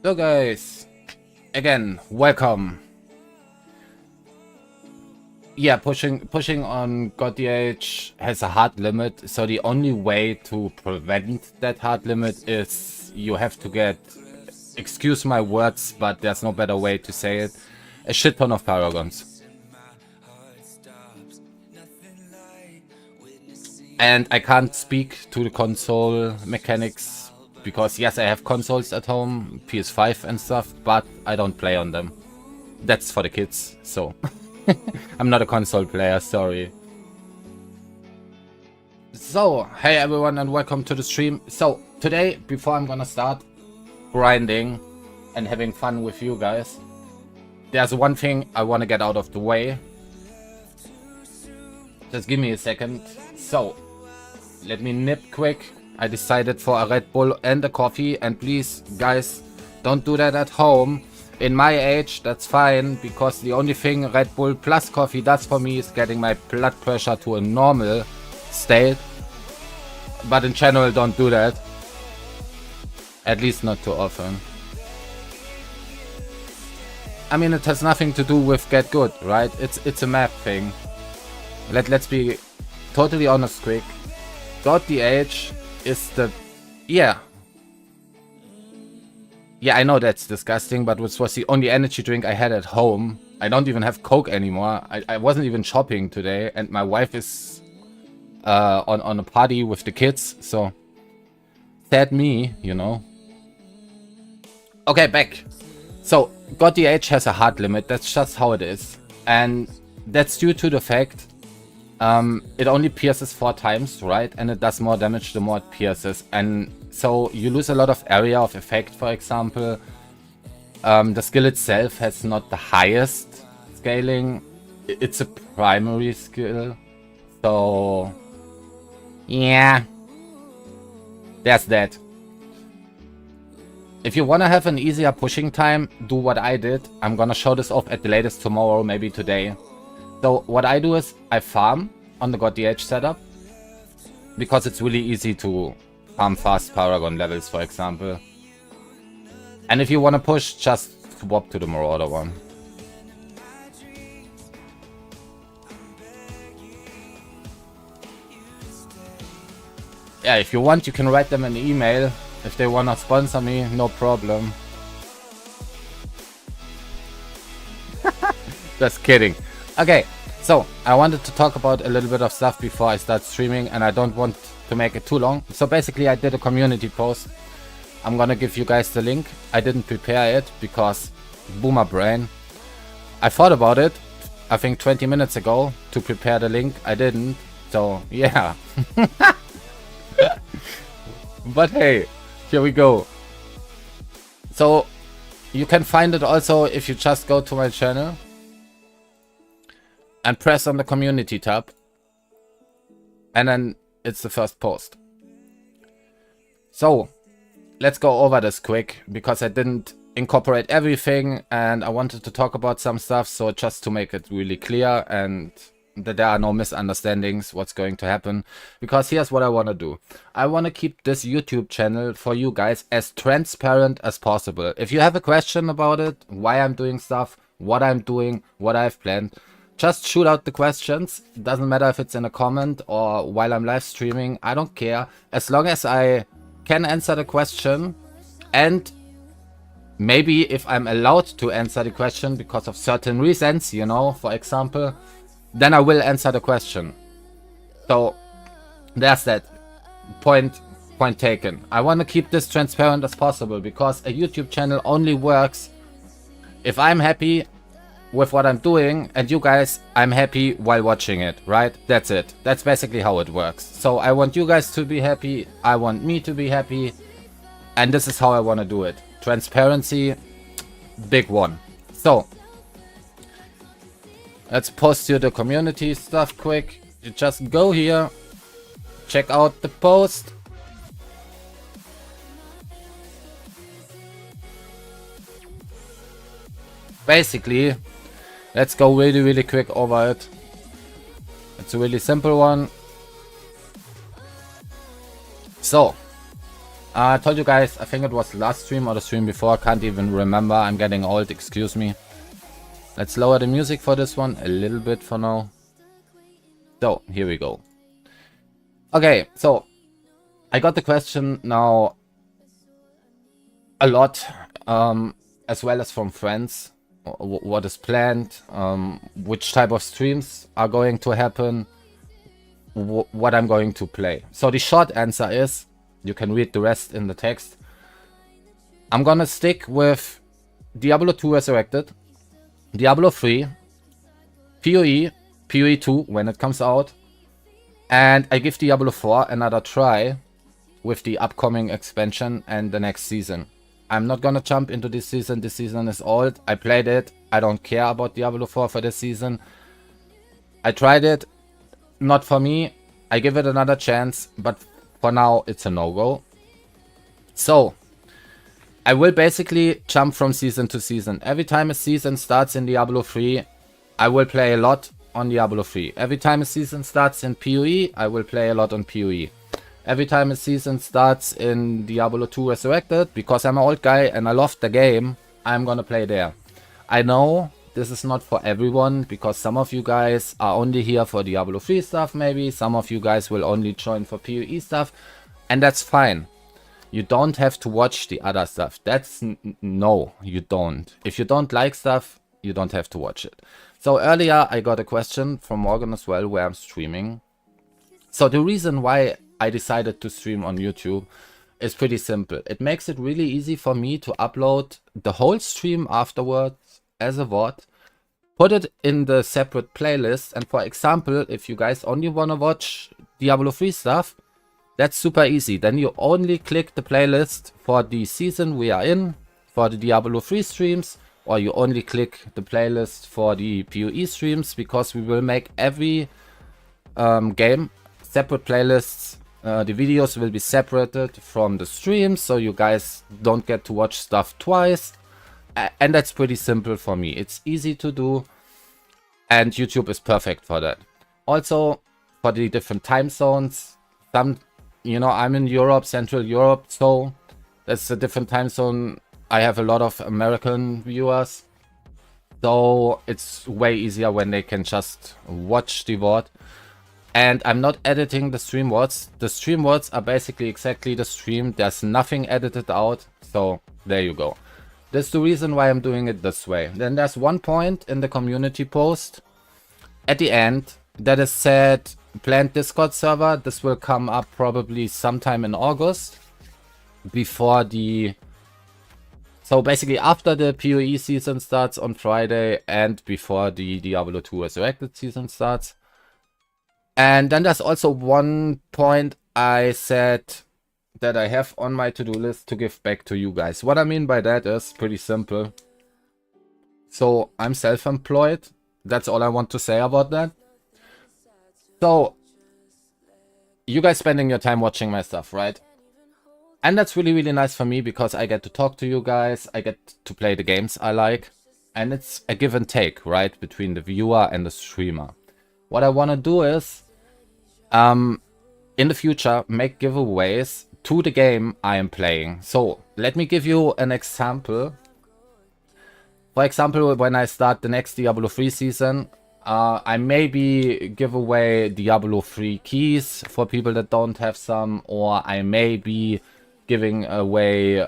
So guys, again, welcome. Yeah, pushing on GodDH has a hard limit, so the only way to prevent that hard limit is you have to get, excuse my words, but there's no better way to say it, a shit ton of Paragons. And I can't speak to the console mechanics, because yes, I have consoles at home, PS5 and stuff, but I don't play on them. That's for the kids, so I'm not a console player, sorry. So, hey everyone and welcome to the stream. So, today, before I'm gonna start grinding and having fun with you guys, there's one thing I want to get out of the way. Just give me a second. So, let me nip quick. I decided for a Red Bull and a coffee, and please guys, don't do that at home. In my age, that's fine, because the only thing Red Bull plus coffee does for me is getting my blood pressure to a normal state. But in general, don't do that. At least not too often. I mean, it has nothing to do with get good, right? It's a map thing. Let's be totally honest quick. GodDH is the... Yeah, I know that's disgusting, but this was the only energy drink I had at home. I don't even have Coke anymore. I wasn't even shopping today, and my wife is on a party with the kids, so sad me, you know. Okay, back. So, GodDH has a hard limit, that's just how it is. And that's due to the fact it only pierces 4 times, right? And it does more damage the more it pierces. And so you lose a lot of area of effect, for example. The skill itself has not the highest scaling. It's a primary skill. So, yeah. There's that. If you want to have an easier pushing time, do what I did. I'm gonna show this off at the latest tomorrow, maybe today. So what I do is I farm on the GodDH setup, because it's really easy to farm fast Paragon levels, for example. And if you want to push, just swap to the Marauder one. Yeah, if you want, you can write them an email. If they want to sponsor me, no problem. Just kidding. Okay, so I wanted to talk about a little bit of stuff before I start streaming, and I don't want to make it too long. So basically I did a community post. I'm gonna give you guys the link. I didn't prepare it because boomer brain. I thought about it, I think 20 minutes ago, to prepare the link. I didn't, so yeah. But hey, here we go. So you can find it also if you just go to my channel and press on the community tab, and then it's the first post. So let's go over this quick, because I didn't incorporate everything and I wanted to talk about some stuff, so just to make it really clear and that there are no misunderstandings what's going to happen. Because here's what I want to do. I want to keep this YouTube channel for you guys as transparent as possible. If you have a question about it, why I'm doing stuff, what I'm doing, what I've planned, just shoot out the questions. Doesn't matter if it's in a comment or while I'm live streaming, I don't care. As long as I can answer the question, and maybe if I'm allowed to answer the question because of certain reasons, you know, for example, then I will answer the question. So there's that. Point taken. I want to keep this transparent as possible, because a YouTube channel only works if I'm happy with what I'm doing, and you guys, I'm happy while watching it, right? That's it. That's basically how it works. So I want you guys to be happy, I want me to be happy, and this is how I want to do it. Transparency, big one. So let's post you the community stuff quick. You just go here, check out the post. Basically, let's go really quick over it. It's a really simple one. So, I told you guys, I think it was last stream or the stream before, can't even remember, I'm getting old, excuse me. Let's lower the music for this one a little bit for now. So, here we go. Okay, so, I got the question now a lot, as well as from friends. What is planned, which type of streams are going to happen, what I'm going to play. So the short answer is, you can read the rest in the text. I'm gonna stick with Diablo 2 Resurrected, Diablo 3, PoE, PoE 2 when it comes out, and I give Diablo 4 another try with the upcoming expansion and the next season. I'm not gonna jump into this season. This season is old. I played it. I don't care about Diablo 4 for this season. I tried it. Not for me. I give it another chance. But for now, it's a no-go. So, I will basically jump from season to season. Every time a season starts in Diablo 3, I will play a lot on Diablo 3. Every time a season starts in PoE, I will play a lot on PoE. Every time a season starts in Diablo 2 Resurrected, because I'm an old guy and I love the game, I'm gonna play there. I know this is not for everyone, because some of you guys are only here for Diablo 3 stuff maybe, some of you guys will only join for PoE stuff, and that's fine. You don't have to watch the other stuff. That's no, you don't. If you don't like stuff, you don't have to watch it. So earlier I got a question from Morgan as well, where I'm streaming. So the reason why I decided to stream on YouTube is pretty simple. It makes it really easy for me to upload the whole stream afterwards as a VOD, put it in the separate playlist, and for example, if you guys only want to watch Diablo 3 stuff, that's super easy. Then you only click the playlist for the season we are in, for the Diablo 3 streams, or you only click the playlist for the PoE streams, because we will make every game separate playlists. The videos will be separated from the streams, so you guys don't get to watch stuff twice. And that's pretty simple for me. It's easy to do, and YouTube is perfect for that. Also, for the different time zones, you know, I'm in Europe, Central Europe, so that's a different time zone. I have a lot of American viewers, so it's way easier when they can just watch the VOD. And I'm not editing the stream VODs. The stream VODs are basically exactly the stream. There's nothing edited out. So there you go. That's the reason why I'm doing it this way. Then there's one point in the community post at the end that is said planned Discord server. This will come up probably sometime in August. Before the... So basically after the PoE season starts on Friday and before the Diablo 2 Resurrected season starts. And then there's also one point I said that I have on my to-do list to give back to you guys. What I mean by that is pretty simple. So I'm self-employed. That's all I want to say about that. So you guys spending your time watching my stuff, right? And that's really, really nice for me, because I get to talk to you guys. I get to play the games I like. And it's a give and take, right? Between the viewer and the streamer. What I want to do is, in the future, make giveaways to the game I am playing. So, let me give you an example. For example, when I start the next Diablo 3 season, I maybe give away Diablo 3 keys for people that don't have some, or I may be giving away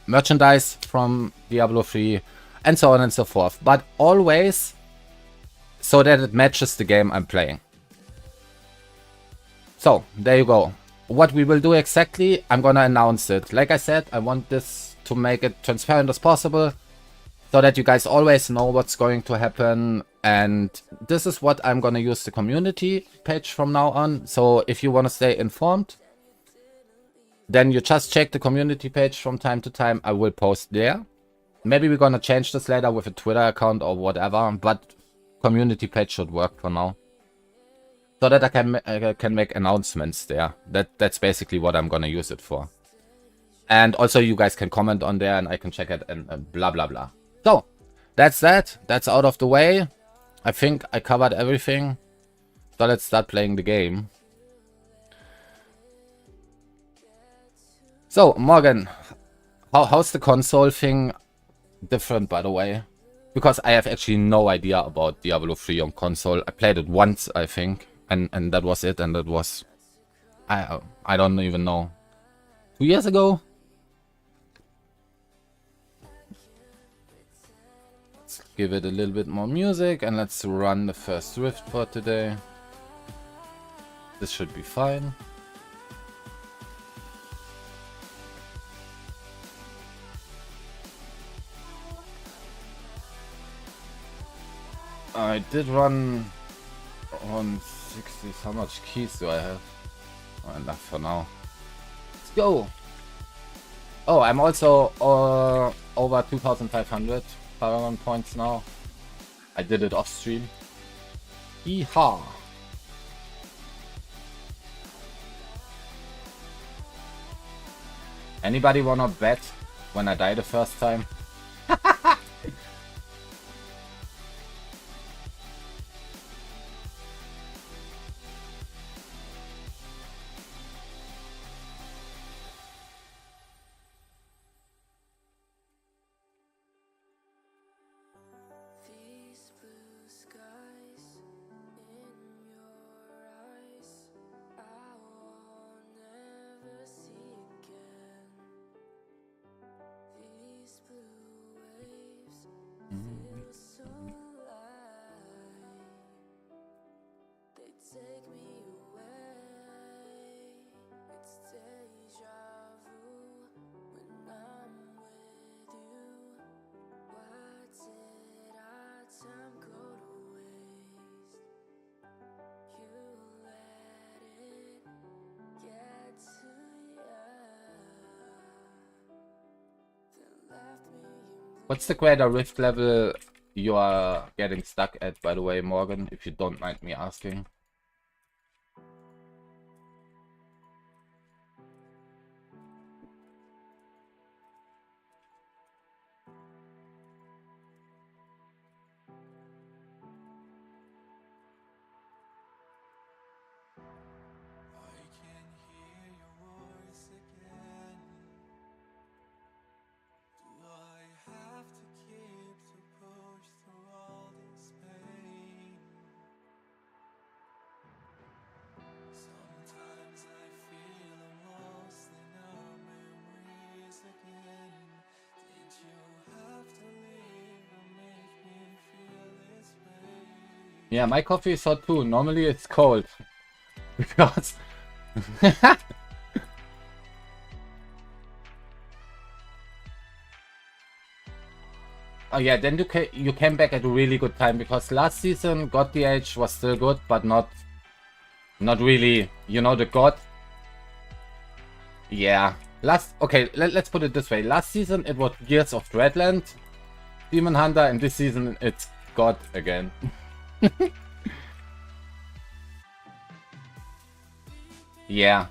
merchandise from Diablo 3, and so on and so forth. But always so that it matches the game I'm playing. So, there you go. What we will do exactly, I'm gonna announce it. Like I said, I want this to make it transparent as possible, so that you guys always know what's going to happen. And this is what I'm gonna use the community page from now on. So if you want to stay informed, then you just check the community page from time to time. I will post there. Maybe we're gonna change this later with a Twitter account or whatever, but community page should work for now. So that I can make announcements there. That's basically what I'm gonna use it for. And also you guys can comment on there and I can check it and blah blah blah. So, that's that. That's out of the way. I think I covered everything. So let's start playing the game. So, Morgan, how's the console thing different, by the way? Because I have actually no idea about Diablo 3 on console. I played it once, I think, and that was it, and that was... I don't even know. 2 years ago? Let's give it a little bit more music, and let's run the first Rift for today. This should be fine. I did run on 60. How much keys do I have? Oh, enough for now. Let's go! Oh, I'm also over 2,500 Paragon points now. I did it off stream. Yeehaw! Anybody wanna bet when I die the first time? What's the greater rift level you are getting stuck at, by the way, Morgan, if you don't mind me asking? Yeah, my coffee is hot too. Normally it's cold. Because... Oh yeah, then you came back at a really good time, because last season God the Age was still good, but not really, you know, the God. Yeah. Okay, let's put it this way. Last season it was Gears of Dreadland, Demon Hunter, and this season it's God again. Yeah.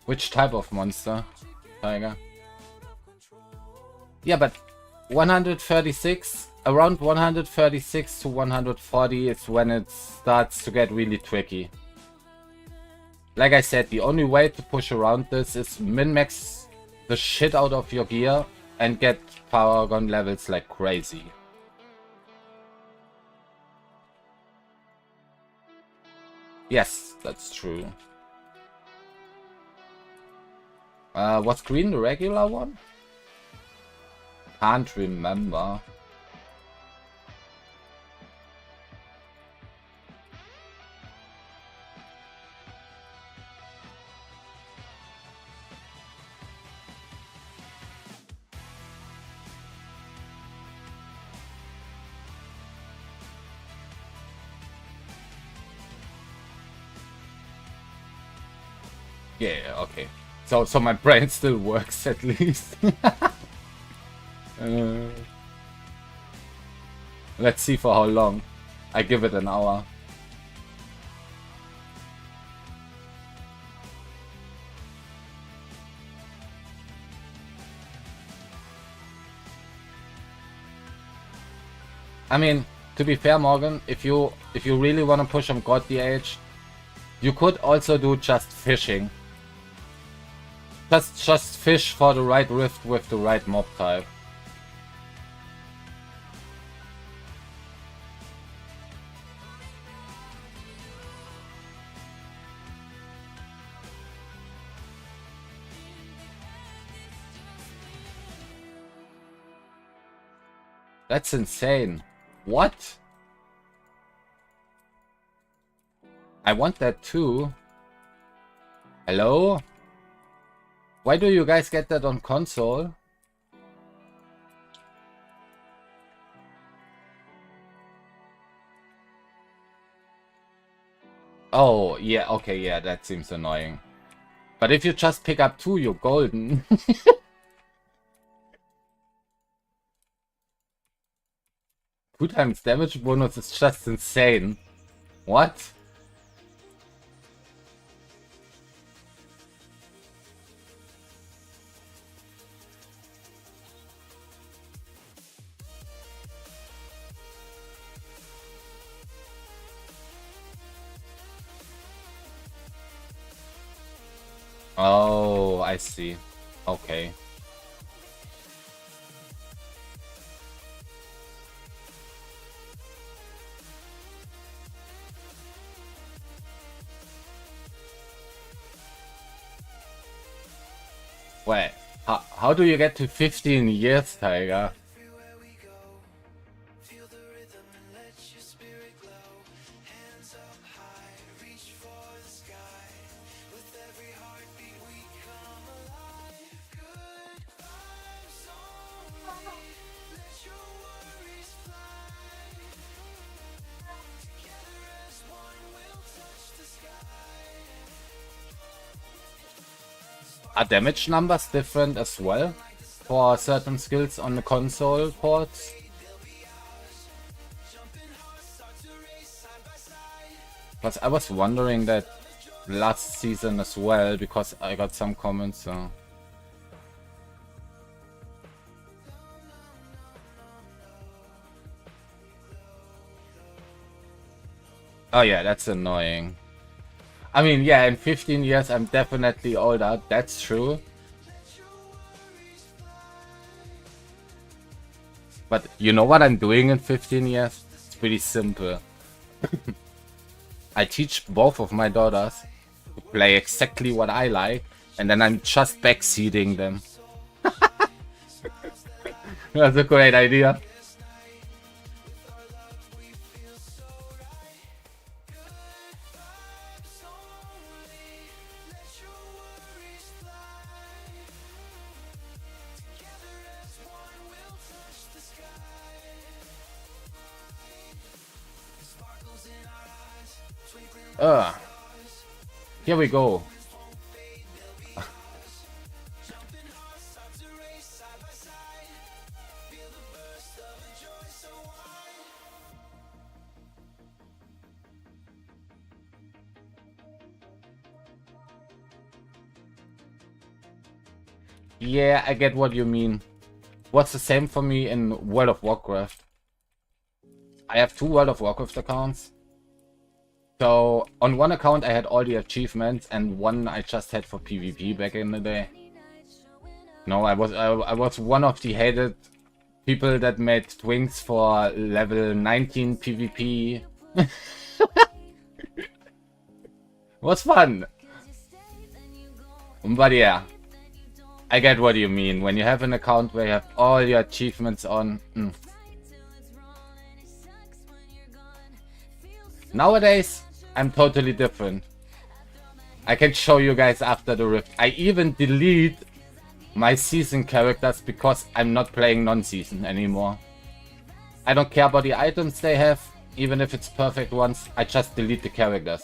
Which type of monster, Tiger? Yeah, but 136, around 136 to 140 is when it starts to get really tricky. Like I said, the only way to push around this is min-max the shit out of your gear and get Paragon levels like crazy. Yes, that's true. Was green the regular one? Can't remember. Yeah, okay. So my brain still works at least. Let's see for how long. I give it an hour. I mean, to be fair, Morgan, if you really want to push on God DH, you could also do just fishing. Just fish for the right rift with the right mob type. That's insane. What? I want that too. Hello? Why do you guys get that on console? Oh, yeah, okay, yeah, that seems annoying. But if you just pick up 2, you're golden. 2 times damage bonus is just insane. What? Oh, I see. Okay. Wait, how do you get to 15 years, Tiger? Are damage numbers different as well for certain skills on the console ports? Because I was wondering that last season as well, because I got some comments. So. Oh yeah, that's annoying. I mean, yeah, in 15 years I'm definitely older, that's true. But you know what I'm doing in 15 years? It's pretty simple. I teach both of my daughters to play exactly what I like, and then I'm just backseating them. That's a great idea. Here we go. Yeah, I get what you mean. What's the same for me in World of Warcraft? I have 2 World of Warcraft accounts. So on one account I had all the achievements, and one I just had for PvP back in the day. No, I was one of the hated people that made twinks for level 19 PvP. Was fun. But yeah, I get what you mean. When you have an account where you have all your achievements on. Nowadays, I'm totally different. I can show you guys after the rift. I even delete my season characters because I'm not playing non-season anymore. I don't care about the items they have, even if it's perfect ones. I just delete the characters.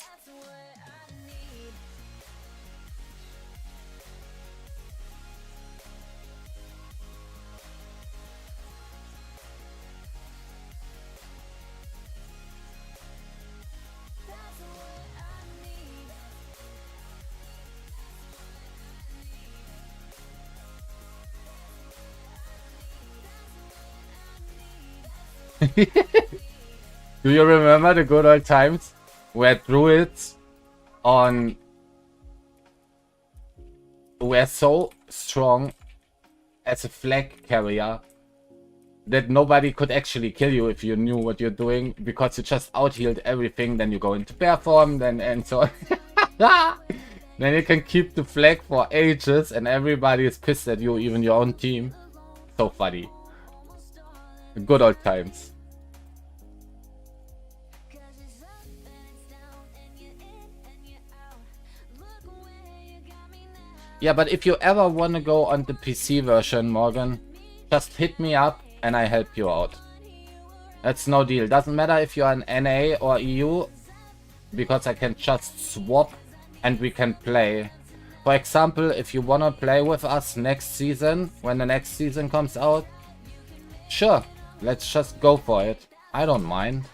Do you remember the good old times where druids were so strong as a flag carrier that nobody could actually kill you if you knew what you're doing, because you just out-healed everything, then you go into bear form, and so on. Then you can keep the flag for ages and everybody is pissed at you, even your own team. So funny. Good old times. Yeah, but if you ever want to go on the PC version, Morgan, just hit me up and I help you out. That's no deal. Doesn't matter if you're an NA or EU, because I can just swap and we can play. For example, if you want to play with us next season, when the next season comes out, sure, let's just go for it. I don't mind.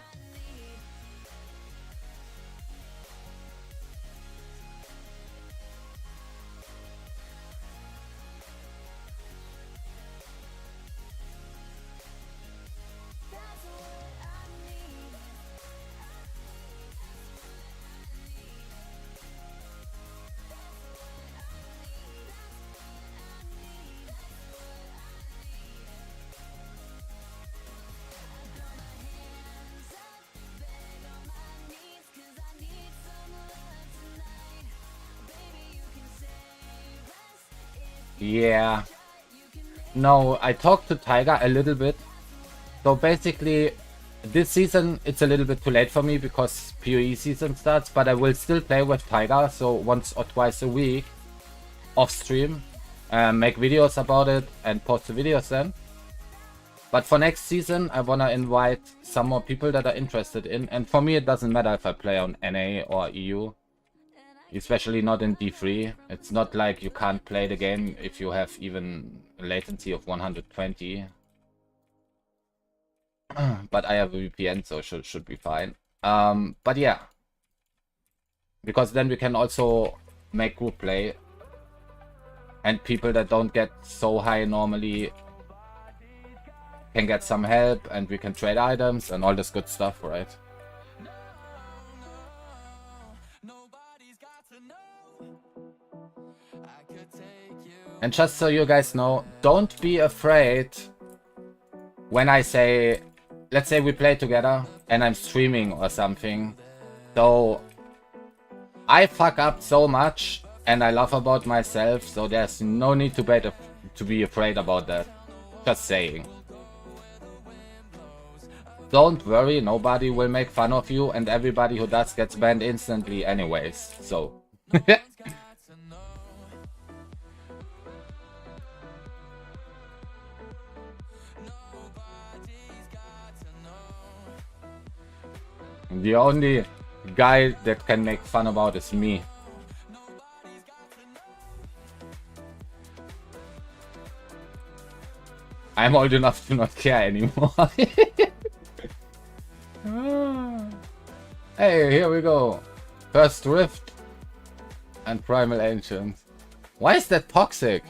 Yeah. No, I talked to Tiger a little bit. So basically, this season it's a little bit too late for me because PoE season starts, but I will still play with Tiger, so once or twice a week off stream, make videos about it and post the videos then. But for next season, I wanna invite some more people that are interested in, and for me it doesn't matter if I play on NA or EU. Especially not in D3. It's not like you can't play the game if you have even a latency of 120. But I have a VPN, so should be fine. But yeah. Because then we can also make group play. And people that don't get so high normally can get some help, and we can trade items and all this good stuff, right? And just so you guys know, don't be afraid when I say, let's say we play together and I'm streaming or something. So I fuck up so much and I laugh about myself, so there's no need to be afraid about that. Just saying. Don't worry, nobody will make fun of you, and everybody who does gets banned instantly anyways, so. The only guy that can make fun about is me. I'm old enough to not care anymore. Hey, here we go. First Rift and Primal Ancient. Why is that toxic?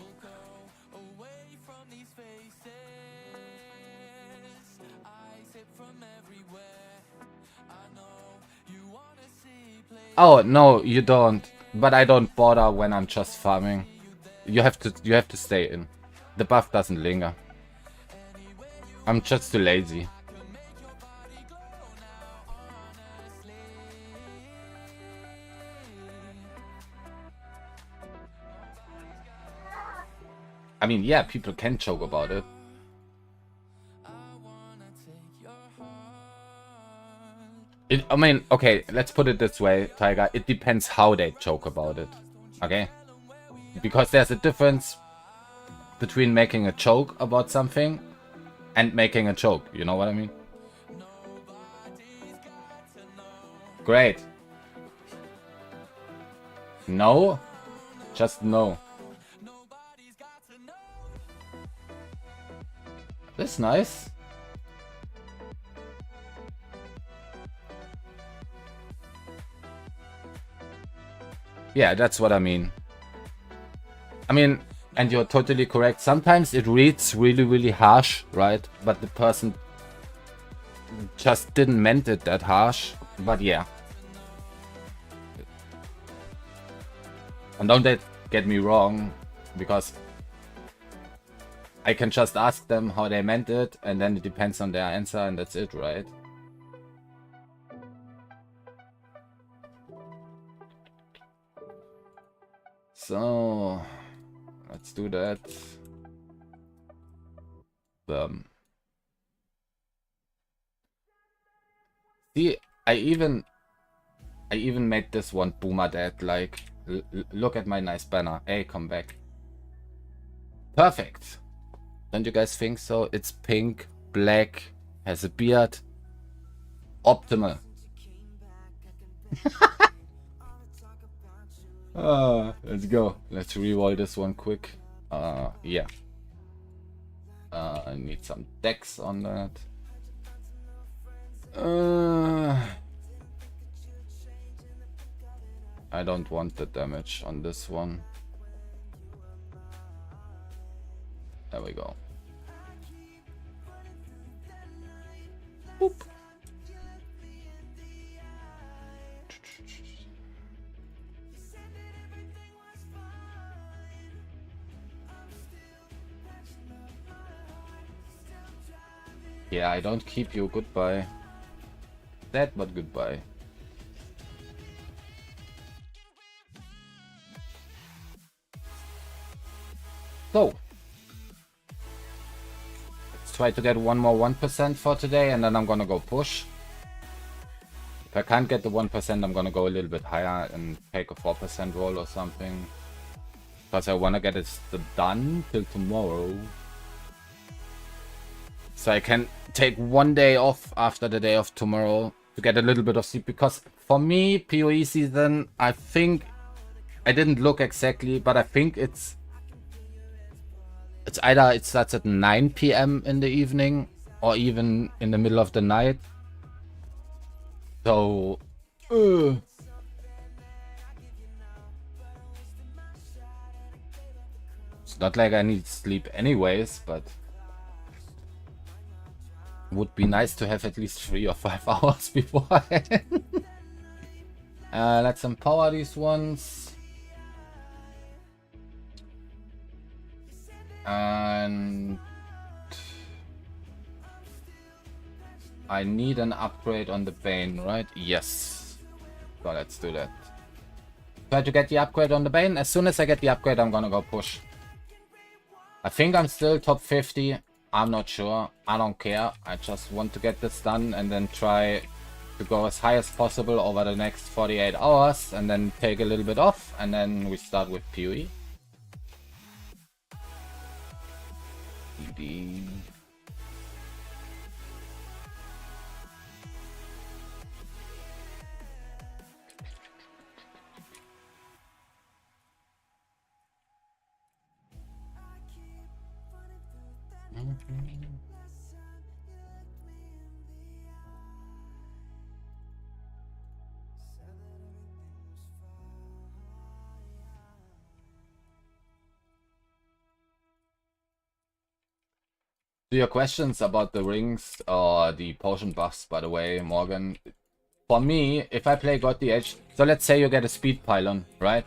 Oh no, you don't. But I don't bother when I'm just farming. You have to stay in. The buff doesn't linger. I'm just too lazy. I mean, yeah, people can joke about it. I mean, okay, let's put it this way, Tiger. It depends how they joke about it, okay? Because there's a difference between making a joke about something and making a joke, you know what I mean? Great. No? Just no. That's nice. Yeah, that's what I mean. I mean, and you're totally correct. Sometimes it reads really, really harsh, right? But the person just didn't meant it that harsh, but yeah. And don't get me wrong, because I can just ask them how they meant it, and then it depends on their answer, and that's it, right? So, let's do that. See, I even made this one BoomerDad, like, look at my nice banner. Hey, come back. Perfect. Don't you guys think so? It's pink, black, has a beard. Optimal. Let's go. Let's reroll this one quick. Yeah. I need some decks on that. I don't want the damage on this one. There we go. Boop. Yeah, I don't keep you. Goodbye. That, but goodbye. So, let's try to get one more 1% for today, and then I'm gonna go push. If I can't get the 1%, I'm gonna go a little bit higher and take a 4% roll or something. Because I wanna get it done till tomorrow. So I can take one day off after the day of tomorrow to get a little bit of sleep. Because for me, PoE season, I think, I didn't look exactly, but I think it's either it starts at 9 PM in the evening or even in the middle of the night. So it's not like I need sleep anyways, but would be nice to have at least 3 or 5 hours beforehand. Let's empower these ones. And I need an upgrade on the Bane, right? Yes. So let's do that. Try to get the upgrade on the Bane. As soon as I get the upgrade, I'm gonna go push. I think I'm still top 50. I'm not sure. I don't care. I just want to get this done and then try to go as high as possible over the next 48 hours and then take a little bit off, and then we start with PoE. To your questions about the rings or the potion buffs, by the way, Morgan, for me, if I play God the Edge, so let's say you get a speed pylon, right?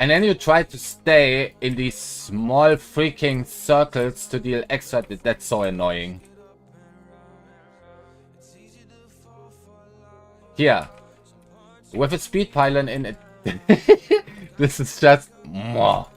And then you try to stay in these small freaking circles to deal extra, that's so annoying. Here, with a speed pylon in it, this is just more.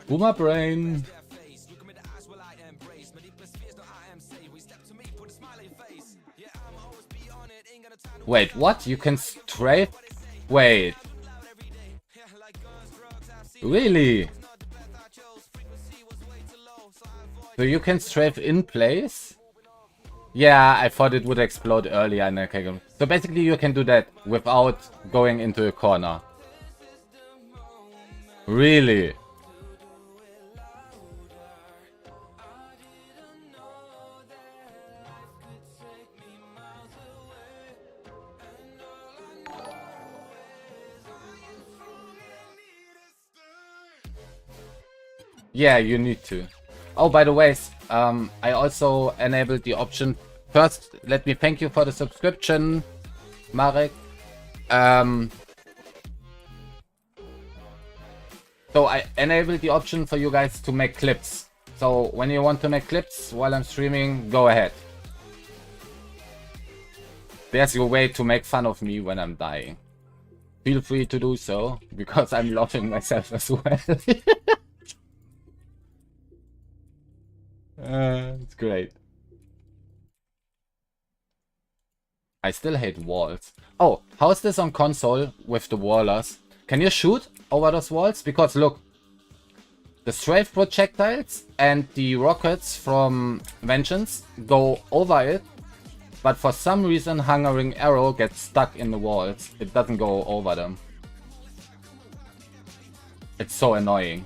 Boomer brain. Wait, what? You can strafe? Wait. Really? So you can strafe in place? Yeah, I thought it would explode earlier. Okay. So basically you can do that without going into a corner. Really? Yeah, you need to. Oh, by the way, I also enabled the option. First, let me thank you for the subscription, Marek. So I enabled the option for you guys to make clips. So when you want to make clips while I'm streaming, go ahead. There's your way to make fun of me when I'm dying. Feel free to do so, because I'm laughing myself as well. It's great. I still hate walls. Oh, how's this on console with the wallers? Can you shoot over those walls? Because look, the strafe projectiles and the rockets from Vengeance go over it, but for some reason Hungering Arrow gets stuck in the walls. It doesn't go over them. It's so annoying.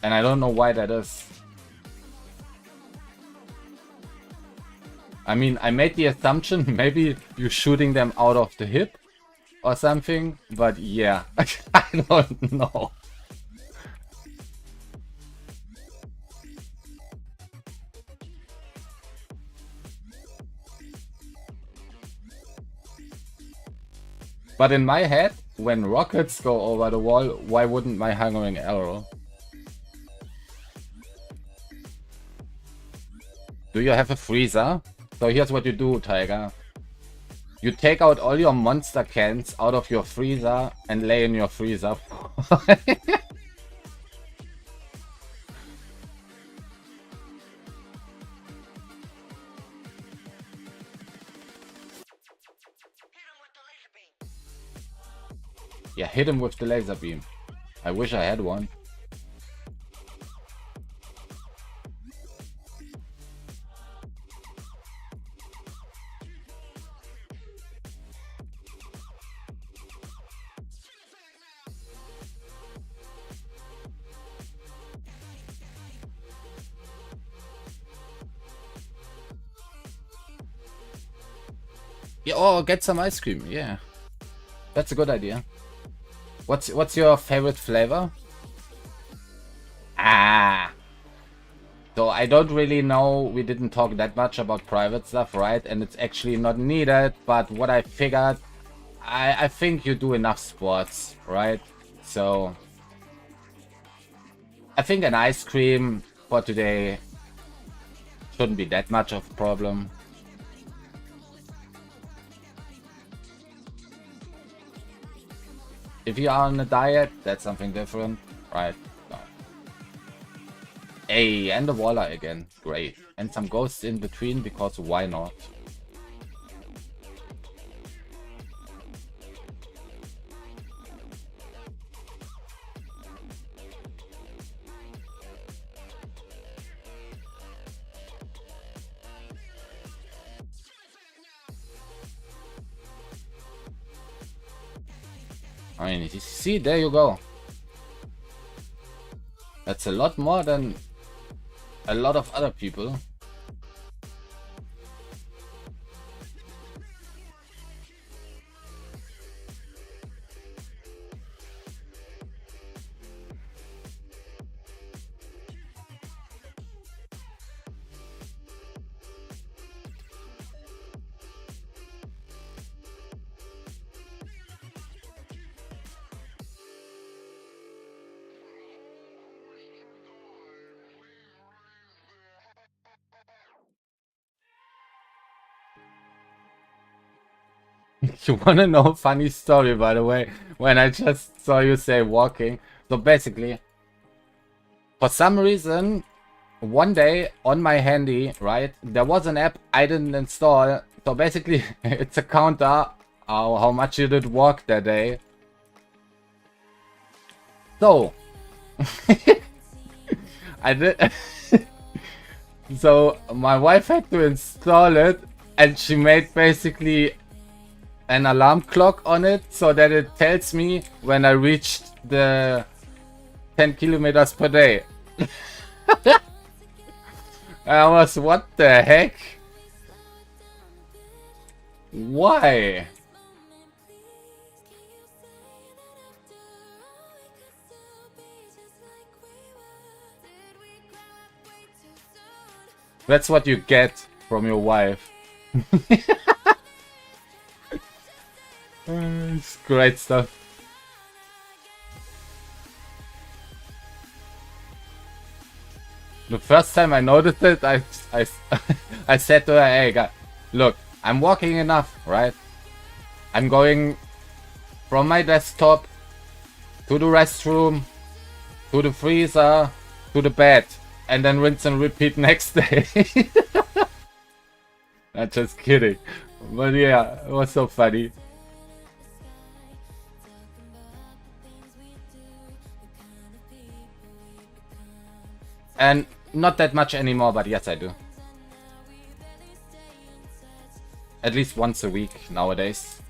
And I don't know why that is. I mean, I made the assumption maybe you're shooting them out of the hip or something, but yeah, I don't know. But in my head, when rockets go over the wall, why wouldn't my Hungering Arrow? Do you have a freezer? So here's what you do, Tiger. You take out all your monster cans out of your freezer and lay in your freezer. Yeah, hit him with the laser beam. I wish I had one. Yeah, oh, get some ice cream. Yeah, that's a good idea. What's your favorite flavor? Ah. So I don't really know. We didn't talk that much about private stuff, right? And it's actually not needed. But what I figured, I think you do enough sports, right? So I think an ice cream for today shouldn't be that much of a problem. If you are on a diet, that's something different, right? No. Hey, and the Waller again. Great. And some ghosts in between, because why not? I mean, see, there you go. That's a lot more than a lot of other people. You wanna know a funny story, by the way? When I just saw you say walking. So basically, for some reason, one day on my handy, right, there was an app I didn't install. So basically, it's a counter how much you did walk that day. So, I did. So my wife had to install it, and she made basically an alarm clock on it so that it tells me when I reached the 10 kilometers per day. I was, what the heck? Why? That's what you get from your wife. It's great stuff. The first time I noticed it, I said to her, hey, God, look, I'm walking enough, right? I'm going from my desktop to the restroom, to the freezer, to the bed, and then rinse and repeat next day. I'm just kidding. But yeah, it was so funny. And not that much anymore, but yes, I do. At least once a week nowadays.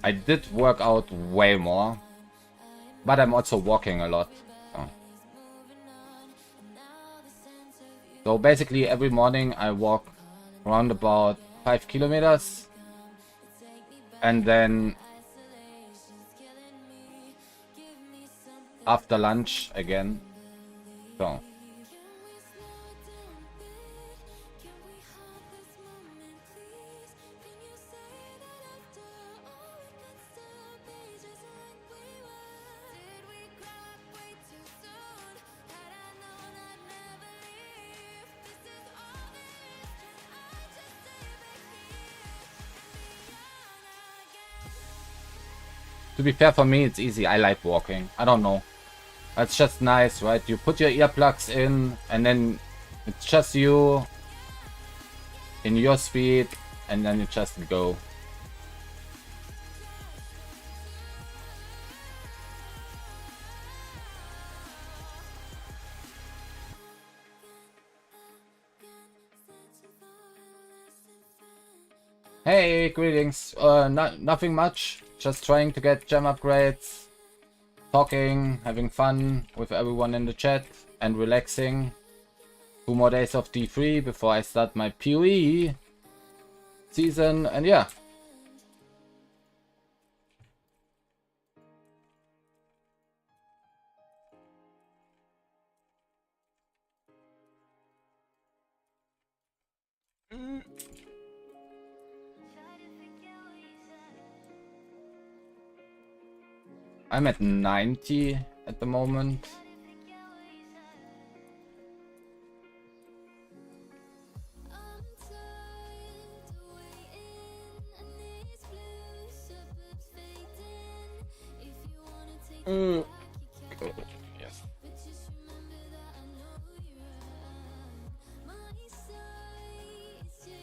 I did work out way more, but I'm also walking a lot. So basically every morning I walk around about 5 kilometers, and then after lunch again. So to be fair, for me it's easy. I like walking. I don't know. It's just nice, right? You put your earplugs in, and then it's just you in your speed, and then you just go. Hey, greetings. Nothing much. Just trying to get gem upgrades. Talking, having fun with everyone in the chat, and relaxing. 2 more days of D3 before I start my PoE season, and yeah. I'm at 90 at the moment. Yes.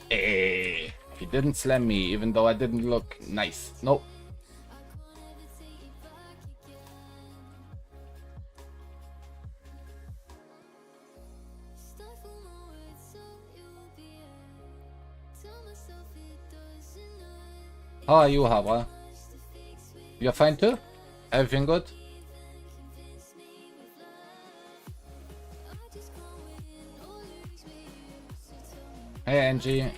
Hey, he didn't slam me, even though I didn't look nice. Nope. How are you, Hava? You're fine too? Everything good? Hey, Angie.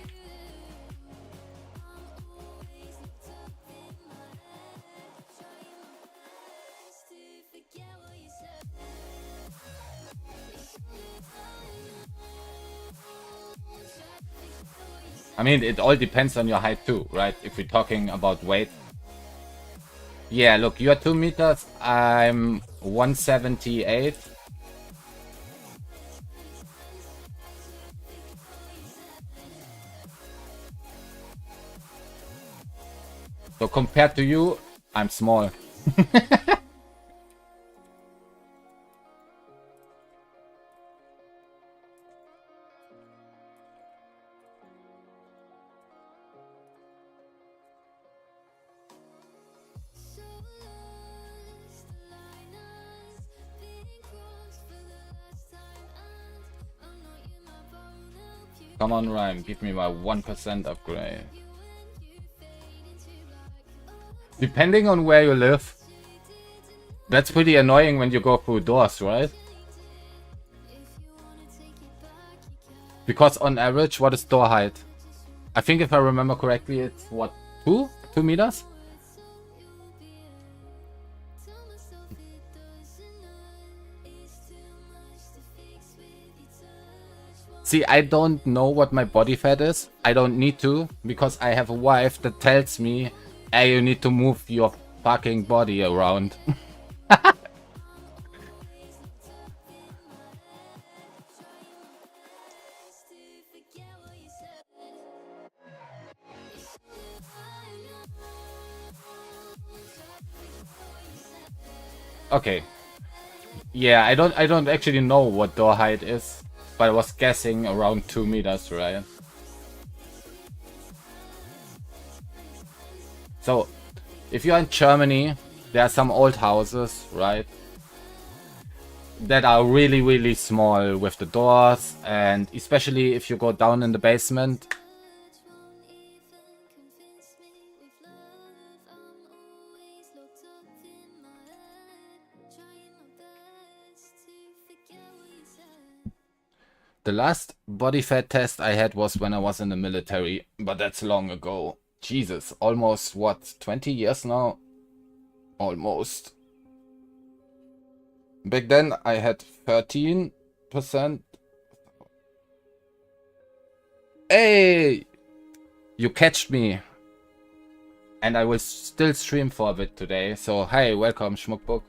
I mean, it all depends on your height too, right? If we're talking about weight. Yeah, look, you're 2 meters, I'm 178. So compared to you, I'm small. Come on, Rhyme, give me my 1% upgrade. Depending on where you live, that's pretty annoying when you go through doors, right? Because on average, what is door height? I think if I remember correctly, it's what, 2 meters? See, I don't know what my body fat is. I don't need to, because I have a wife that tells me, hey, you need to move your fucking body around. Okay. Yeah, I don't actually know what door height is, but I was guessing around 2 meters, right? So, if you're in Germany, there are some old houses, right? That are really, really small with the doors, and especially if you go down in the basement. The last body fat test I had was when I was in the military, but that's long ago. Jesus, almost what, 20 years now? Almost. Back then I had 13%. Hey! You catched me. And I will still stream for a bit today, so hey, welcome Schmuckbook.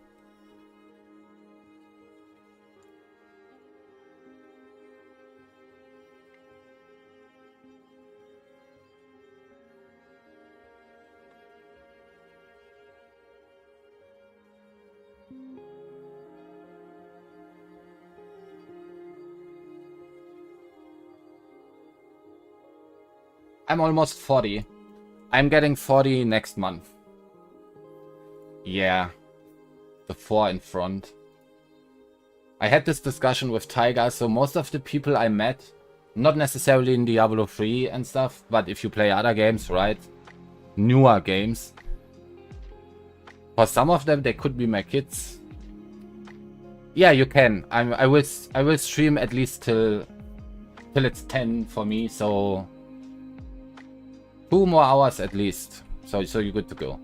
I'm almost 40. I'm getting 40 next month. Yeah. The 4 in front. I had this discussion with Tiger, so most of the people I met, not necessarily in Diablo 3 and stuff, but if you play other games, right? Newer games. For some of them, they could be my kids. Yeah, you can. I will stream at least till it's 10 for me, so 2 more hours at least. So you're good to go.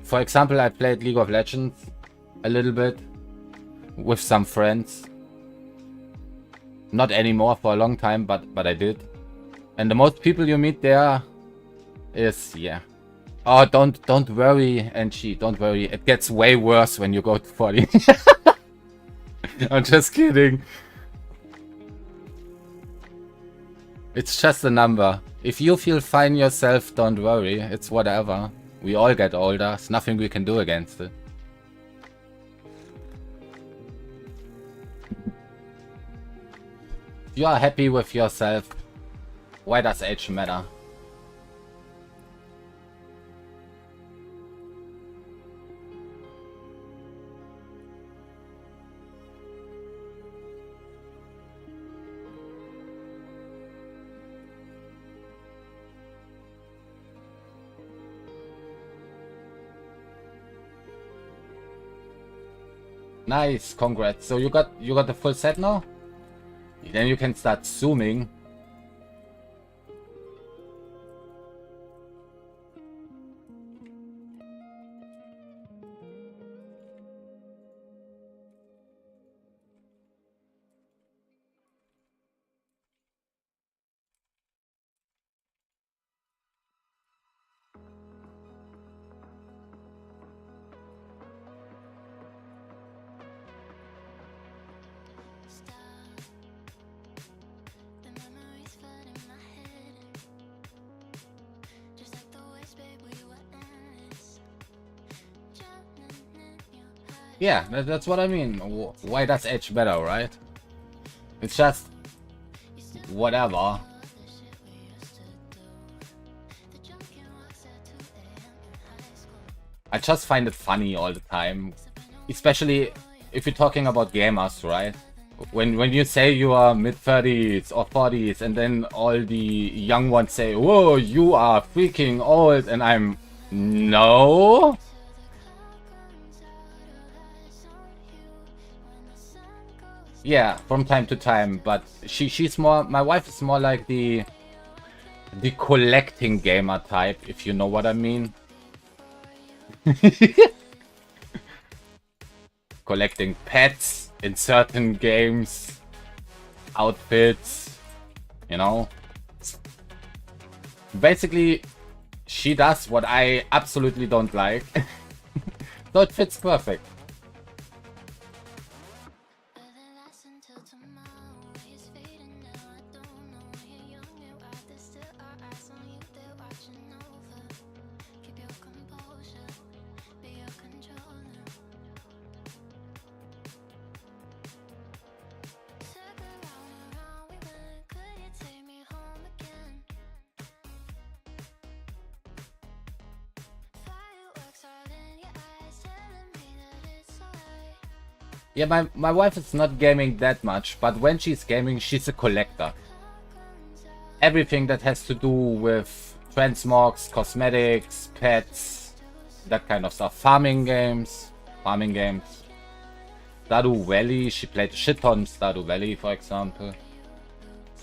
For example, I played League of Legends a little bit with some friends. Not anymore for a long time, but I did. And the most people you meet there is, yeah. Oh, don't worry, NG, don't worry. It gets way worse when you go to 40. I'm just kidding. It's just a number. If you feel fine yourself, don't worry. It's whatever. We all get older. There's nothing we can do against it. If you are happy with yourself, why does age matter? Nice, congrats. So you got the full set now? Then you can start zooming. Yeah, that's what I mean. Why does Edge better, right? It's just whatever. I just find it funny all the time, especially if you're talking about gamers, right? When you say you are mid-30s or 40s, and then all the young ones say, "Whoa, you are freaking old," and I'm no. Yeah, from time to time, but she's more. My wife is more like the collecting gamer type, if you know what I mean. Collecting pets in certain games, outfits, you know. Basically, she does what I absolutely don't like. So it fits perfect. Yeah, my wife is not gaming that much, but when she's gaming, she's a collector. Everything that has to do with transmogs, cosmetics, pets, that kind of stuff. Farming games. Stardew Valley, she played a shit ton Stardew Valley, for example.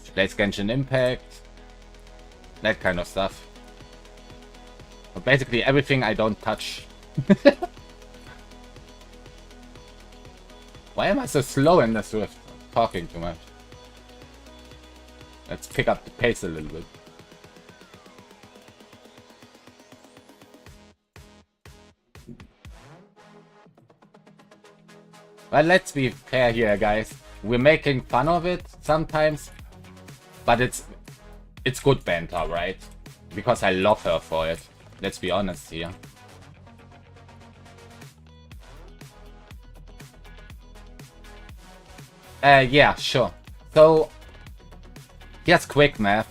She plays Genshin Impact. That kind of stuff. But basically everything I don't touch. Why am I so slow in this Rift? Talking too much. Let's pick up the pace a little bit. Well, let's be fair here, guys. We're making fun of it sometimes, but it's good banter, right? Because I love her for it. Let's be honest here. Yeah, sure. So, here's quick math.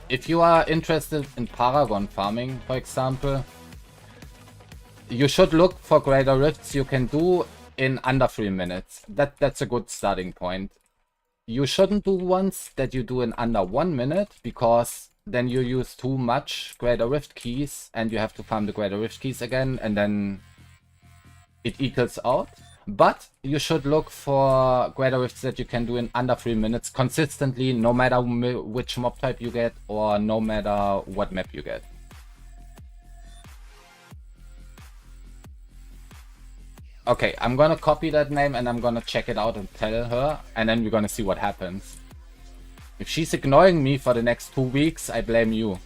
If you are interested in Paragon farming, for example, you should look for greater rifts you can do in under 3 minutes. That's a good starting point. You shouldn't do ones that you do in under 1 minute, because then you use too much greater rift keys and you have to farm the greater rift keys again, and then it equals out. But you should look for greater rifts that you can do in under 3 minutes consistently, no matter which mob type you get or no matter what map you get. Okay, I'm gonna copy that name and I'm gonna check it out and tell her, and then we're gonna see what happens. If she's ignoring me for the next 2 weeks, I blame you.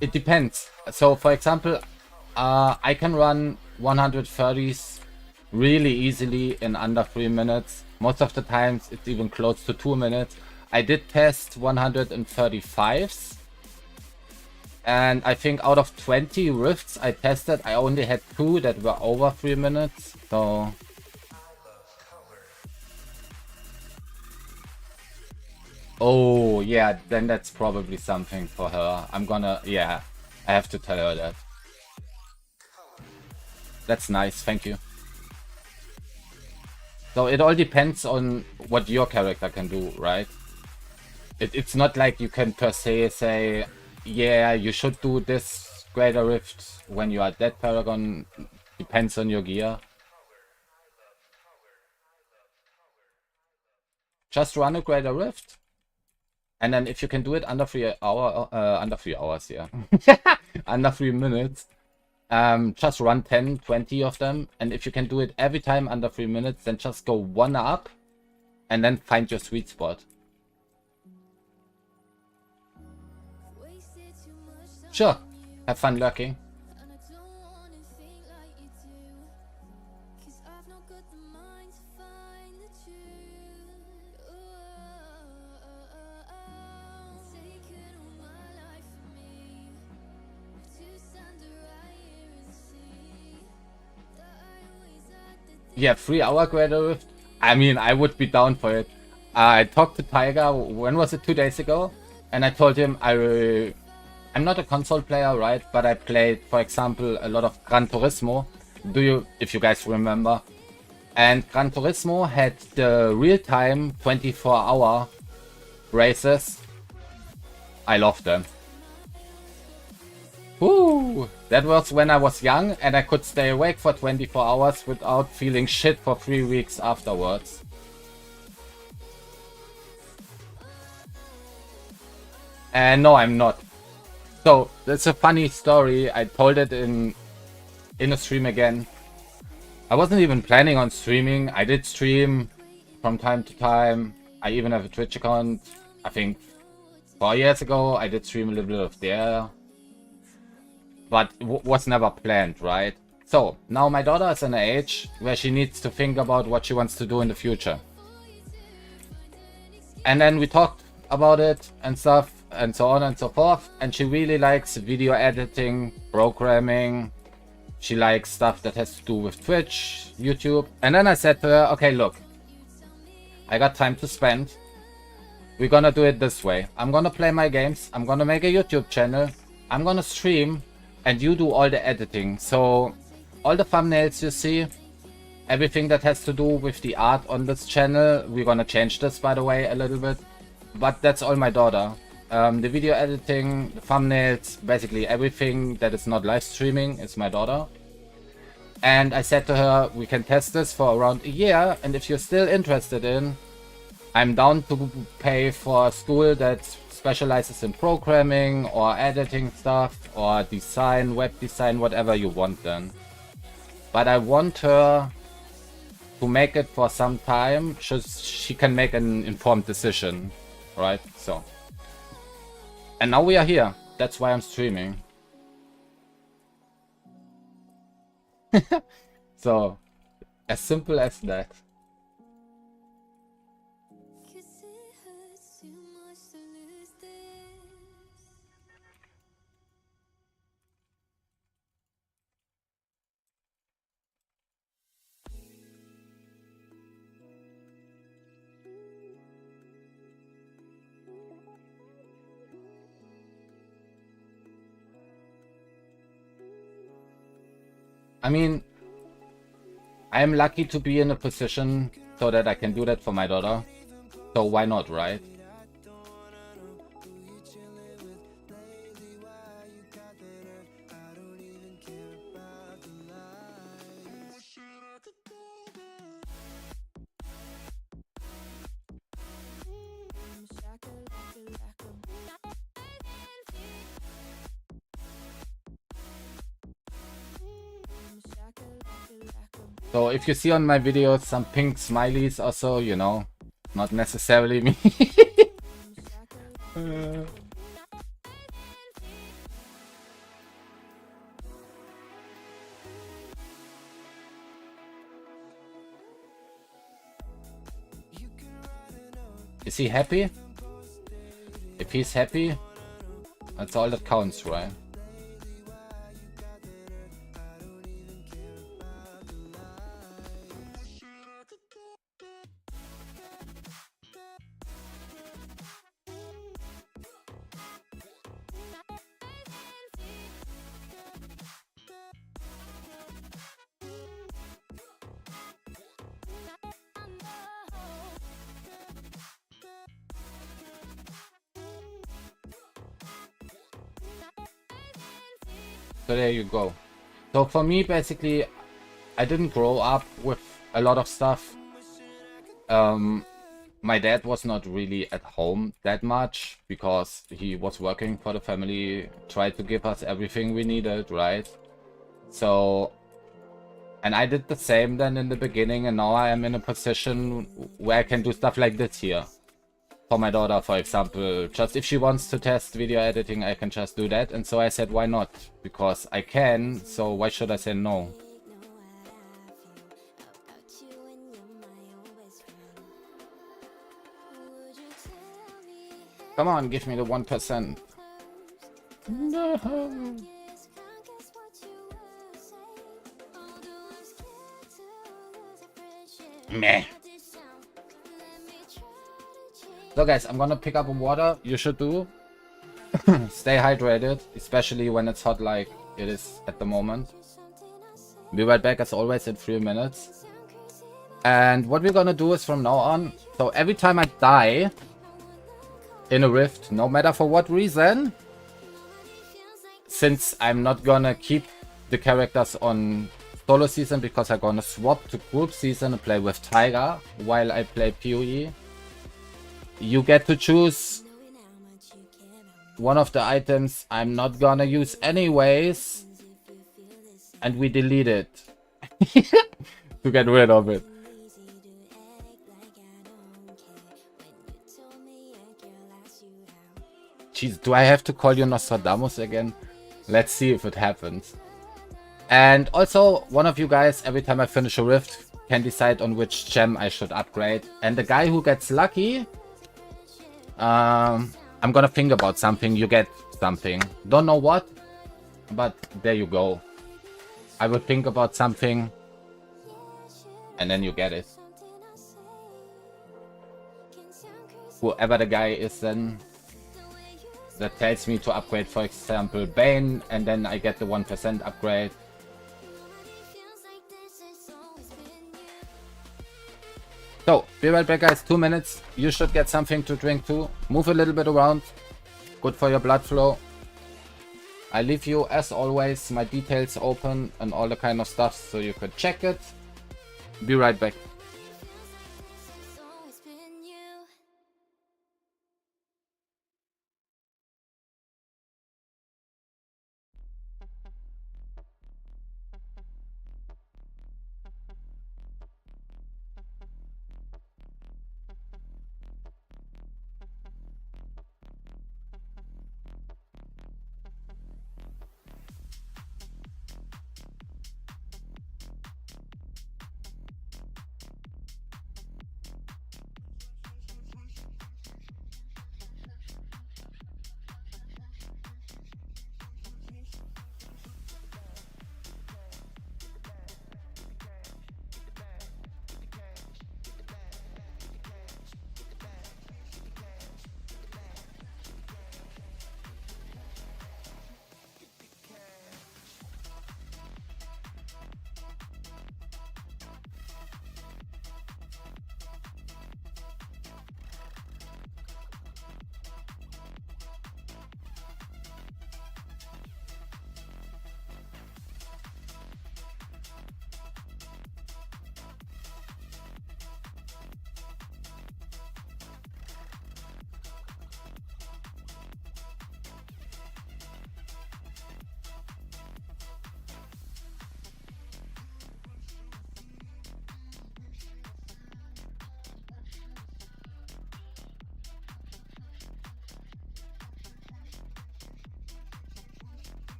It depends. So, for example, I can run 130s really easily in under 3 minutes. Most of the times it's even close to 2 minutes. I did test 135s. And I think out of 20 rifts I tested, I only had 2 that were over 3 minutes. So... Oh, yeah, then that's probably something for her. I'm gonna, yeah, I have to tell her that. That's nice, thank you. So it all depends on what your character can do, right? It's not like you can per se say, yeah, you should do this greater rift when you are dead Paragon. Depends on your gear. just run a Greater Rift. And then if you can do it under 3 hours, yeah. Under 3 minutes. Just run 10, 20 of them. And if you can do it every time under 3 minutes, then just go 1 up. And then find your sweet spot. Sure. Have fun lurking. Yeah, 3 hour Greater Rift. I mean, I would be down for it. I talked to Tiger, when was it, 2 days ago? And I told him I'm not a console player, right? But I played, for example, a lot of Gran Turismo. If you guys remember. And Gran Turismo had the real-time 24-hour races. I love them. Woo! That was when I was young and I could stay awake for 24 hours without feeling shit for 3 weeks afterwards. And no, I'm not. So, that's a funny story. I told it in a stream again. I wasn't even planning on streaming. I did stream from time to time. I even have a Twitch account. I think 4 years ago I did stream a little bit of there. But was never planned, right? So, now my daughter is in an age where she needs to think about what she wants to do in the future. And then we talked about it and stuff and so on and so forth. And she really likes video editing, programming. She likes stuff that has to do with Twitch, YouTube. And then I said to her, okay, look, I got time to spend. We're gonna do it this way. I'm gonna play my games. I'm gonna make a YouTube channel. I'm gonna stream. And you do all the editing. So all the thumbnails you see, everything that has to do with the art on this channel, we're gonna change this, by the way, a little bit. But that's all my daughter. The video editing, the thumbnails, basically everything that is not live streaming is my daughter. And I said to her, we can test this for around a year. And if you're still interested in, I'm down to pay for a school that specializes in programming or editing stuff or design, web design, whatever you want then. But I want her to make it for some time so she can make an informed decision, right? So, and now we are here. That's why I'm streaming. So, as simple as that. I mean, I'm lucky to be in a position so that I can do that for my daughter. So why not, right? So if you see on my videos some pink smileys also, you know, not necessarily me. Is he happy? If he's happy, that's all that counts, right? So there you go. So for me, basically, I didn't grow up with a lot of stuff. my dad was not really at home that much because he was working for the family, tried to give us everything we needed, right? So, and I did the same then in the beginning, and now I am in a position where I can do stuff like this here. For my daughter, for example, just if she wants to test video editing, I can just do that. And so I said, why not? Because I can, so why should I say no? Come on, give me the 1%. No. Meh. So guys, I'm gonna pick up water. You should do. Stay hydrated, especially when it's hot like it is at the moment. Be right back as always in 3 minutes. And what we're gonna do is from now on, so every time I die in a rift, no matter for what reason, since I'm not gonna keep the characters on solo season because I'm gonna swap to group season and play with Tiger while I play PoE, you get to choose one of the items I'm not gonna use anyways, and we delete it to get rid of it. Jeez, do I have to call you Nostradamus again? Let's see if it happens. And also, one of you guys, every time I finish a rift, can decide on which gem I should upgrade. And the guy who gets lucky, I'm gonna think about something, you get something. Don't know what, but there you go. I will think about something, and then you get it. Whoever the guy is then, that tells me to upgrade, for example, Bane, and then I get the 1% upgrade. So, be right back guys, 2 minutes. You should get something to drink too. Move a little bit around. Good for your blood flow. I leave you, as always, my details open and all the kind of stuff so you could check it. Be right back.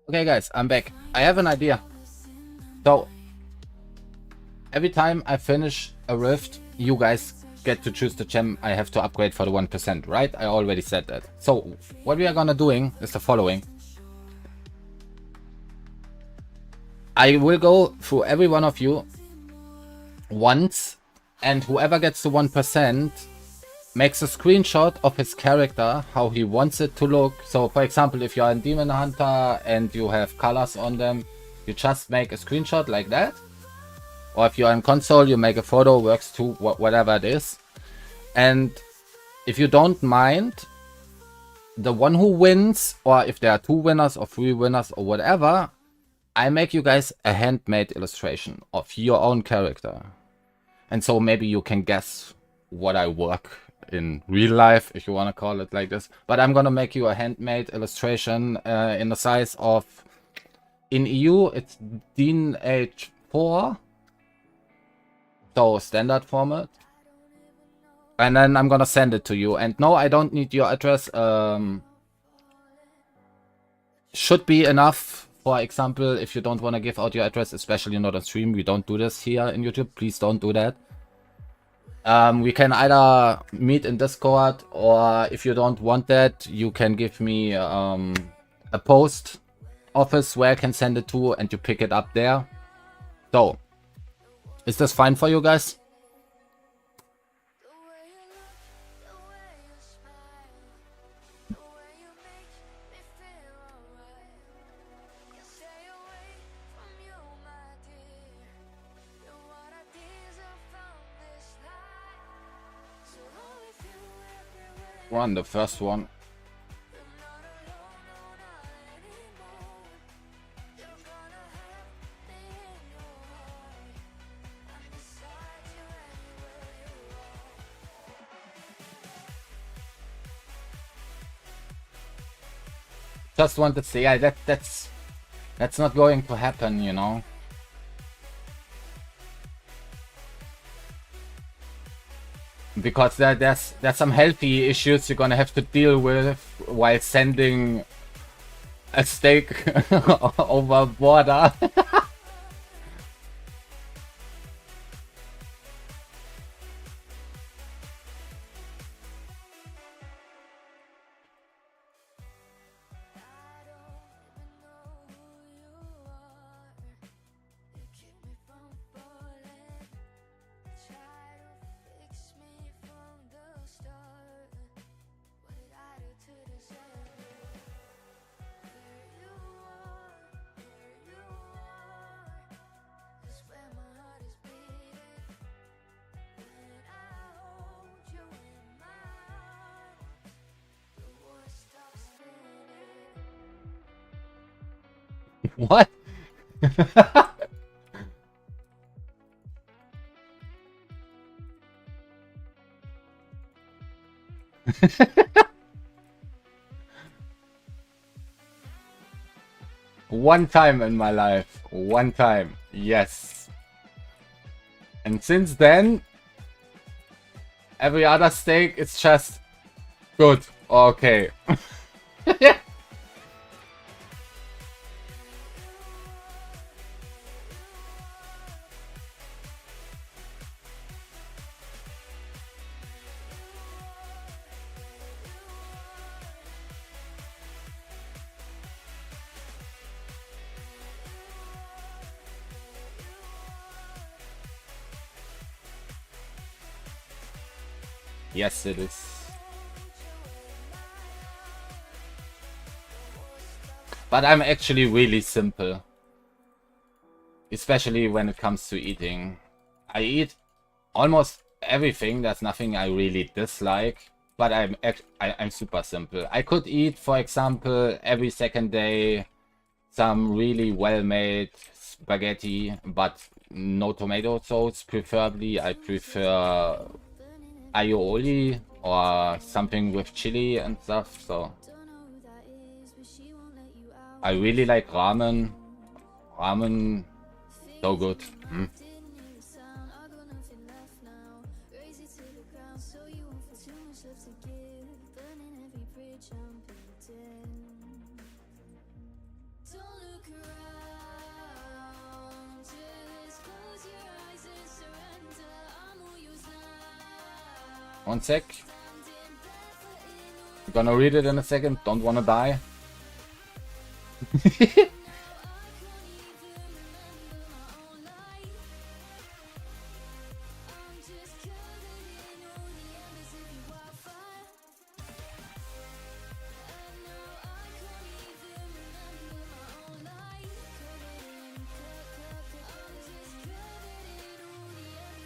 Okay guys, I'm back. I have an idea. So every time I finish a rift, you guys get to choose the gem I have to upgrade for the 1%, right? I already said that. So what we are gonna doing is the following. I will go through every one of you once, and whoever gets the 1% makes a screenshot of his character, how he wants it to look. So for example, if you're a Demon Hunter and you have colors on them, you just make a screenshot like that. Or if you're in console, you make a photo, works too, whatever it is. And if you don't mind, the one who wins, or if there are 2 winners or 3 winners or whatever, I make you guys a handmade illustration of your own character. And so maybe you can guess what I work in real life, if you want to call it like this. But I'm gonna make you a handmade illustration in the size of, in EU it's DIN H4, so standard format. And then I'm gonna send it to you. And no, I don't need your address. Should be enough. For example, if you don't want to give out your address, especially not on stream, we don't do this here in YouTube. Please don't do that. We can either meet in Discord, or if you don't want that, you can give me a post office where I can send it to, and you pick it up there. So, is this fine for you guys? Run the first one. Just want to say, yeah, that's not going to happen, you know. Because there's some healthy issues you're gonna have to deal with while sending a stake over border. What? One time in my life. One time. Yes. And since then, every other stake, it's just good. Okay. Yes, it is. But I'm actually really simple. Especially when it comes to eating. I eat almost everything. There's nothing I really dislike. But I'm super simple. I could eat, for example, every second day some really well-made spaghetti, but no tomato sauce, preferably. I prefer aioli or something with chili and stuff, so I really like ramen. Ramen, so good. One sec. I'm gonna read it in a second. Don't wanna die.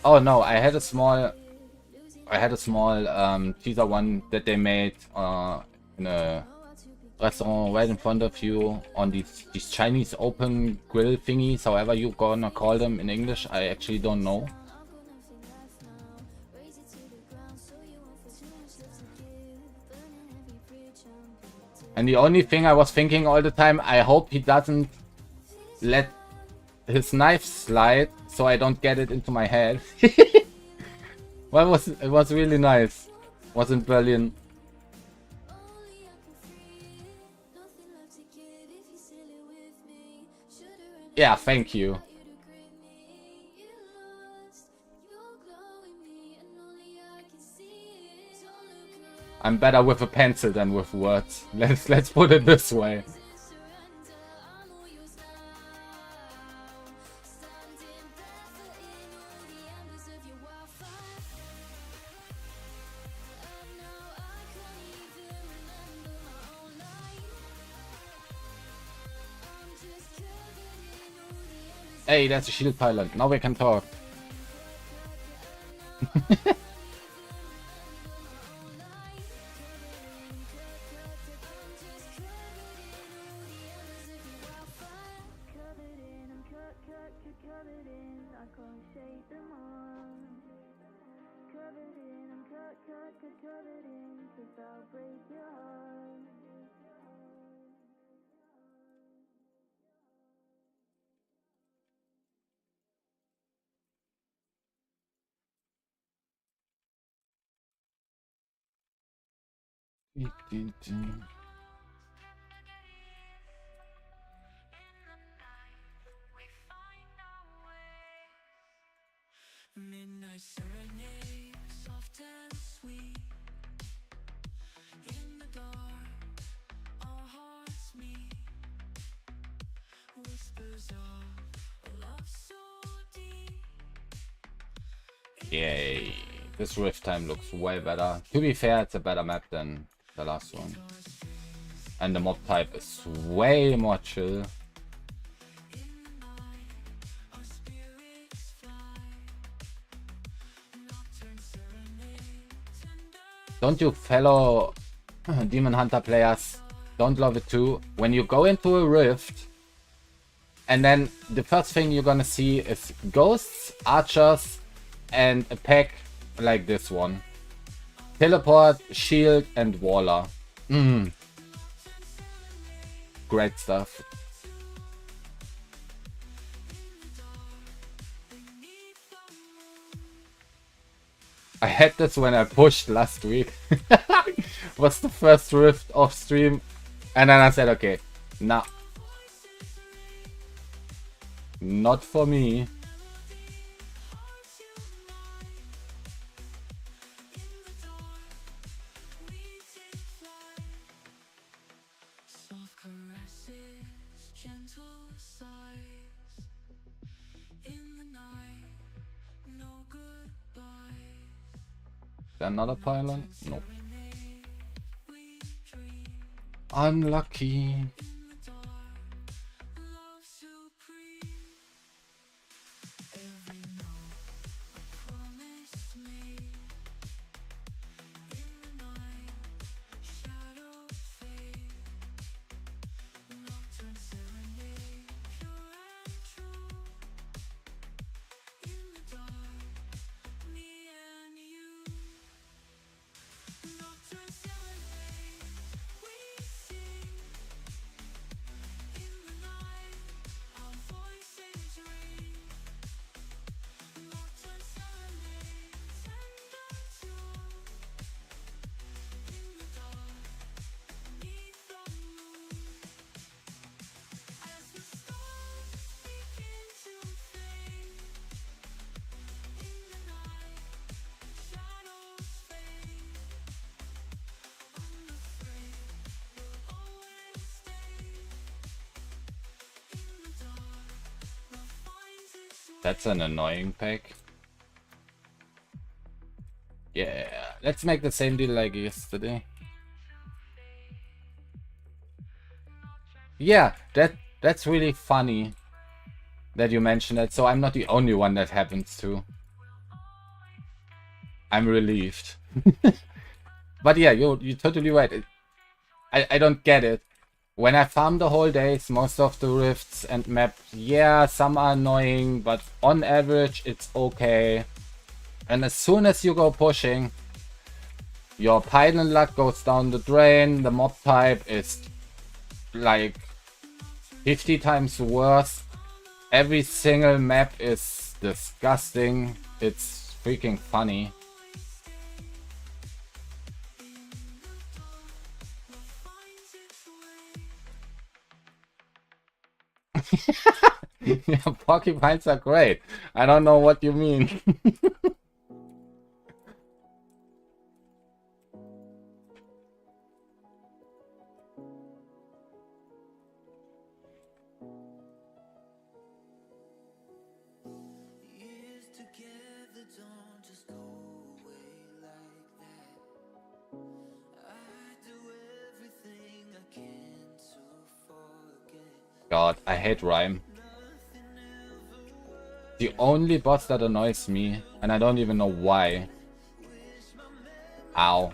Oh no, I had a small teaser one that they made in a restaurant right in front of you on these Chinese open grill thingies, however you gonna call them in English. I actually don't know. And the only thing I was thinking all the time, I hope he doesn't let his knife slide so I don't get it into my head. Well, it was really nice. Wasn't brilliant. Yeah, thank you. I'm better with a pencil than with words. Let's put it this way. Hey, that's a shield pilot. Now we can talk. Midnight serenade, soft and sweet. In the dark, our hearts meet. Whispers of a love so deep. Yay. This rift time looks way better. To be fair, it's a better map than the last one. And the mob type is way more chill. Don't you fellow Demon Hunter players don't love it too? When you go into a rift and then the first thing you're gonna see is ghosts, archers, and a pack like this one. Teleport, shield, and waller. Great stuff. I had this when I pushed last week. Was the first rift off stream. And then I said, okay, nah. Not for me. Another pylon? Nope. Unlucky. That's an annoying pack. Yeah, let's make the same deal like yesterday. Yeah, that's really funny that you mentioned it. So I'm not the only one that happens to. I'm relieved. But yeah, you're totally right. I don't get it. When I farm the whole days, most of the rifts and maps, yeah, some are annoying, but on average it's okay. And as soon as you go pushing, your pile and luck goes down the drain, the mob type is like 50 times worse. Every single map is disgusting. It's freaking funny. Yeah, porcupines are great. I don't know what you mean. Years together don't just go away like that. I do everything I can to forget. God, I hate rhyme. The only boss that annoys me, and I don't even know why. Ow.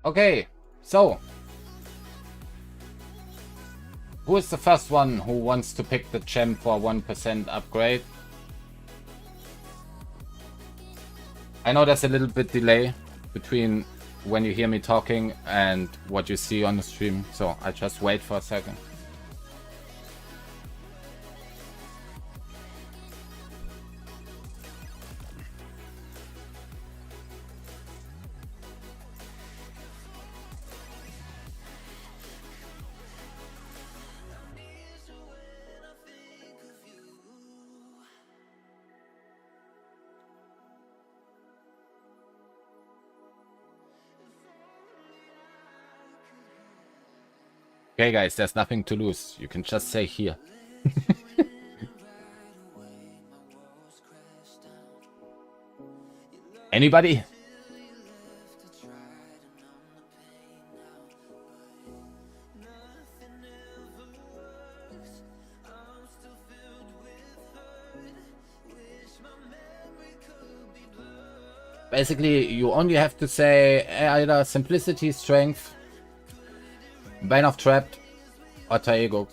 Okay, so who is the first one who wants to pick the gem for 1% upgrade? I know there's a little bit delay between when you hear me talking and what you see on the stream, so I just wait for a second. Okay guys, there's nothing to lose. You can just say here. Anybody? Basically, you only have to say either Simplicity, Strength, Bane of Trapped, or Taego.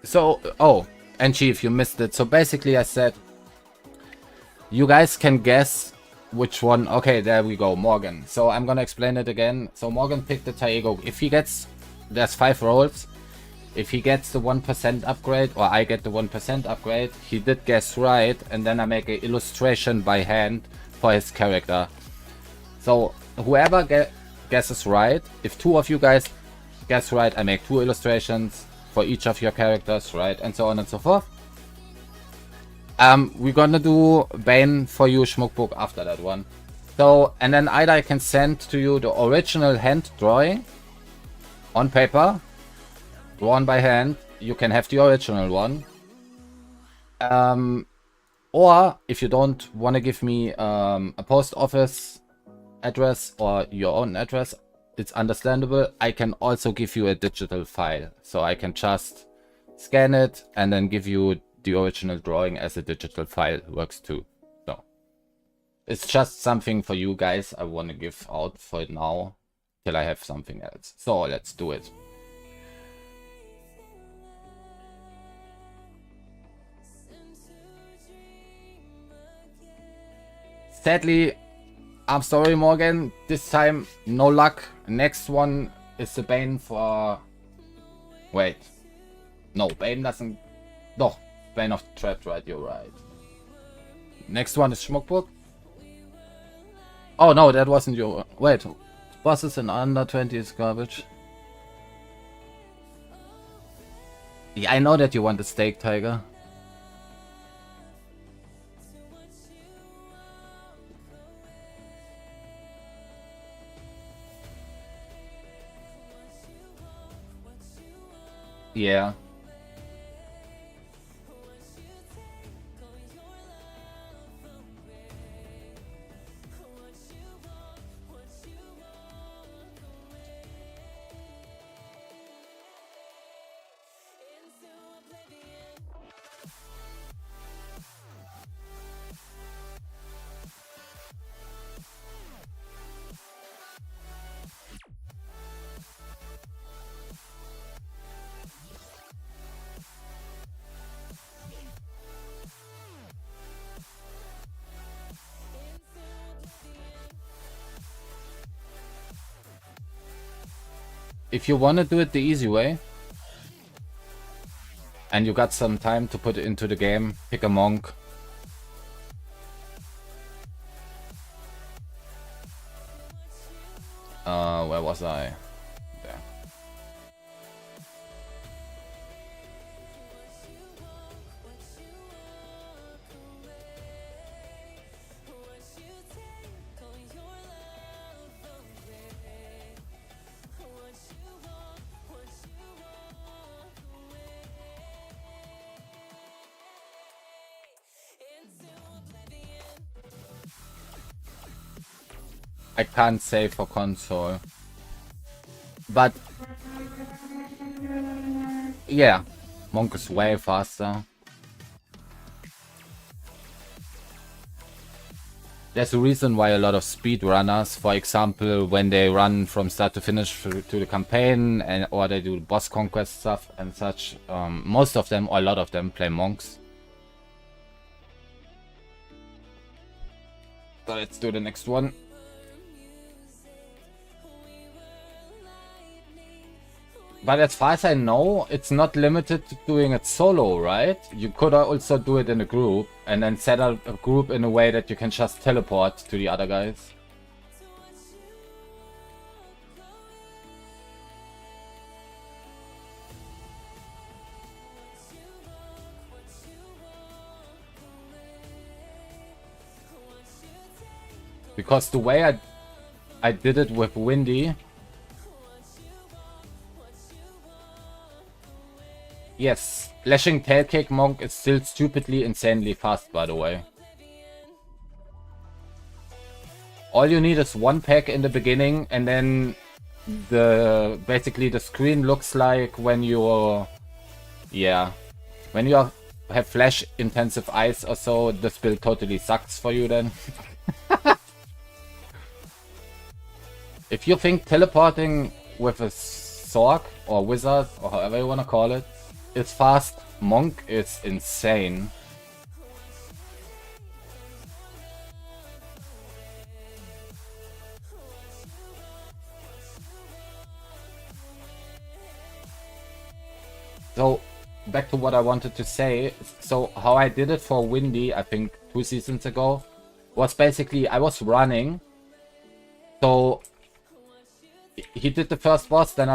So, oh, and Chief, you missed it. So basically I said, you guys can guess which one. Okay, there we go, Morgan. So I'm gonna explain it again. So Morgan picked the Taego. If he gets, there's 5 rolls. If he gets the 1% upgrade, or I get the 1% upgrade, he did guess right, and then I make an illustration by hand for his character. So whoever guesses right, if 2 of you guys guess right, I make 2 illustrations for each of your characters, right, and so on and so forth. We're gonna do Bane for you, Schmuckbook, after that one. So, and then either I can send to you the original hand drawing on paper, drawn by hand. You can have the original one. Or if you don't want to give me a post office address or your own address, it's understandable. I can also give you a digital file. So I can just scan it and then give you the original drawing as a digital file. Works too. So it's just something for you guys I want to give out for now till I have something else. So let's do it. Sadly, I'm sorry, Morgan. This time, no luck. Next one is the Bane for... Wait. No, Bane doesn't... No, Bane of Trapped, right, you're right. Next one is Schmuckburg. Oh no, that wasn't your... Wait, bosses in under 20 is garbage. Yeah, I know that you want the Steak Tiger. Yeah. If you want to do it the easy way, and you got some time to put it into the game, pick a monk. Where was I? There. I can't say for console. But yeah, Monk is way faster. There's a reason why a lot of speedrunners, for example, when they run from start to finish to the campaign, and or they do boss conquest stuff and such, most of them or a lot of them play monks. So let's do the next one. But as far as I know, it's not limited to doing it solo, right? You could also do it in a group and then set up a group in a way that you can just teleport to the other guys. Because the way I did it with Windy... Yes, Lashing Tailkick Monk is still stupidly insanely fast, by the way. All you need is one pack in the beginning, and then basically the screen looks like when you're... Yeah, when you have flash intensive eyes or so, this build totally sucks for you then. If you think teleporting with a Sorc or Wizard, or however you want to call it, is fast, Monk is insane. So, back to what I wanted to say. So, how I did it for Windy, I think 2 seasons ago, was basically I was running. So, he did the first boss, then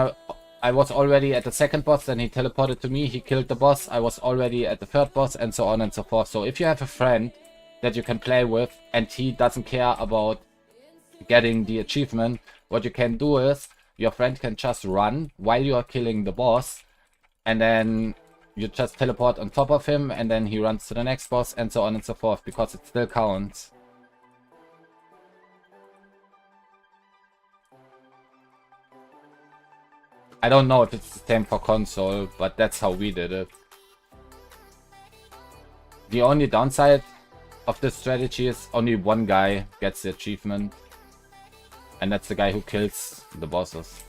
I was already at the second boss, then he teleported to me, he killed the boss, I was already at the third boss, and so on and so forth. So if you have a friend that you can play with and he doesn't care about getting the achievement, what you can do is your friend can just run while you are killing the boss, and then you just teleport on top of him, and then he runs to the next boss, and so on and so forth, because it still counts. I don't know if it's the same for console, but that's how we did it. The only downside of this strategy is only one guy gets the achievement, and that's the guy who kills the bosses.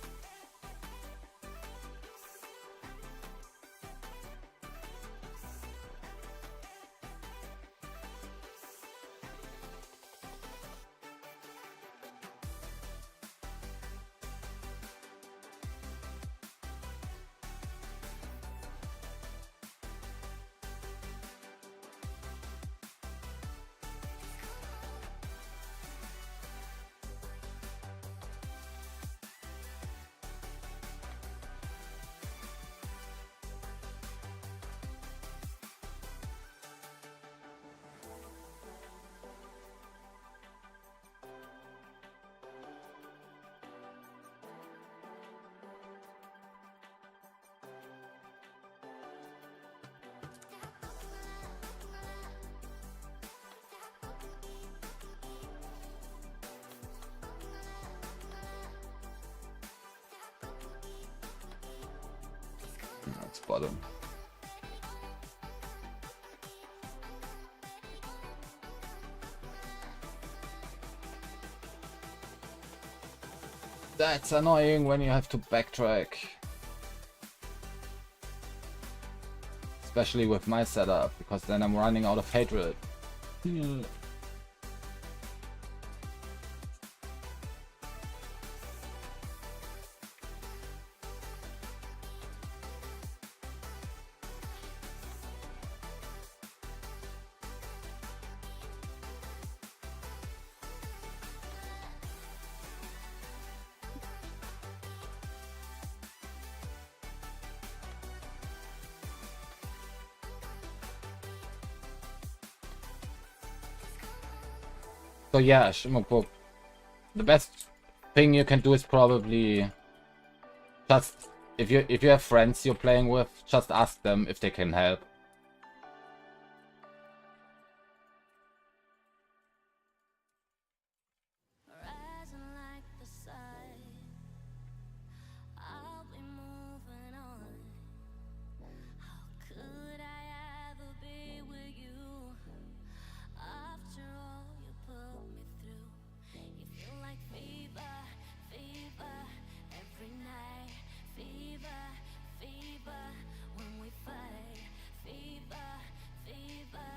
bottom. That's annoying when you have to backtrack. Especially with my setup, because then I'm running out of hatred. So yeah, Shimoku, the best thing you can do is probably just, if you have friends you're playing with, just ask them if they can help. Rising like the sun, I'll be moving on. How could I ever be with you? After all you put me through, you feel like fever, fever every night. Fever, fever when we fight. Fever, fever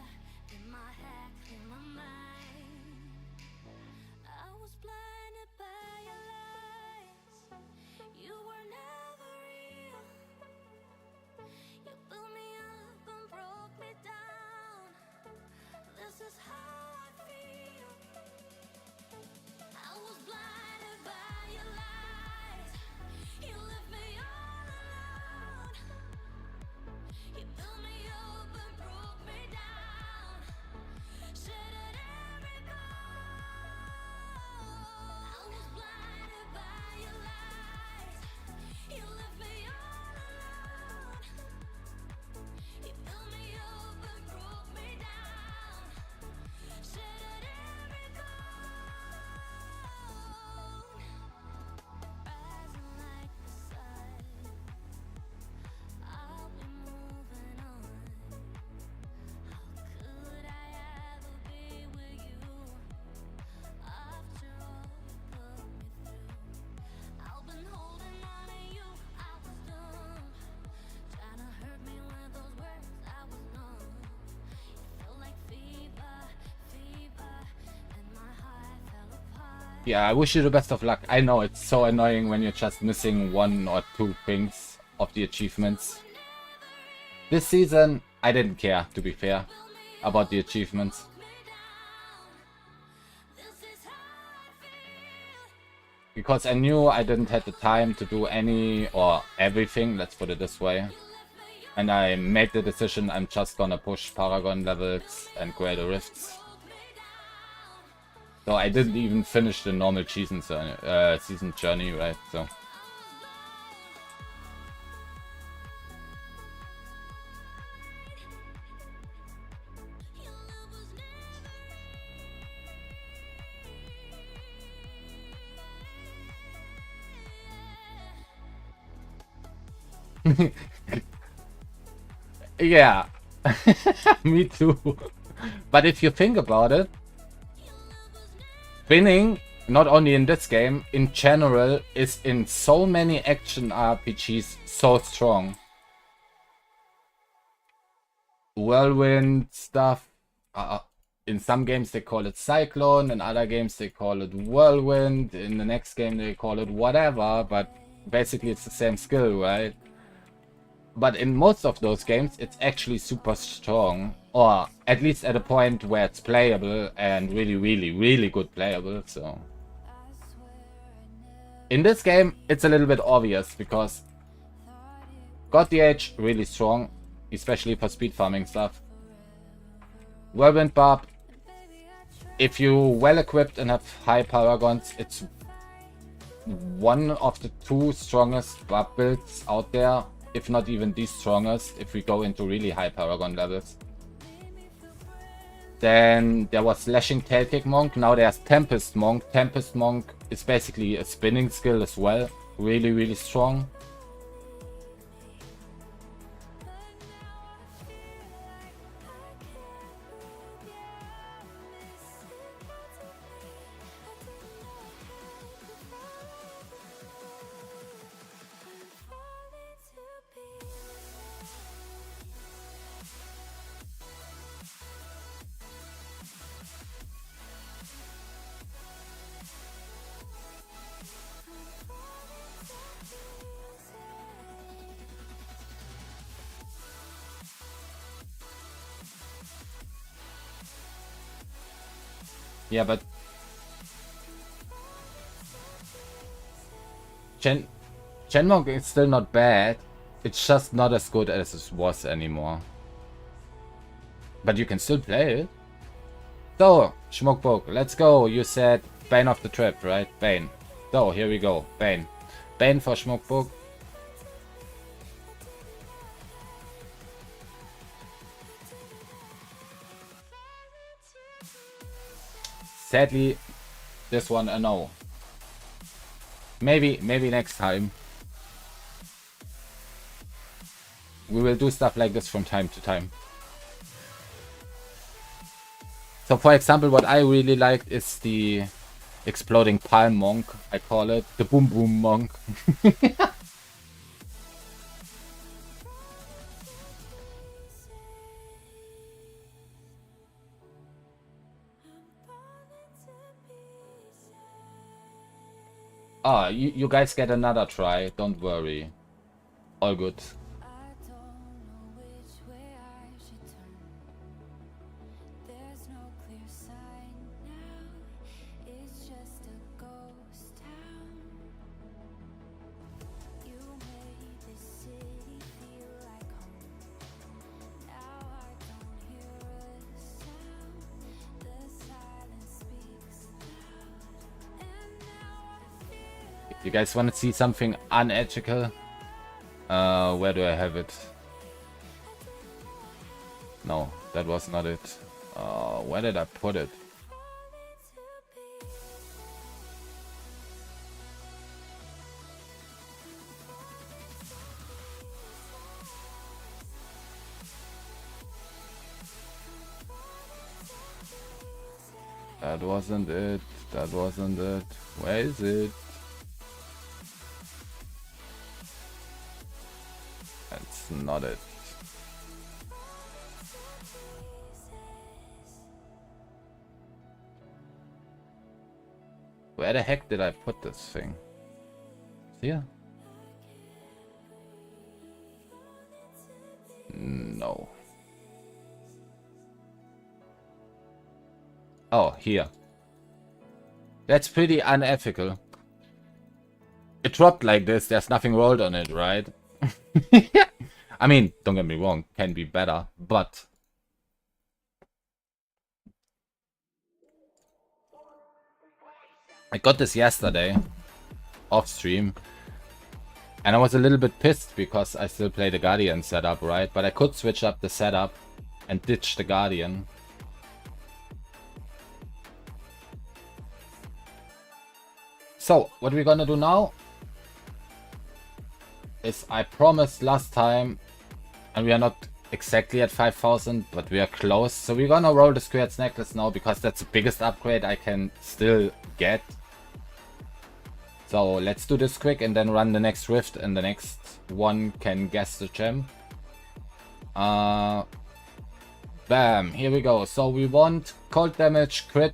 in my head, in my mind. I was blinded by your lies. You were never real. You built me up and broke me down. This is how I feel. I was blinded by your lies. You left me all alone. You built me up and broke me down. Shattered every bone. I was blinded by your lies. You left me all alone. You built me up and broke me down. Shattered every bone. Rising like the sun, I'll be moving on. How could I ever be with you? After all you put me through, I've been holding on to you. I was dumb, trying to hurt me with those words. I was numb. You felt like fever, fever, and my heart fell apart. Yeah, I wish you the best of luck. I know it's so annoying when you're just missing 1 or 2 things of the achievements. This season, I didn't care, to be fair, about the achievements. Because I knew I didn't have the time to do any or everything, let's put it this way. And I made the decision I'm just gonna push Paragon levels and Greater Rifts. So I didn't even finish the normal season journey, right? So yeah, me too. But if you think about it, winning, not only in this game, in general, is in so many action RPGs so strong. Whirlwind stuff. In some games they call it Cyclone, in other games they call it Whirlwind, in the next game they call it whatever, but basically it's the same skill, right? But in most of those games it's actually super strong, or at least at a point where it's playable and really good playable. So in this game it's a little bit obvious because God the Age really strong, especially for speed farming stuff. Whirlwind Barb, if you well equipped and have high Paragons, it's one of the 2 strongest Barb builds out there, if not even the strongest, if we go into really high Paragon levels. Then there was Slashing Tailkick Monk, now there's Tempest Monk. Tempest Monk is basically a spinning skill as well, really strong. Yeah, but Shenmue is still not bad. It's just not as good as it was anymore. But you can still play it. So, Schmuckbook, let's go. You said Bane of the Trip, right? Bane. So, here we go. Bane. Bane for Schmuckbook. Sadly, this one a no. Maybe next time. We will do stuff like this from time to time. So for example, what I really liked is the exploding palm monk, I call it. The boom boom monk. Ah, you guys get another try, don't worry. All good. I don't know which way I should turn. There's no clear sign now. It's just a ghost town. You made this city feel like home. Now I don't hear a sound. The silence speaks loud. And now I feel You guys want to see something unethical? Where do I have it? No, that was not it. Where did I put it? That wasn't it. That wasn't it. Where is it? That's not it. Where the heck did I put this thing? Here? No. Oh, here. That's pretty unethical. It dropped like this, there's nothing rolled on it, right? I mean, don't get me wrong, can be better, but I got this yesterday off stream and I was a little bit pissed because I still play the Guardian setup, right? But I could switch up the setup and ditch the Guardian. So, what we're gonna do now is I promised last time, and we are not exactly at 5,000, but we are close. So we're gonna roll the Squared's Necklace now, because that's the biggest upgrade I can still get. So let's do this quick and then run the next Rift, and the next one can guess the gem. Bam, here we go. So we want cold damage, crit,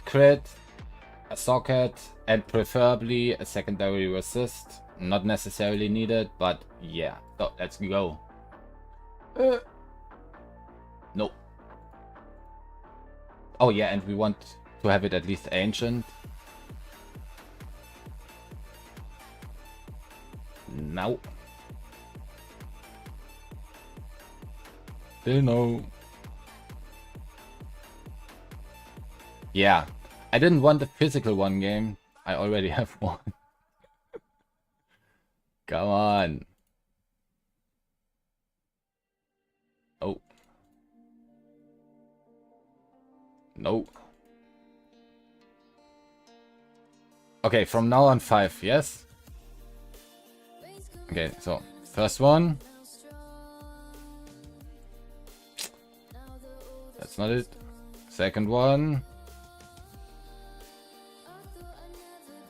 a socket, and preferably a secondary resist. Not necessarily needed, but yeah. So let's go. No. Oh yeah, and we want to have it at least ancient. No. Still no. Yeah. I didn't want a physical one game. I already have one. Come on. Oh. No. Okay, from now on 5, yes? Okay, so first one. That's not it. Second one.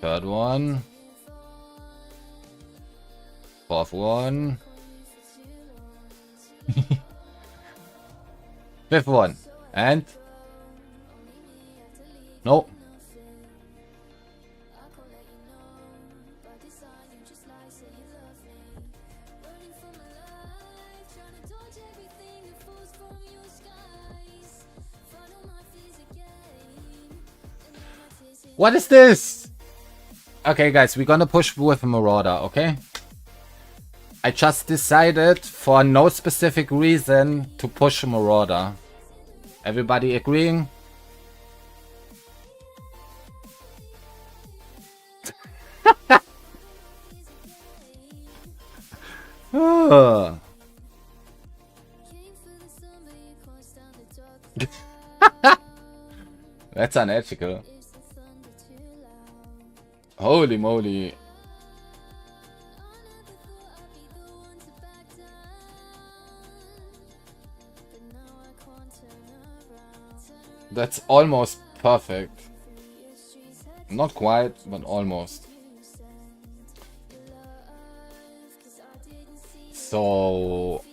Third one. Fourth one. Fifth one. And no. What is this? Okay, guys, we're gonna push with Marauder, okay? I just decided for no specific reason to push Marauder. Everybody agreeing? That's unethical. Holy moly. That's almost perfect. Not quite, but almost. So...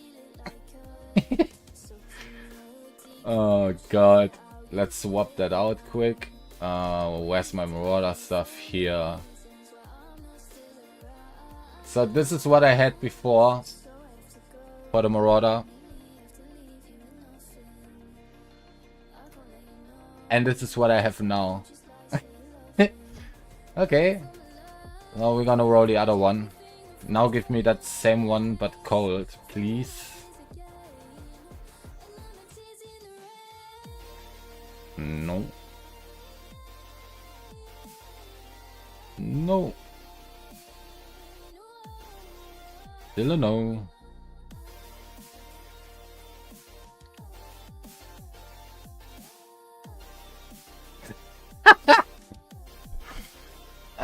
oh god. Let's swap that out quick. Where's my Marauder stuff? Here. So this is what I had before for the Marauder. And this is what I have now. Okay. Now we're gonna roll the other one. Now give me that same one but cold, please. No. No. Still a no.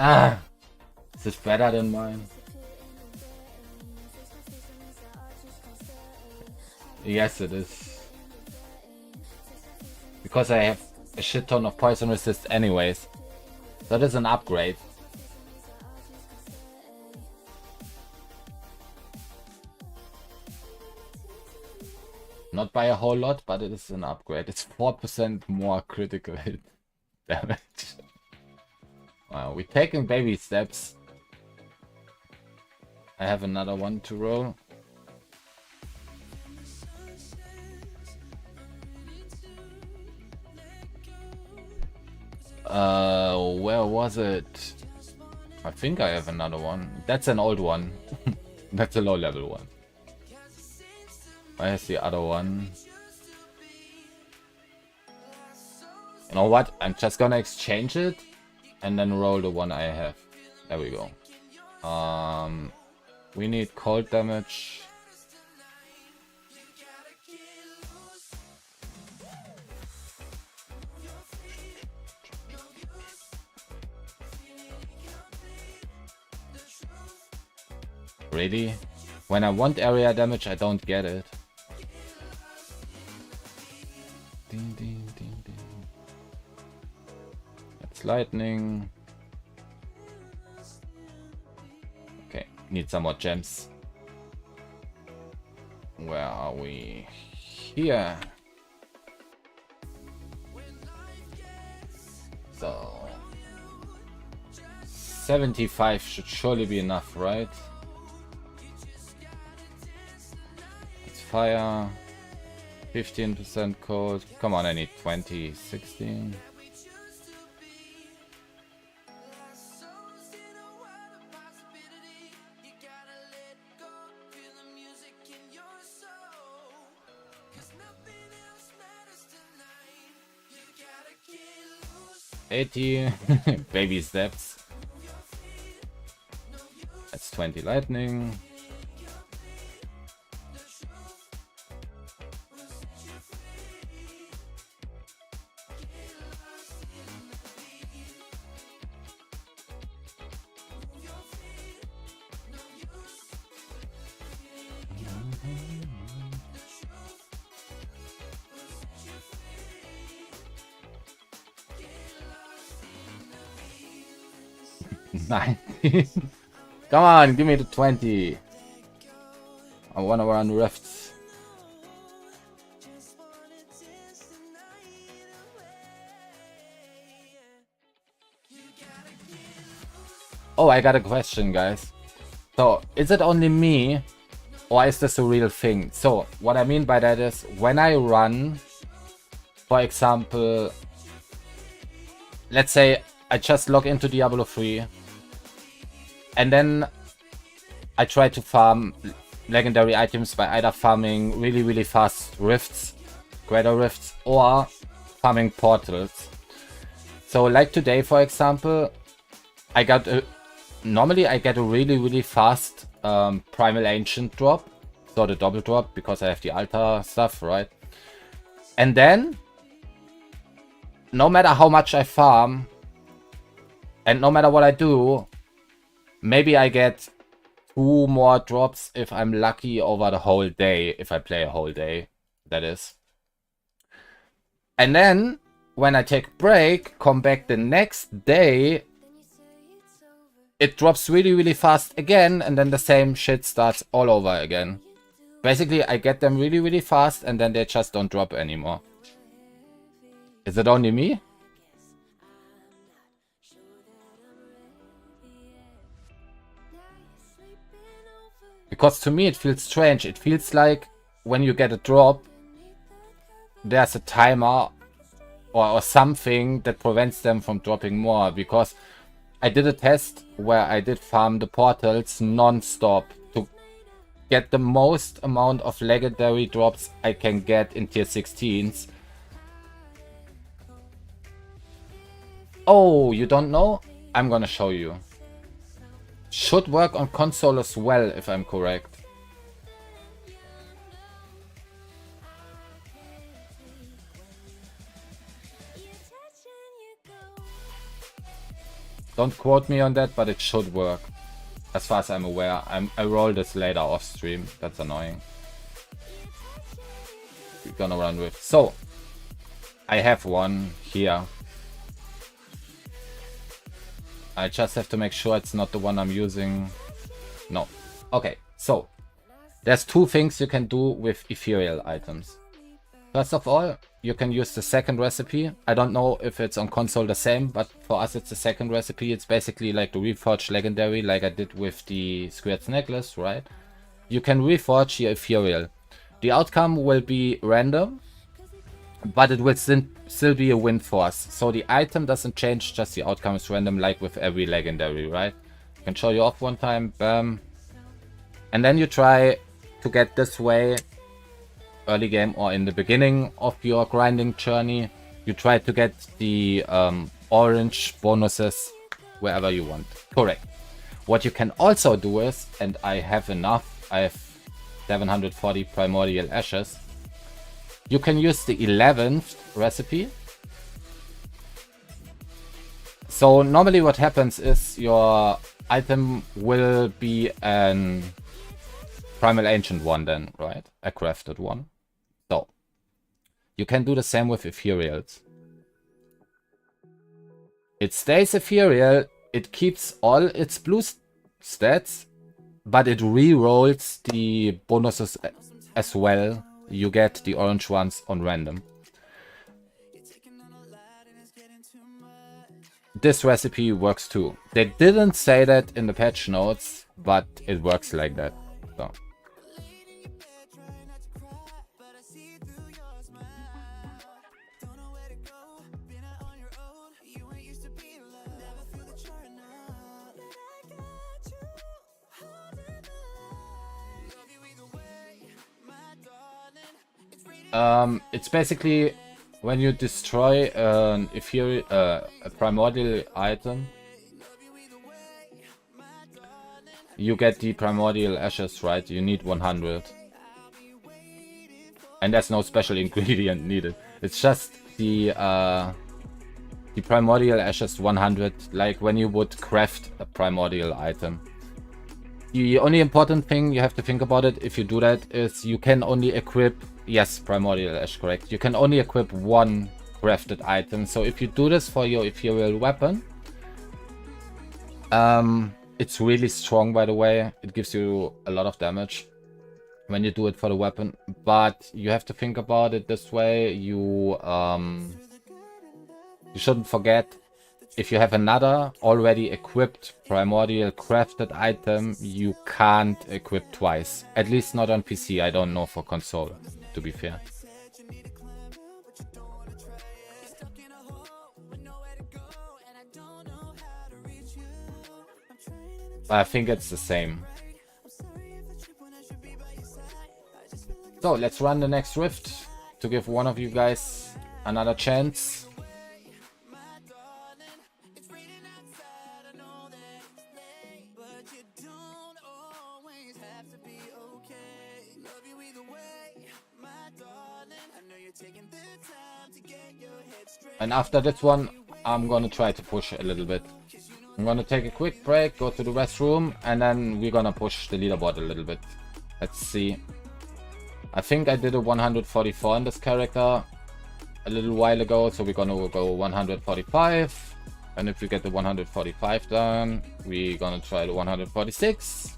Ah, is this better than mine? Yes, it is. Because I have a shit ton of poison resist anyways. That is an upgrade. Not by a whole lot, but it is an upgrade. It's 4% more critical hit damage. Wow, we're taking baby steps. I have another one to roll. Where was it? I think I have another one. That's an old one. That's a low level one. Where's the other one? You know what? I'm just gonna exchange it and then roll the one I have. There we go. We need cold damage. Really? When I want area damage, I don't get it. Ding, ding, ding, ding. That's lightning. Okay, need some more gems. Where are we? Here. So 75 should surely be enough, right? It's fire. 15% cold. Come on, I need 20, 16. $80. Baby steps. That's 20 lightning. Come on, give me the 20. I wanna run rifts. Oh, I got a question, guys. So, is it only me, or is this a real thing? So, what I mean by that is, when I run, for example, let's say I just log into Diablo 3. And then I try to farm legendary items by either farming really, really fast rifts, greater rifts, or farming portals. So like today, for example, I got a... Normally I get a really, really fast Primal Ancient drop. So the double drop, because I have the altar stuff, right? And then, no matter how much I farm, and no matter what I do, maybe I get 2 more drops if I'm lucky over the whole day, if I play a whole day, that is. And then, when I take a break, come back the next day, it drops really, really fast again, and then the same shit starts all over again. Basically, I get them really, really fast, and then they just don't drop anymore. Is it only me? Because to me it feels strange. It feels like when you get a drop, there's a timer or something that prevents them from dropping more. Because I did a test where I did farm the portals non-stop to get the most amount of legendary drops I can get in tier 16s. Oh, you don't know? I'm gonna show you. Should work on console as well, if I'm correct. Don't quote me on that, but it should work. As far as I'm aware. I roll this later off stream. That's annoying. We're gonna run with. So, I have one here. I just have to make sure it's not the one I'm using. No. Okay, so there's 2 things you can do with ethereal items. First of all, you can use the second recipe. I don't know if it's on console the same, but for us it's the second recipe. It's basically like the reforged legendary, like I did with the Squared's necklace, right? You can reforge your ethereal. The outcome will be random, but it will still be a win force. So the item doesn't change, just the outcome is random, like with every legendary, right? I can show you off one time, bam. And then you try to get this way, early game or in the beginning of your grinding journey. You try to get the orange bonuses wherever you want. Correct. What you can also do is, and I have enough, I have 740 primordial ashes. You can use the 11th recipe. So normally what happens is your item will be an Primal Ancient one then, right? A crafted one. So you can do the same with ethereals. It stays ethereal, it keeps all its blue stats, but it re-rolls the bonuses as well. You get the orange ones on random. This recipe works too. They didn't say that in the patch notes, but it works like that. So. It's basically when you destroy an ethereal, a primordial item, you get the primordial ashes, right? You need 100. And there's no special ingredient needed. It's just the primordial ashes 100, like when you would craft a primordial item. The only important thing you have to think about it if you do that is you can only equip, yes, primordial ash, correct. You can only equip one crafted item. So if you do this for your ethereal weapon, it's really strong, by the way. It gives you a lot of damage when you do it for the weapon. But you have to think about it this way. You shouldn't forget, if you have another already equipped primordial crafted item, you can't equip twice. At least not on PC. I don't know for console, to be fair. I think it's the same. So let's run the next rift to give one of you guys another chance. And after this one, I'm gonna try to push a little bit. I'm gonna take a quick break, go to the restroom, and then we're gonna push the leaderboard a little bit. Let's see. I think I did a 144 in this character a little while ago, so we're gonna go 145. And if we get the 145 done, we're gonna try the 146.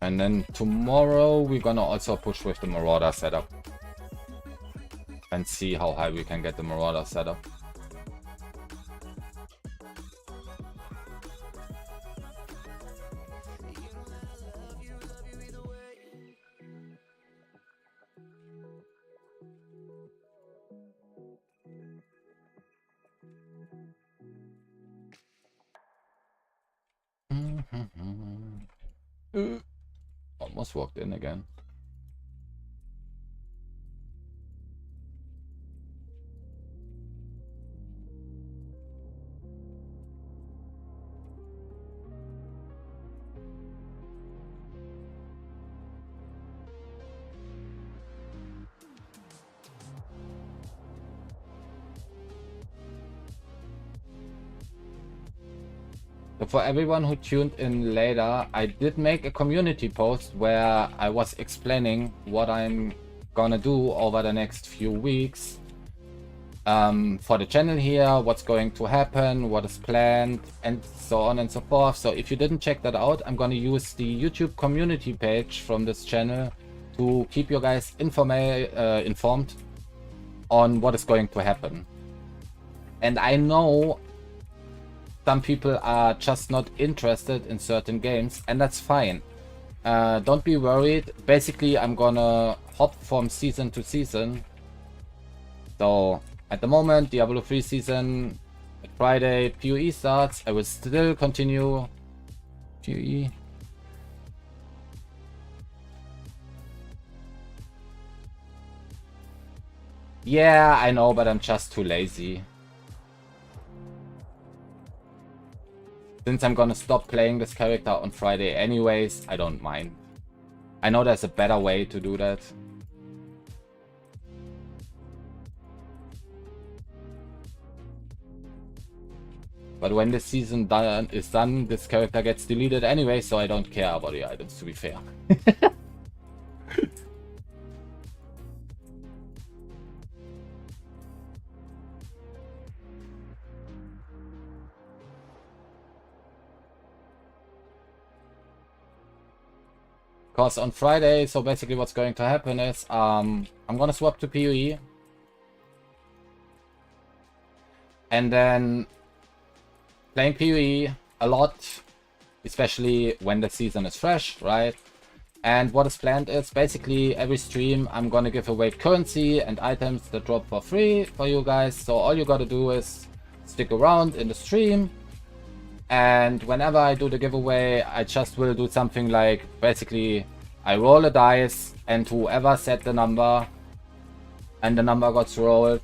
And then tomorrow we're gonna also push with the Marauder setup and see how high we can get the Marauder setup. Almost walked in again. So for everyone who tuned in later, I did make a community post where I was explaining what I'm gonna do over the next few weeks for the channel here, what's going to happen, what is planned, and so on and so forth. So if you didn't check that out, I'm gonna use the YouTube community page from this channel to keep you guys informed on what is going to happen. And I know some people are just not interested in certain games, and that's fine. Don't be worried. Basically, I'm gonna hop from season to season. So at the moment, Diablo 3 season, Friday PoE starts. I will still continue PoE. Yeah, I know, but I'm just too lazy. Since I'm gonna stop playing this character on Friday anyways, I don't mind. I know there's a better way to do that. But when the season is done, this character gets deleted anyway, so I don't care about the items, to be fair. Because on Friday, so basically what's going to happen is I'm gonna swap to PoE, and then playing PoE a lot, especially when the season is fresh, right? And what is planned is basically every stream I'm gonna give away currency and items that drop for free for you guys. So all you gotta do is stick around in the stream. And whenever I do the giveaway, I just will do something like, basically, I roll a dice, and whoever set the number, and the number gets rolled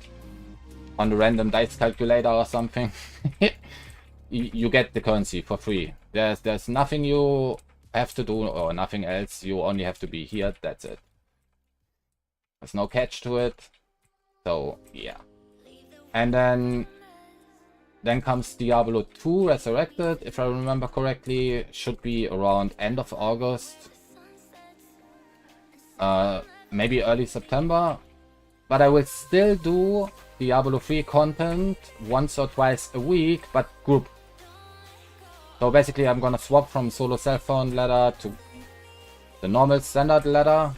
on the random dice calculator or something, you get the currency for free. There's nothing you have to do or nothing else. You only have to be here. That's it. There's no catch to it. So yeah. And then comes Diablo 2 Resurrected, if I remember correctly. Should be around end of August. Maybe early September. But I will still do Diablo 3 content once or twice a week, but group. So basically I'm gonna swap from Solo Selffound Ladder the normal standard ladder,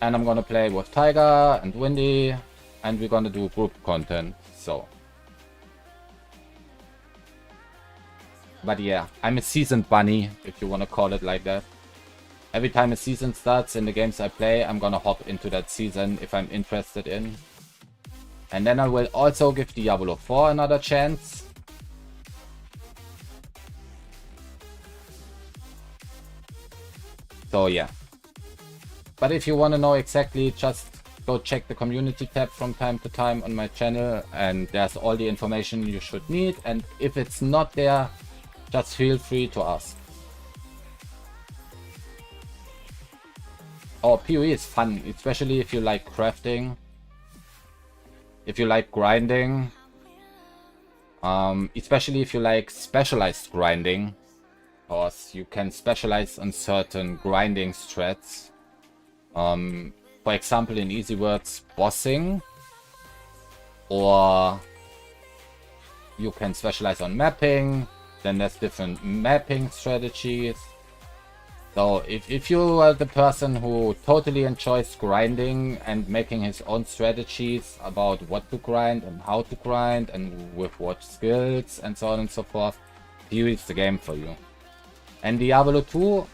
and I'm gonna play with Tiger and Windy, and we're gonna do group content. So, but yeah, I'm a seasoned bunny, if you wanna call it like that. Every time a season starts in the games I play, I'm gonna hop into that season if I'm interested in. And then I will also give Diablo 4 another chance. So yeah. But if you want to know exactly, just go check the community tab from time to time on my channel, and there's all the information you should need. And if it's not there, just feel free to ask. Oh, PoE is fun, especially if you like crafting, if you like grinding, especially if you like specialized grinding, because you can specialize on certain grinding strats. For example, in easy words, bossing, or you can specialize on mapping. Then there's different mapping strategies. So if you are the person who totally enjoys grinding and making his own strategies about what to grind and how to grind and with what skills and so on and so forth, here is the game for you. And Diablo 2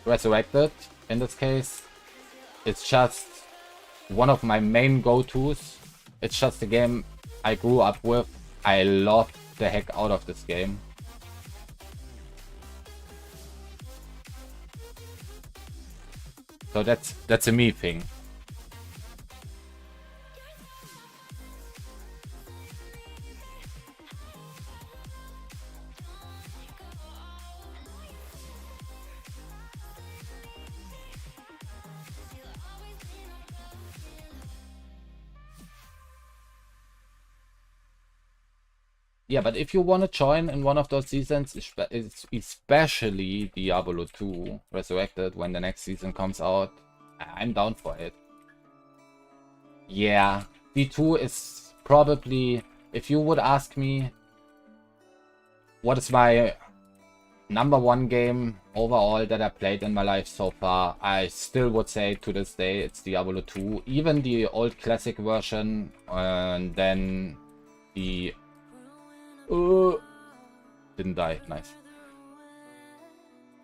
Resurrected, in this case, it's just one of my main go-tos. It's just a game I grew up with. I love the heck out of this game. So that's a me thing. Yeah, but if you want to join in one of those seasons, especially Diablo 2 Resurrected, when the next season comes out, I'm down for it. Yeah, D2 is probably, if you would ask me what is my #1 game overall that I played in my life so far, I still would say to this day it's Diablo 2. Even the old classic version, and then the... didn't die, nice.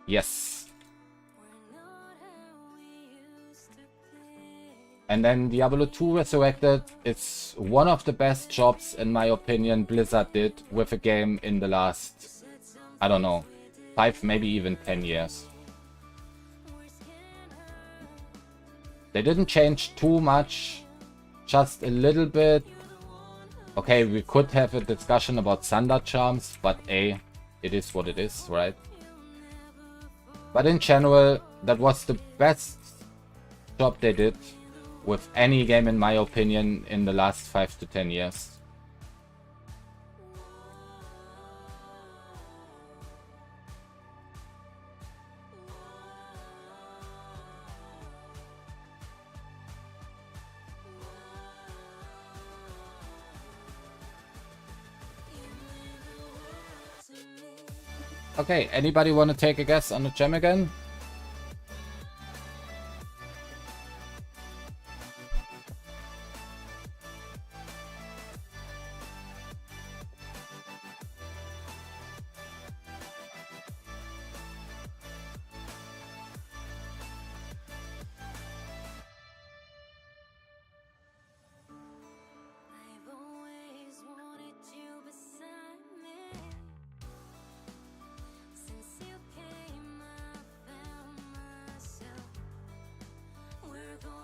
Yes. And then Diablo 2 Resurrected, it's one of the best jobs, in my opinion, Blizzard did with a game in the last, I don't know, 5, maybe even 10 years. They didn't change too much, just a little bit. Okay, we could have a discussion about Thunder Charms, but it is what it is, right? But in general, that was the best job they did with any game, in my opinion, in the last 5 to 10 years. Okay, anybody want to take a guess on the gem again?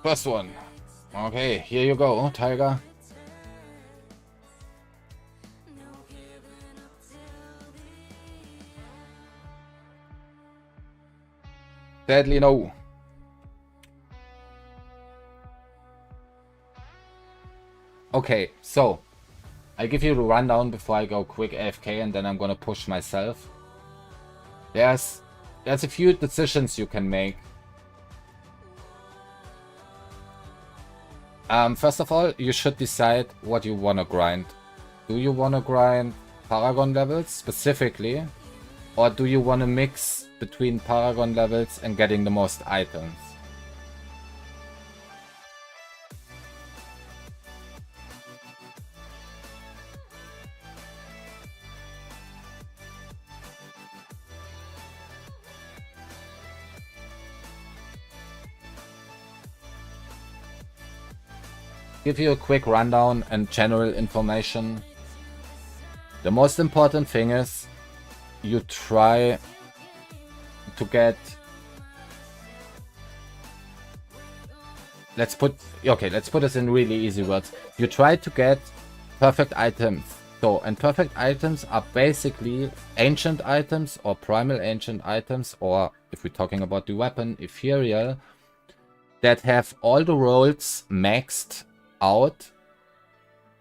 First one. Okay, here you go, Tiger. Sadly, no. Okay, so I'll give you the rundown before I go quick AFK, and then I'm gonna push myself. There's a few decisions you can make. First of all, you should decide what you want to grind. Do you want to grind Paragon levels specifically? Or do you want to mix between Paragon levels and getting the most items? Give you a quick rundown and general information. The most important thing is you try to get, let's put this in really easy words. You try to get perfect items. So, and perfect items are basically ancient items or primal ancient items, or if we're talking about the weapon, ethereal, that have all the rolls maxed out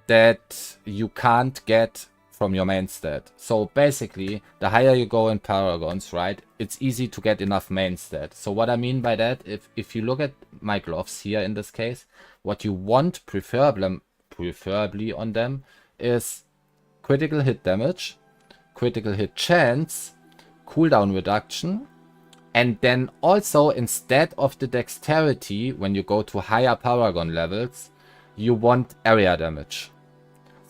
that you can't get from your main stat. So basically, the higher you go in Paragons, right, it's easy to get enough main stat. So what I mean by that, if you look at my gloves here in this case, what you want preferably on them is critical hit damage, critical hit chance, cooldown reduction, and then also instead of the dexterity, when you go to higher Paragon levels, you want area damage.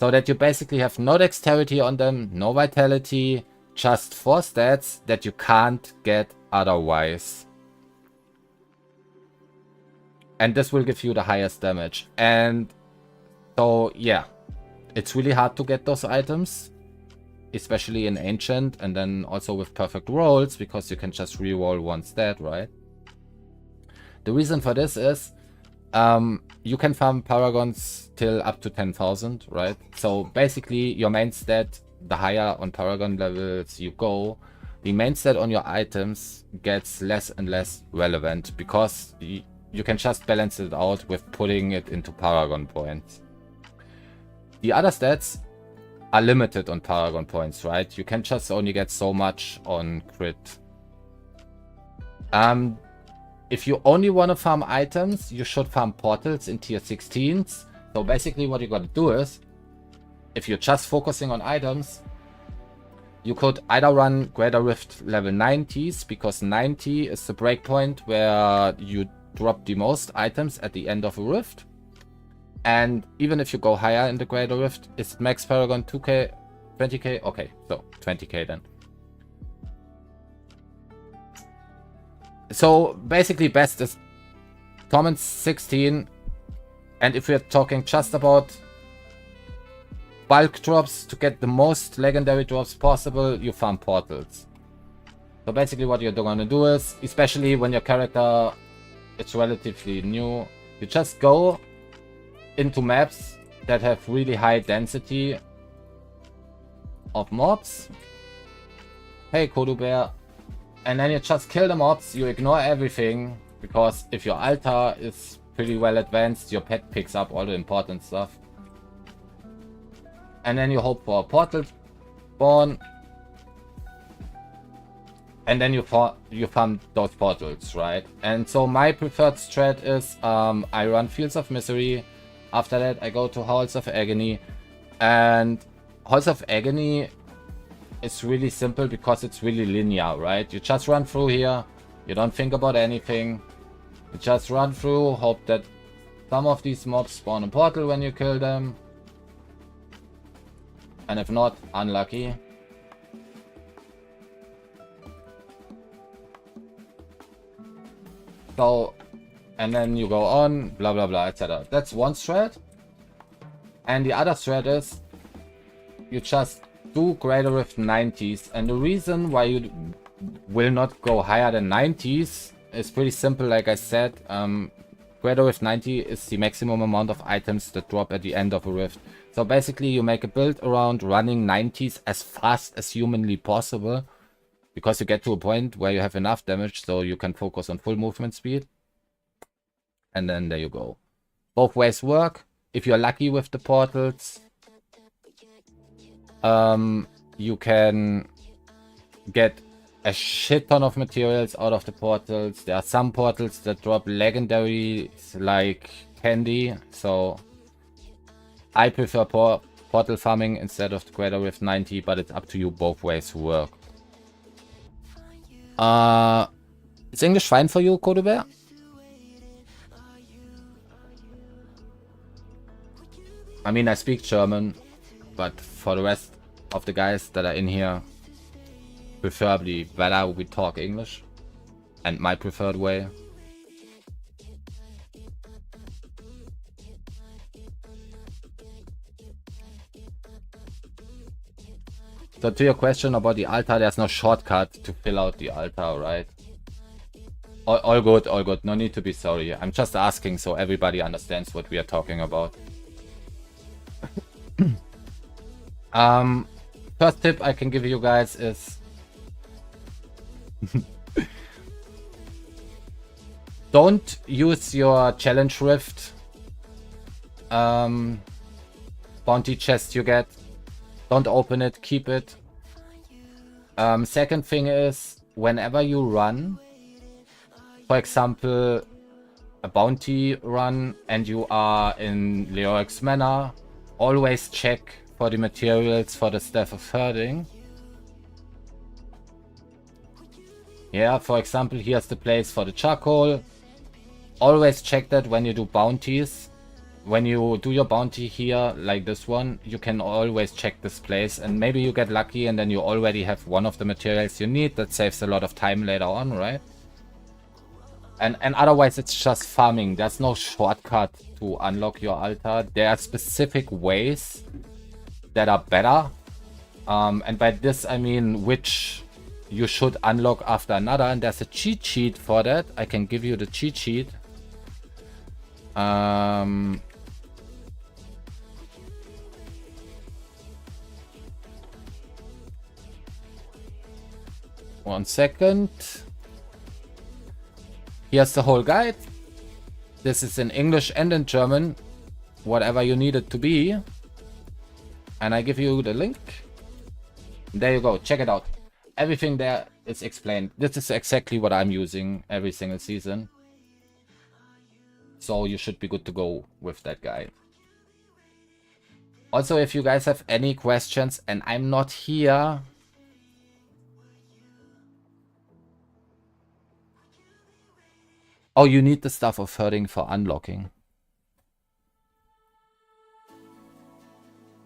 So that you basically have no dexterity on them, no vitality, just 4 stats that you can't get otherwise. And this will give you the highest damage. And so yeah, it's really hard to get those items, especially in Ancient, and then also with perfect rolls, because you can just reroll 1 stat, right? The reason for this is you can farm Paragons till up to 10,000, right? So basically your main stat, the higher on Paragon levels you go, the main stat on your items gets less and less relevant, because you can just balance it out with putting it into Paragon points. The other stats are limited on Paragon points, right? You can just only get so much on crit. If you only want to farm items, you should farm portals in tier 16s. So basically what you gotta do is, if you're just focusing on items, you could either run Greater Rift level 90s, because 90 is the breakpoint where you drop the most items at the end of a rift. And even if you go higher in the Greater Rift, is max Paragon 2k, 20k? Okay, so 20k then. So basically best is Torment 16, and if we're talking just about bulk drops to get the most legendary drops possible, you farm portals. So basically what you're gonna do is, especially when your character is relatively new, you just go into maps that have really high density of mobs. Hey Kodu Bear. And then you just kill the mobs, you ignore everything, because if your altar is pretty well advanced, your pet picks up all the important stuff. And then you hope for a portal spawn. And then you farm those portals, right? And so my preferred strat is I run Fields of Misery. After that I go to Halls of Agony. And Halls of Agony, it's really simple because it's really linear, right? You just run through here, you don't think about anything, you just run through, hope that some of these mobs spawn a portal when you kill them, and if not, unlucky. So, and then you go on, blah blah blah, etc. That's one strat. And the other strat is you just do Greater Rift 90s, and the reason why you will not go higher than 90s is pretty simple. Like I said, Greater Rift 90 is the maximum amount of items that drop at the end of a rift. So basically you make a build around running 90s as fast as humanly possible, because you get to a point where you have enough damage so you can focus on full movement speed. And then there you go. Both ways work. If you're lucky with the portals, you can get a shit ton of materials out of the portals. There are some portals that drop legendaries like candy, so I prefer portal farming instead of the Greater Rift 90, but it's up to you, both ways work. Is English fine for you, Kodobear? I mean, I speak German, but for the rest of the guys that are in here, preferably better we talk English, and my preferred way. So to your question about the altar, there's no shortcut to fill out the altar, right? All good, all good. No need to be sorry. I'm just asking so everybody understands what we are talking about. First tip I can give you guys is don't use your challenge rift bounty chest you get. Don't open it, keep it. Second thing is, whenever you run, for example, a bounty run and you are in Leoric's Manor, always check for the materials for the Staff of Herding. Yeah, for example, here's the place for the charcoal. Always check that when you do bounties. When you do your bounty here, like this one, you can always check this place, and maybe you get lucky and then you already have one of the materials you need. That saves a lot of time later on, right? And otherwise it's just farming. There's no shortcut to unlock your altar. There are specific ways that are better. And by this I mean which you should unlock after another, and there's a cheat sheet for that. I can give you the cheat sheet. One second. Here's the whole guide. This is in English and in German, whatever you need it to be. And I give you the link. There you go, check it out. Everything there is explained. This is exactly what I'm using every single season. So you should be good to go with that guide. Also, if you guys have any questions and I'm not here, oh, you need the Staff of Herding for unlocking.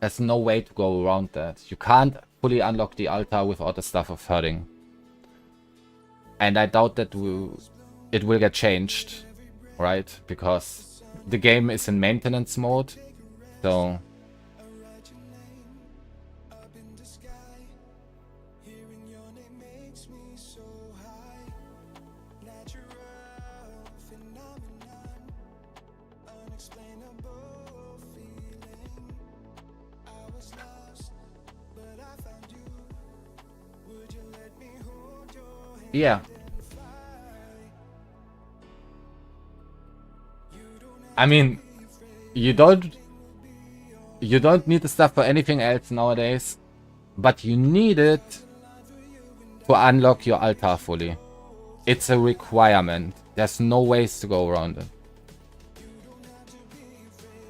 There's no way to go around that. You can't fully unlock the altar without the Staff of Herding. And I doubt that it will get changed, right? Because the game is in maintenance mode. So yeah. I mean, you don't need the stuff for anything else nowadays, but you need it to unlock your altar fully. It's a requirement. There's no ways to go around it.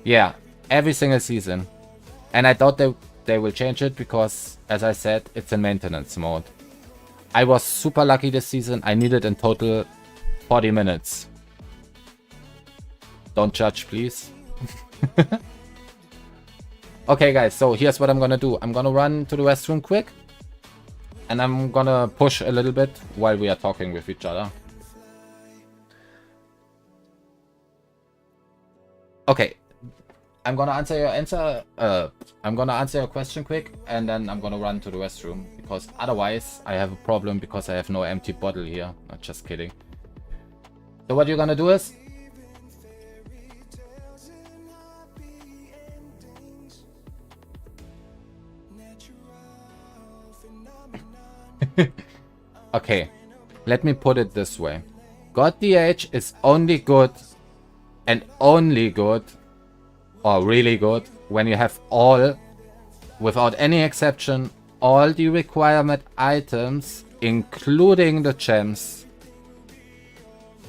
Yeah, every single season. And I doubt they will change it because, as I said, it's in maintenance mode. I was super lucky this season. I needed in total 40 minutes. Don't judge, please. Okay, guys, so here's what I'm gonna do. I'm gonna run to the restroom quick. And I'm gonna push a little bit while we are talking with each other. Okay. I'm gonna answer your question quick, and then I'm gonna run to the restroom, because otherwise I have a problem because I have no empty bottle here. Not just kidding. So what you're gonna do is okay, let me put it this way. God DH is only good and only good, or really good, when you have all, without any exception, all the requirement items, including the gems.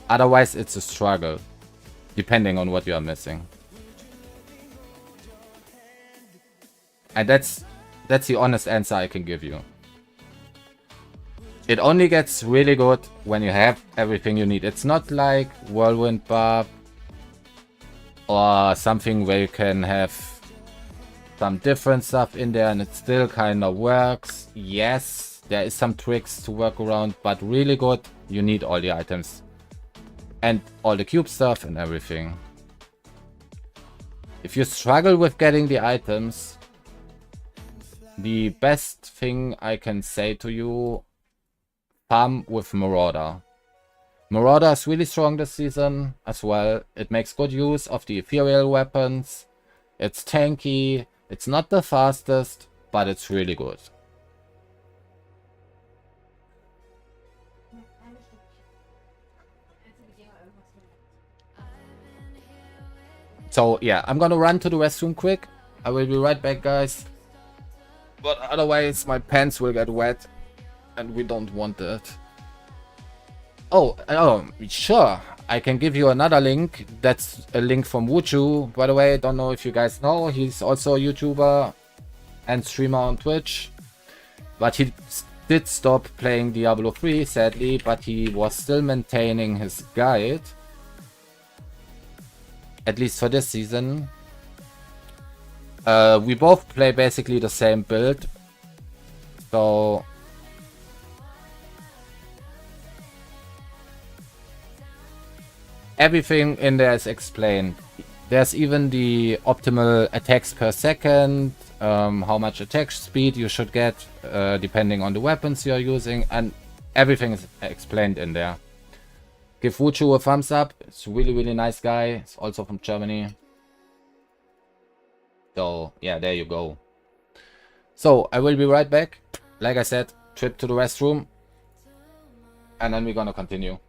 Otherwise it's a struggle, depending on what you are missing. And that's the honest answer I can give you. It only gets really good when you have everything you need. It's not like Whirlwind Barb or something where you can have some different stuff in there and it still kind of works. Yes, there is some tricks to work around, but really good, you need all the items. And all the cube stuff and everything. If you struggle with getting the items, the best thing I can say to you, farm with Marauder. Marauder is really strong this season as well. It makes good use of the ethereal weapons. It's tanky. It's not the fastest, but it's really good. So yeah, I'm gonna run to the restroom quick. I will be right back, guys. But otherwise my pants will get wet and we don't want that. Oh, sure. I can give you another link. That's a link from Wuchu. By the way, don't know if you guys know. He's also a YouTuber and streamer on Twitch. But he did stop playing Diablo 3, sadly. But he was still maintaining his guide. At least for this season. We both play basically the same build. So everything in there is explained. There's even the optimal attacks per second, how much attack speed you should get, depending on the weapons you're using, and everything is explained in there. Give Wuchu a thumbs up. It's a really, really nice guy. It's also from Germany. So, yeah, there you go. So, I will be right back. Like I said, trip to the restroom. And then we're gonna continue.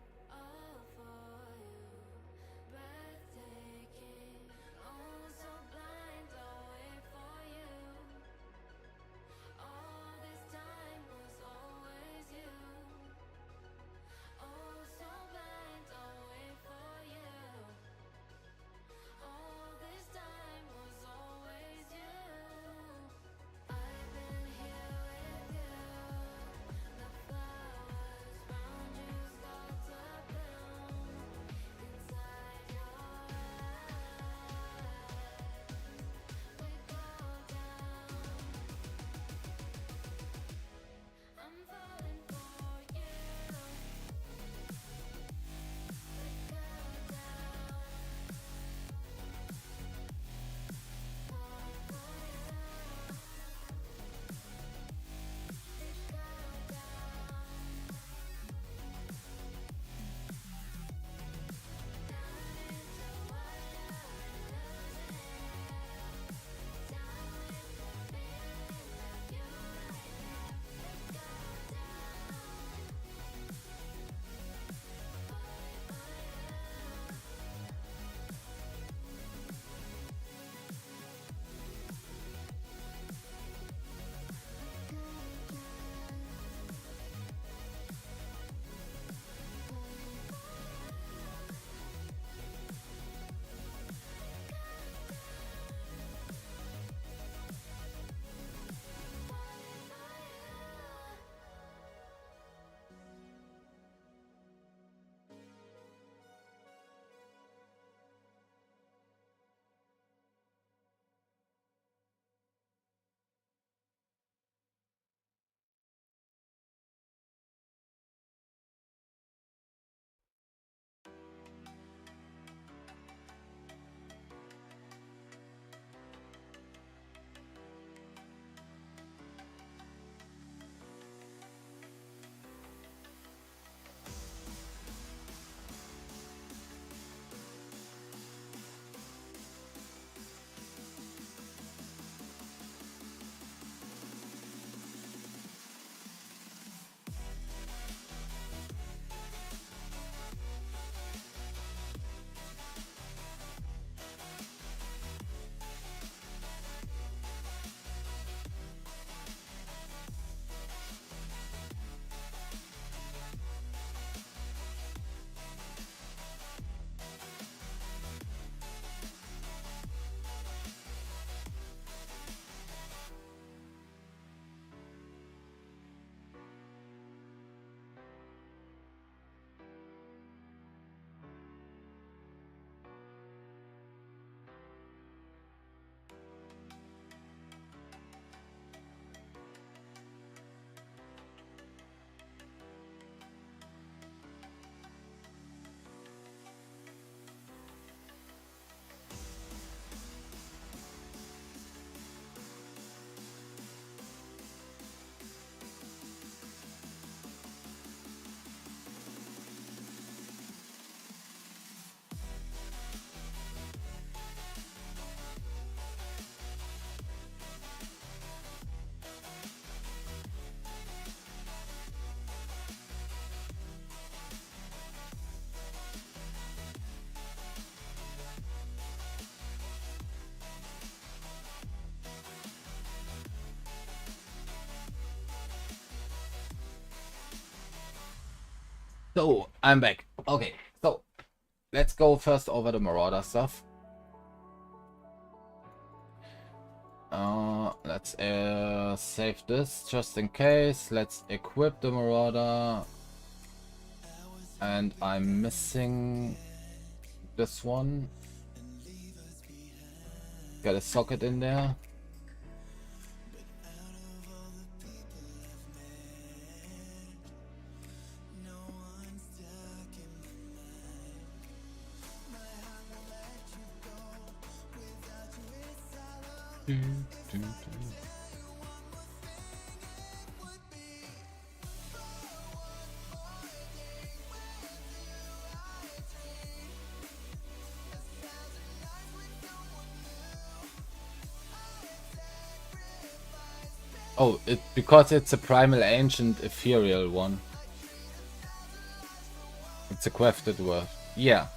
So, I'm back. Okay, so let's go first over the Marauder stuff. Let's save this just in case. Let's equip the Marauder. And I'm missing this one. Got a socket in there. Oh, because it's a primal ancient ethereal one. It's a crafted word. Yeah.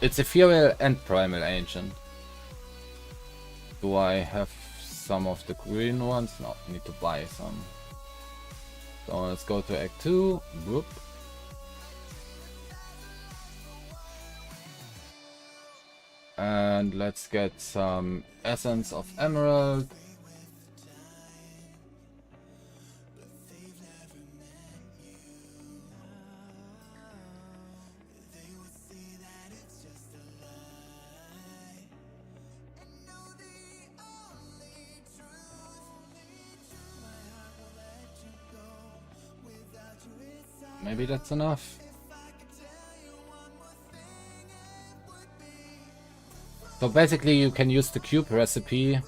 It's ethereal and primal ancient. Do I have some of the green ones? No, I need to buy some. So let's go to Act 2. Whoop. And let's get some Essence of Emerald. Maybe that's enough. So basically you can use the cube recipe,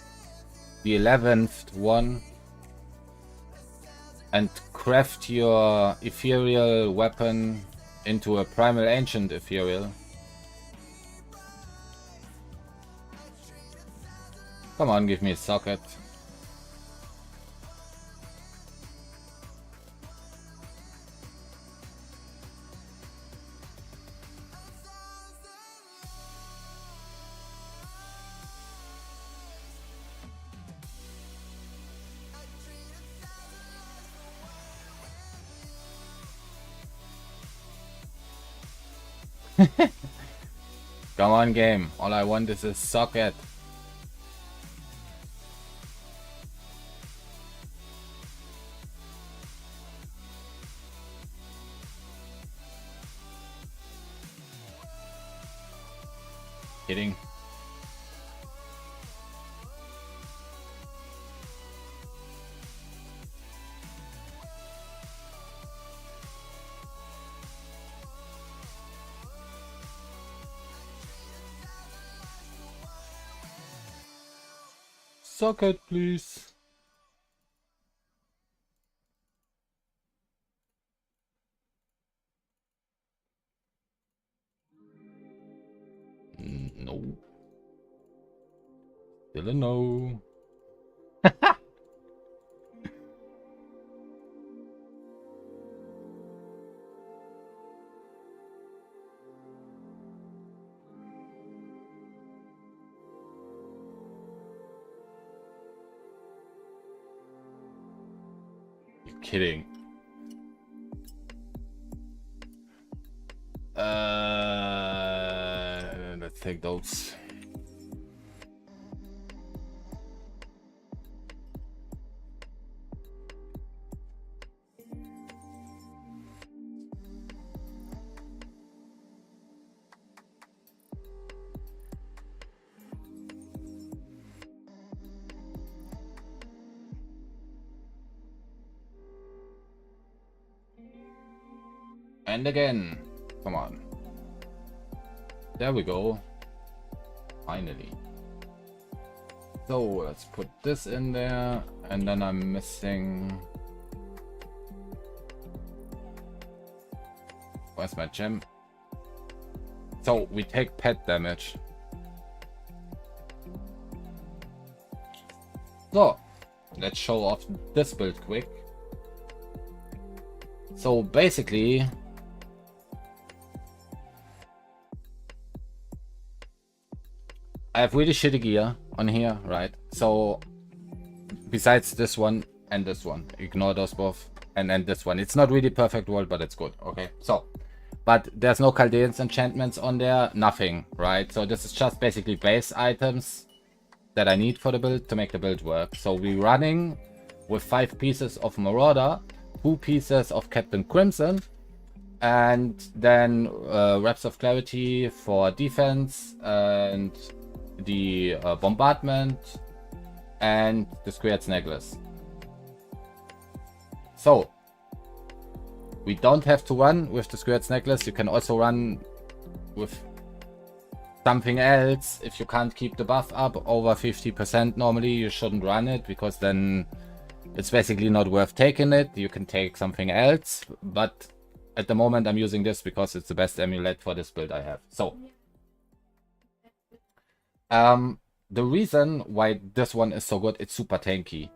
the 11th one, and craft your ethereal weapon into a primal ancient ethereal. Come on, give me a socket. Come on, game. All I want is a socket. Kidding. Socket, please. No. Still a no. You're kidding. Let's take those. And again. Come on. There we go. Finally. So let's put this in there. And then I'm missing... Where's my gem? So we take pet damage. So let's show off this build quick. So basically... I have really shitty gear on here, right? So, besides this one and this one, ignore those both. And then this one. It's not really perfect world, but it's good. Okay, so. But there's no Chaldean's enchantments on there. Nothing, right? So this is just basically base items that I need for the build to make the build work. So we're running with 5 pieces of Marauder, 2 pieces of Captain Crimson, and then Wraps of Clarity for defense, and the bombardment, and the Squared's Necklace. So we don't have to run with the Squared's Necklace. You can also run with something else. If you can't keep the buff up over 50% normally, you shouldn't run it, because then it's basically not worth taking it. You can take something else, but at the moment I'm using this because it's the best amulet for this build I have. So the reason why this one is so good, it's super tanky.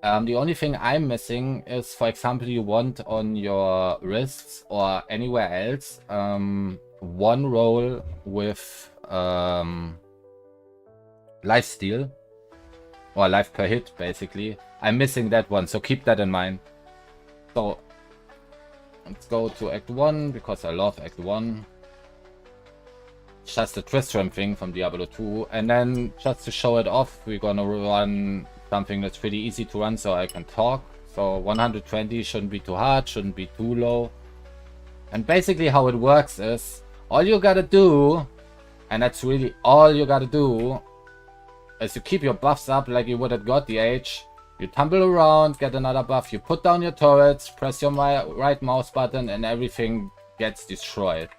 The only thing I'm missing is, for example, you want on your wrists or anywhere else one roll with lifesteal, or life per hit, basically. I'm missing that one, so keep that in mind. So let's go to Act 1, because I love Act 1. It's just a Tristram thing from Diablo 2. And then, just to show it off, we're gonna run something that's pretty easy to run so I can talk. So 120 shouldn't be too hard, shouldn't be too low. And basically how it works is, all you gotta do, and that's really all you gotta do, is you keep your buffs up like you would at God the Age. You tumble around, get another buff, you put down your turrets, press your right mouse button, and everything gets destroyed.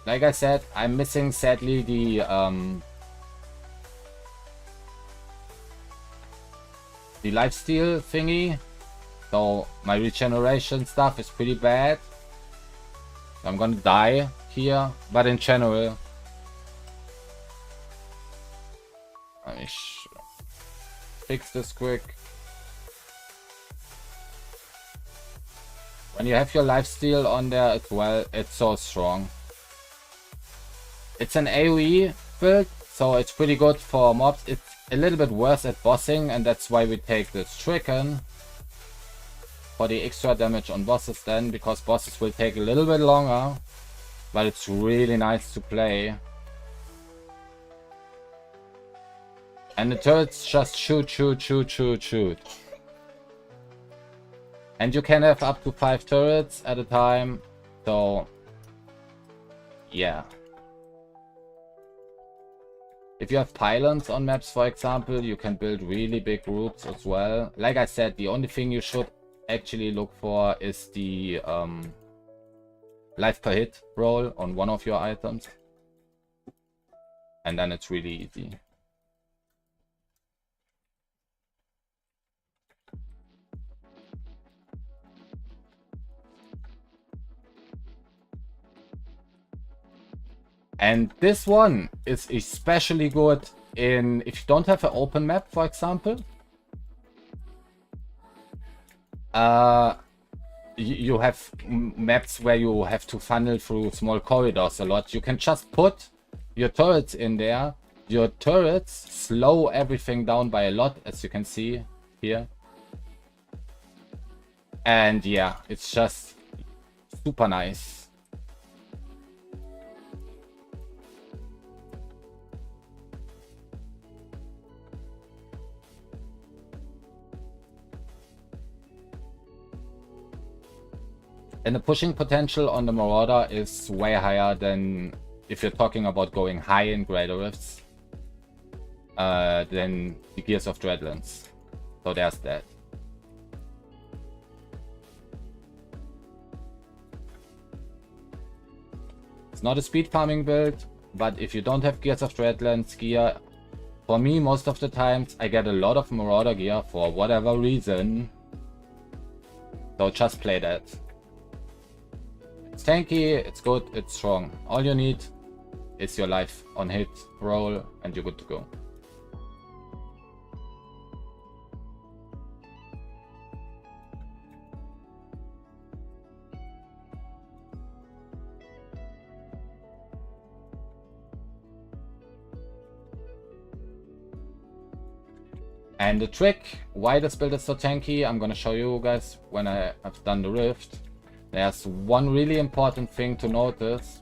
Like I said, I'm missing, sadly, the lifesteal thingy. So my regeneration stuff is pretty bad. I'm gonna die here, but in general, let me fix this quick. When you have your lifesteal on there as well, it's so strong. It's an AoE build, so it's pretty good for mobs. It's a little bit worse at bossing, and that's why we take the Stricken for the extra damage on bosses then, because bosses will take a little bit longer, but it's really nice to play. And the turrets just shoot, shoot, shoot, shoot, shoot. And you can have up to 5 turrets at a time, so yeah. If you have pylons on maps, for example, you can build really big groups as well. Like I said, the only thing you should actually look for is the life per hit roll on one of your items. And then it's really easy. And this one is especially good in, if you don't have an open map, for example. You have maps where you have to funnel through small corridors a lot. You can just put your turrets in there. Your turrets slow everything down by a lot, as you can see here. And yeah, it's just super nice. And the pushing potential on the Marauder is way higher than if you're talking about going high in Greater Rifts than the Gears of Dreadlands. So there's that. It's not a speed farming build, but if you don't have Gears of Dreadlands gear, for me most of the times I get a lot of Marauder gear for whatever reason. So just play that. It's tanky, it's good, it's strong. All you need is your life on hit roll and you're good to go. And the trick why this build is so tanky, I'm gonna show you guys when I have done the rift. There's one really important thing to notice.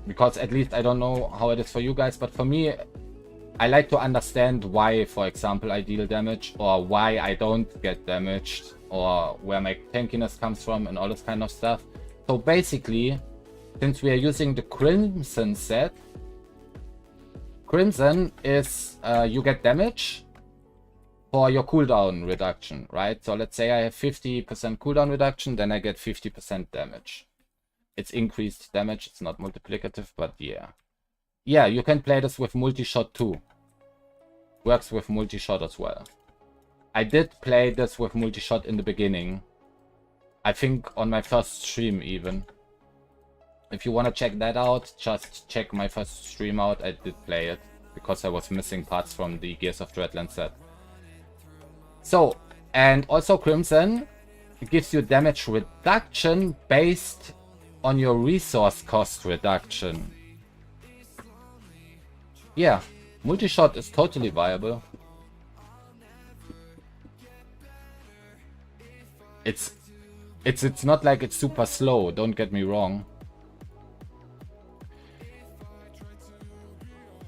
Because at least I don't know how it is for you guys, but for me, I like to understand why, for example, I deal damage, or why I don't get damaged, or where my tankiness comes from, and all this kind of stuff. So basically, since we are using the Crimson set, Crimson is you get damage for your cooldown reduction, right? So let's say I have 50% cooldown reduction, then I get 50% damage. It's increased damage, it's not multiplicative, but yeah. Yeah, you can play this with multi-shot too. Works with multi-shot as well. I did play this with multi-shot in the beginning. I think on my first stream even. If you want to check that out, just check my first stream out. I did play it because I was missing parts from the Gears of Dreadland set. So, and also Crimson gives you damage reduction based on your resource cost reduction. Yeah, multi-shot is totally viable. It's not like it's super slow, don't get me wrong.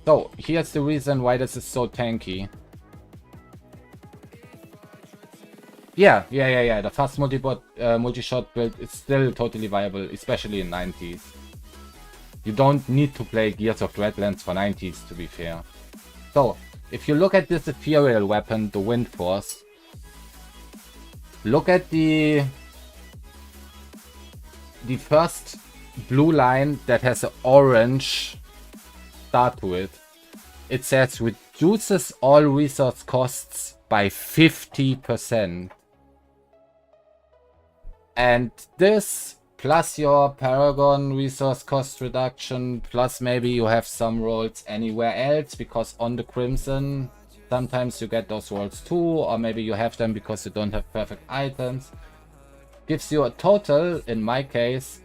So, here's the reason why this is so tanky. Yeah. The fast multi-shot build is still totally viable, especially in 90s. You don't need to play Gears of Dreadlands for 90s, to be fair. So, if you look at this ethereal weapon, the Wind Force, look at the first blue line that has an orange start to it. It says reduces all resource costs by 50%. And this, plus your Paragon resource cost reduction, plus maybe you have some rolls anywhere else, because on the Crimson, sometimes you get those rolls too, or maybe you have them because you don't have perfect items, gives you a total, in my case,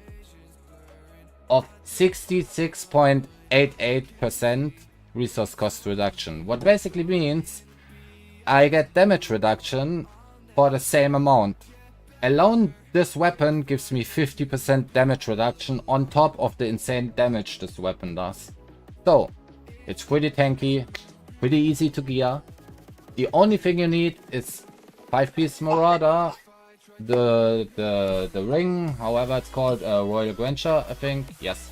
of 66.88% resource cost reduction. What basically means I get damage reduction for the same amount. Alone, this weapon gives me 50% damage reduction on top of the insane damage this weapon does. So, it's pretty tanky, pretty easy to gear. The only thing you need is 5-piece Marauder, the ring, however it's called, Royal Grandeur, I think, yes.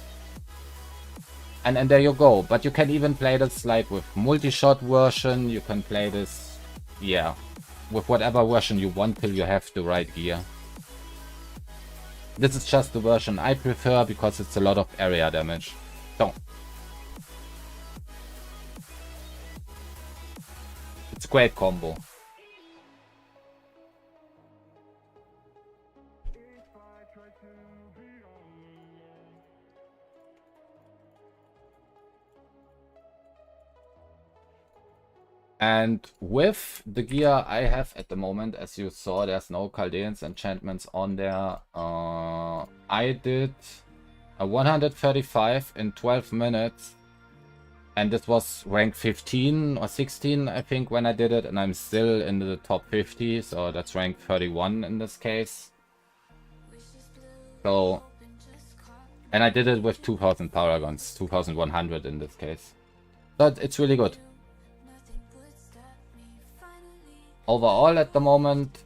And there you go. But you can even play this like with multi-shot version, you can play this, yeah, with whatever version you want till you have the right gear. This is just the version I prefer because it's a lot of area damage. So, it's a great combo. And with the gear I have at the moment, as you saw, there's no Chaldean's enchantments on there. I did a 135 in 12 minutes. And this was rank 15 or 16, I think, when I did it. And I'm still in the top 50, so that's rank 31 in this case. So, and I did it with 2000 Paragons, 2100 in this case. But it's really good. Overall at the moment,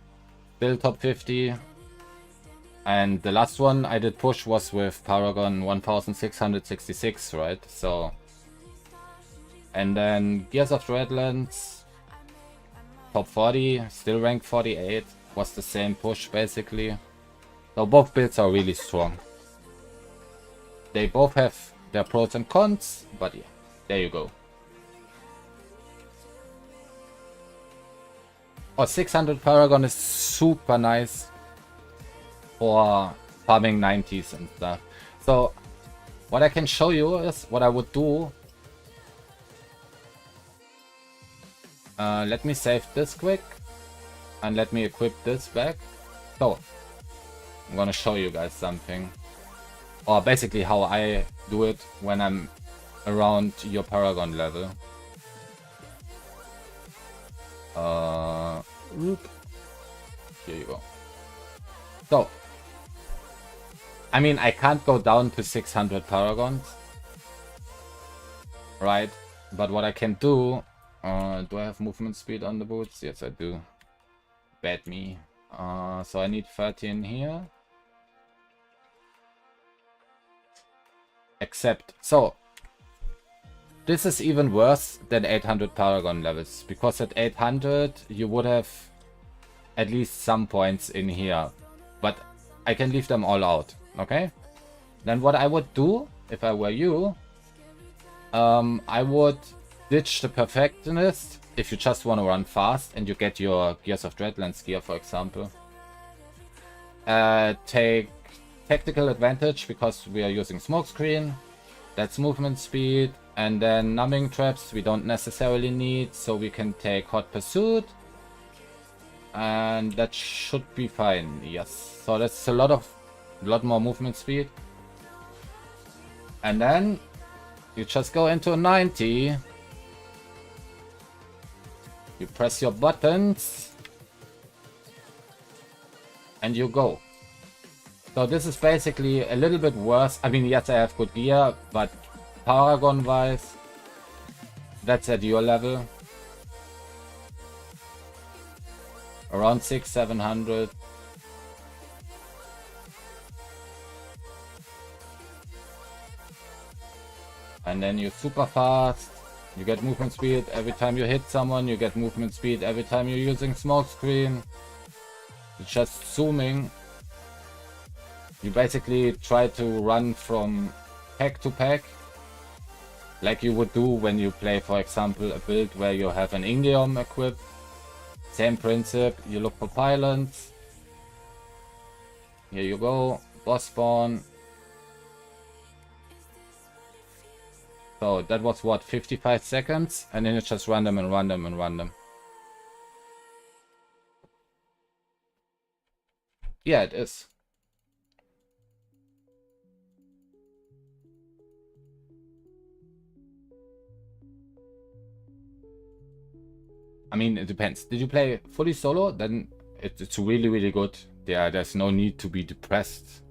still top 50. And the last one I did push was with Paragon 1666, right? So, and then Gears of Dreadlands, top 40, still rank 48, was the same push basically. So both builds are really strong. They both have their pros and cons, but yeah, there you go. Oh, 600 Paragon is super nice for farming 90s and stuff. So what I can show you is what I would do. Let me save this quick and let me equip this back. So I'm gonna show you guys something, or basically how I do it when I'm around your Paragon level. Whoop. Here you go. So, I mean, I can't go down to 600 Paragons, right? But what I can do, do I have movement speed on the boots? Yes, I do. Bad me. So I need 13 here. Except, so, this is even worse than 800 Paragon levels, because at 800 you would have at least some points in here, but I can leave them all out, okay? Then what I would do, if I were you, I would ditch the Perfectionist if you just want to run fast and you get your Gears of Dreadlands gear, for example. Take Tactical Advantage because we are using Smokescreen, that's movement speed, and then Numbing Traps we don't necessarily need, so we can take Hot Pursuit. And that should be fine, yes. So that's a lot more movement speed. And then you just go into a 90. You press your buttons. And you go. So this is basically a little bit worse. I mean, yes, I have good gear, but Paragon wise, that's at your level. Around 600-700. And then you're super fast. You get movement speed every time you hit someone. You get movement speed every time you're using Smokescreen. You're just zooming. You basically try to run from pack to pack, like you would do when you play, for example, a build where you have an Ingeom equipped. Same principle, you look for pylons. Here you go, boss spawn. So that was what, 55 seconds? And then you just run them and run them and run them. Yeah, it is. I mean, it depends. Did you play fully solo? Then it's really, really good. Yeah, there's no need to be depressed.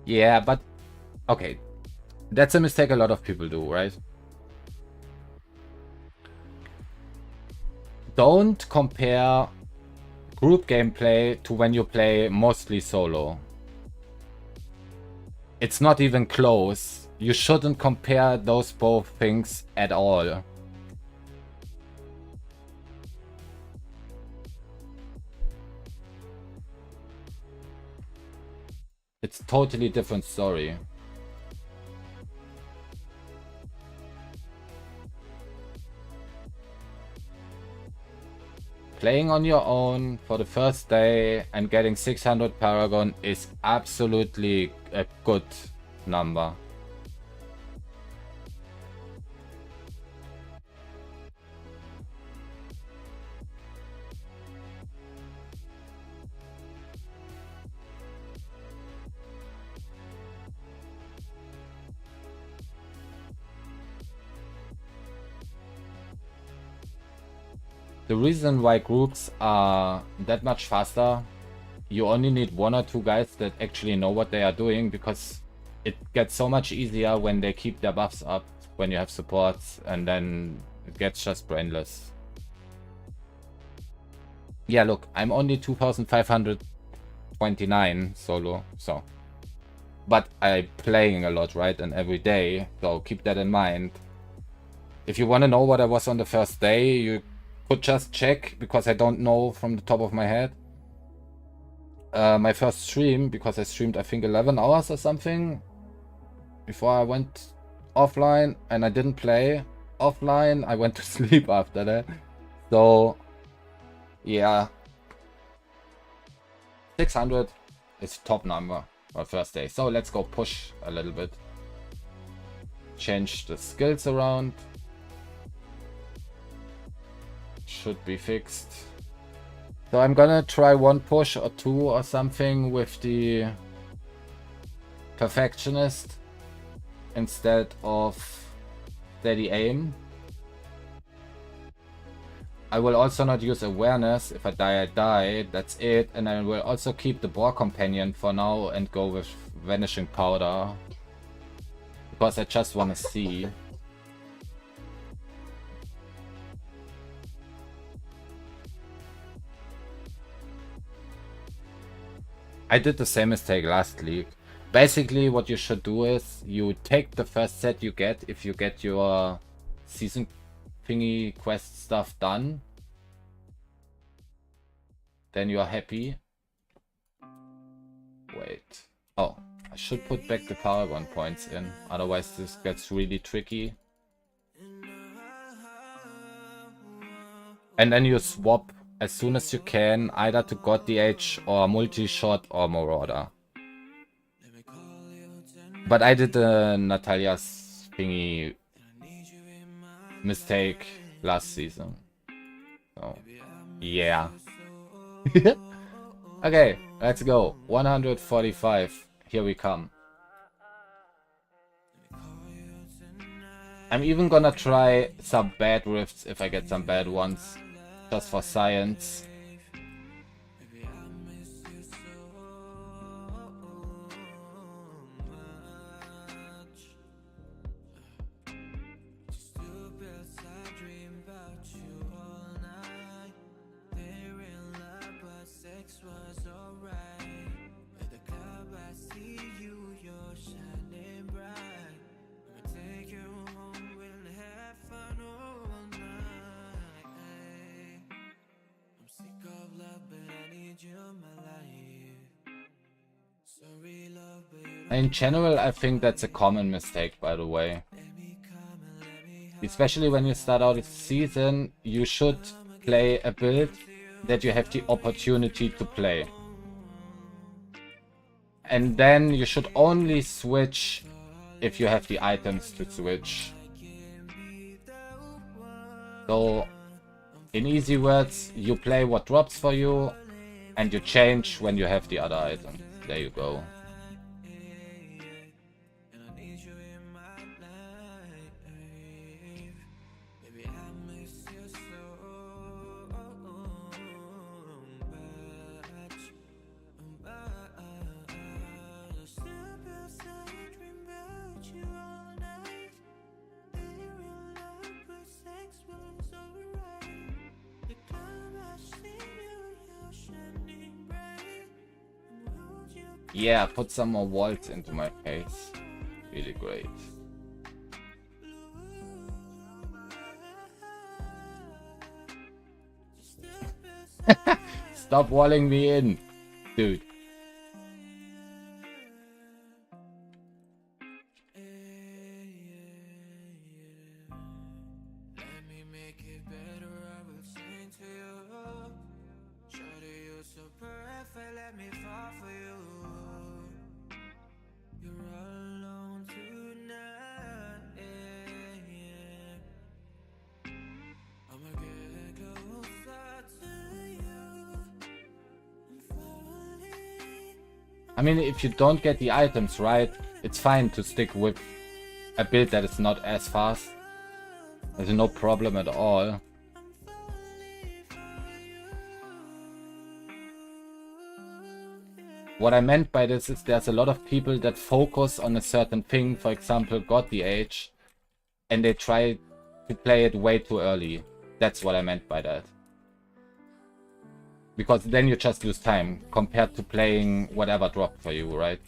Yeah, but okay, that's a mistake a lot of people do, right? Don't compare group gameplay to when you play mostly solo. It's not even close. You shouldn't compare those both things at all. It's a totally different story. Playing on your own for the first day and getting 600 Paragon is absolutely a good number. The reason why groups are that much faster, you only need 1 or 2 guys that actually know what they are doing, because it gets so much easier when they keep their buffs up, when you have supports, and then it gets just brainless. Yeah, look, I'm only 2529 solo, so. But I'm playing a lot, right, and every day, so keep that in mind. If you want to know what I was on the first day, you could just check, because I don't know from the top of my head. My first stream, because I streamed I think 11 hours or something before I went offline, and I didn't play offline. I went to sleep after that. So yeah, 600 is top number for first day. So let's go push a little bit. change the skills around. Should be fixed. So I'm gonna try one push or two or something with the Perfectionist instead of steady aim. I will also not use awareness. If I die, I die. That's it. And I will also keep the Boar Companion for now and go with Vanishing Powder. Because I just want to see. I did the same mistake last league. Basically, what you should do is you take the first set you get if you get your season thingy quest stuff done. Then you are happy. Wait. Oh, I should put back the Paragon points in. Otherwise, this gets really tricky. And then you swap as soon as you can, either to God DH or Multi-Shot or Marauder. But I did the Natalia's thingy mistake last season. So, yeah. Okay, let's go. 145. Here we come. I'm even gonna try some bad rifts if I get some bad ones. Just for science. In general, I think that's a common mistake, by the way. Especially when you start out a season, you should play a build that you have the opportunity to play. And then you should only switch if you have the items to switch. So, in easy words, you play what drops for you, and you change when you have the other items. There you go. Yeah, put some more walls into my face. Really great. Stop walling me in, dude. I mean, if you don't get the items right, it's fine to stick with a build that is not as fast. There's no problem at all. What I meant by this is there's a lot of people that focus on a certain thing, for example, God the Age, and they try to play it way too early. That's what I meant by that. Because then you just lose time compared to playing whatever dropped for you, right?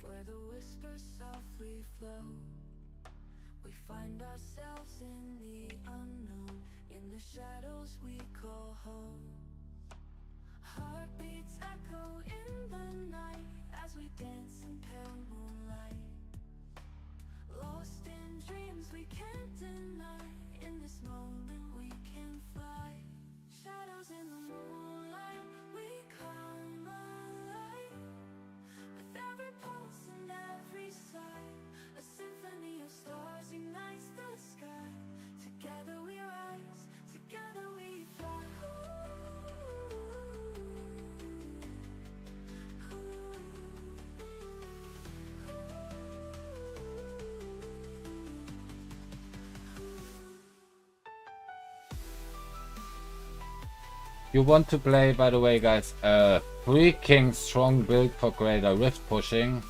You want to play, by the way, guys, a freaking strong build for Greater Rift pushing,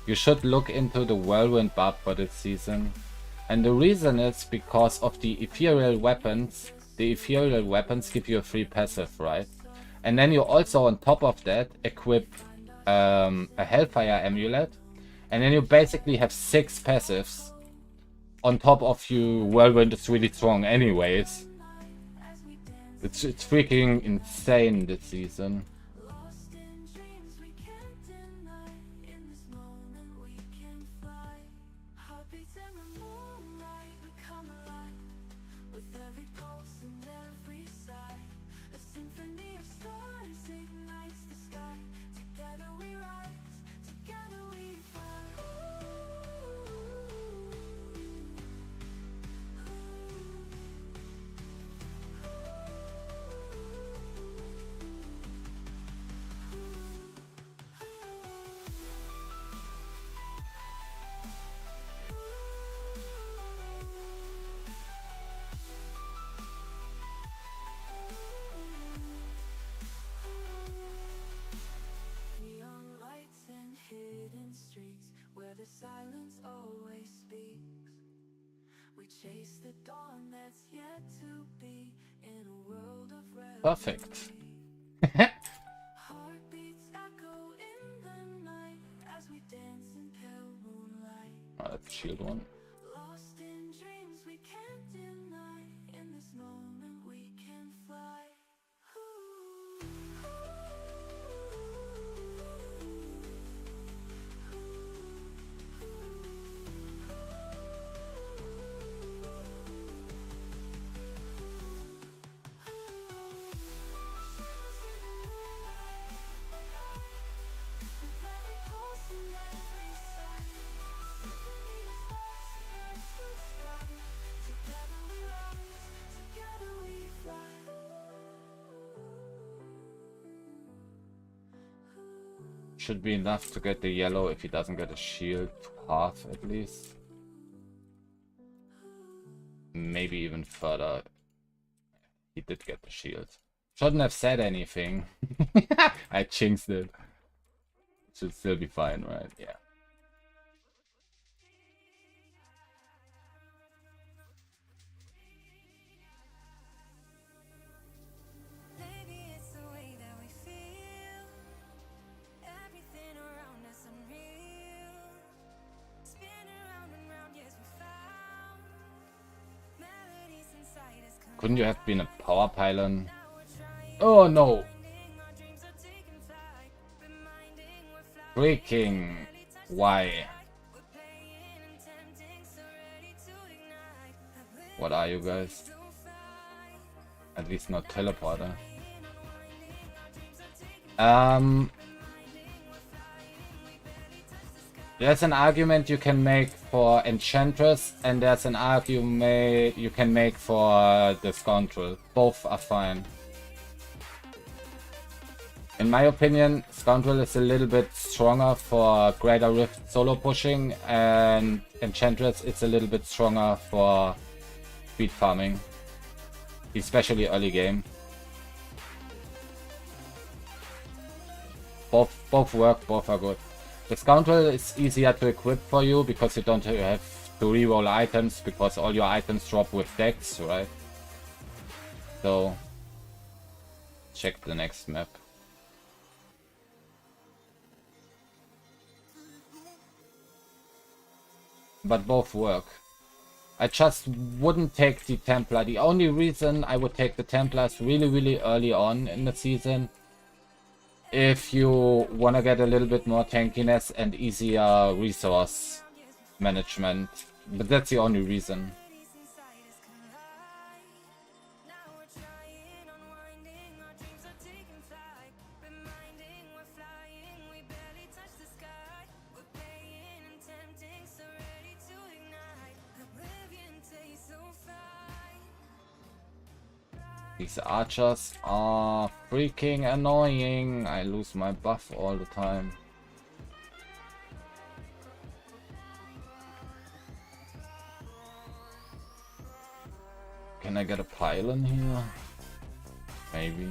you should look into the Whirlwind Barb for this season. And the reason is because of the ethereal weapons. The ethereal weapons give you a free passive, right? And then you also, on top of that, equip a Hellfire Amulet. And then you basically have 6 passives. On top of you, Whirlwind is really strong anyways. It's freaking insane this season. Perfect. Let's shield one. Should be enough to get the yellow if he doesn't get a shield to half at least. Maybe even further. He did get the shield. Shouldn't have said anything. I jinxed it. Should still be fine, right? Yeah. Couldn't you have been a power pylon? Oh no! Freaking why? What are you guys? At least not teleporter. There's an argument you can make for Enchantress, and there's an argument you can make for the Scoundrel. Both are fine. In my opinion, Scoundrel is a little bit stronger for Greater Rift solo pushing, and Enchantress is a little bit stronger for speed farming, especially early game. Both work, both are good. The Scoundrel is easier to equip for you because you don't have to reroll items because all your items drop with decks, right? So, check the next map. But both work. I just wouldn't take the Templar. The only reason I would take the Templars really early on in the season, if you want to get a little bit more tankiness and easier resource management. But that's the only reason. These archers are freaking annoying. I lose my buff all the time. Can I get a pylon here? Maybe.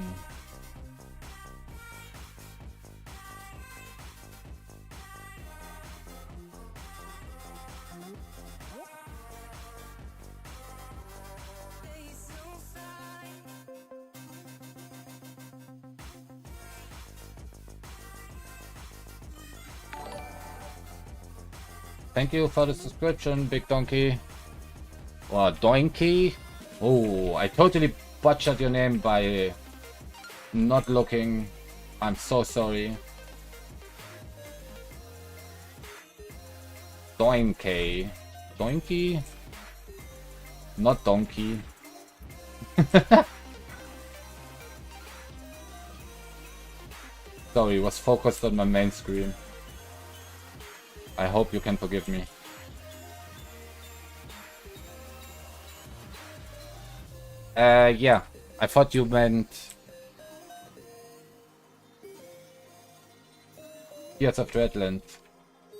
Thank you for the subscription, Big Donkey. Or Donkey. Oh, I totally butchered your name by not looking. I'm so sorry. Donkey. Donkey? Not donkey. Sorry, was focused on my main screen. I hope you can forgive me. Yeah. I thought you meant Tears of Dreadland.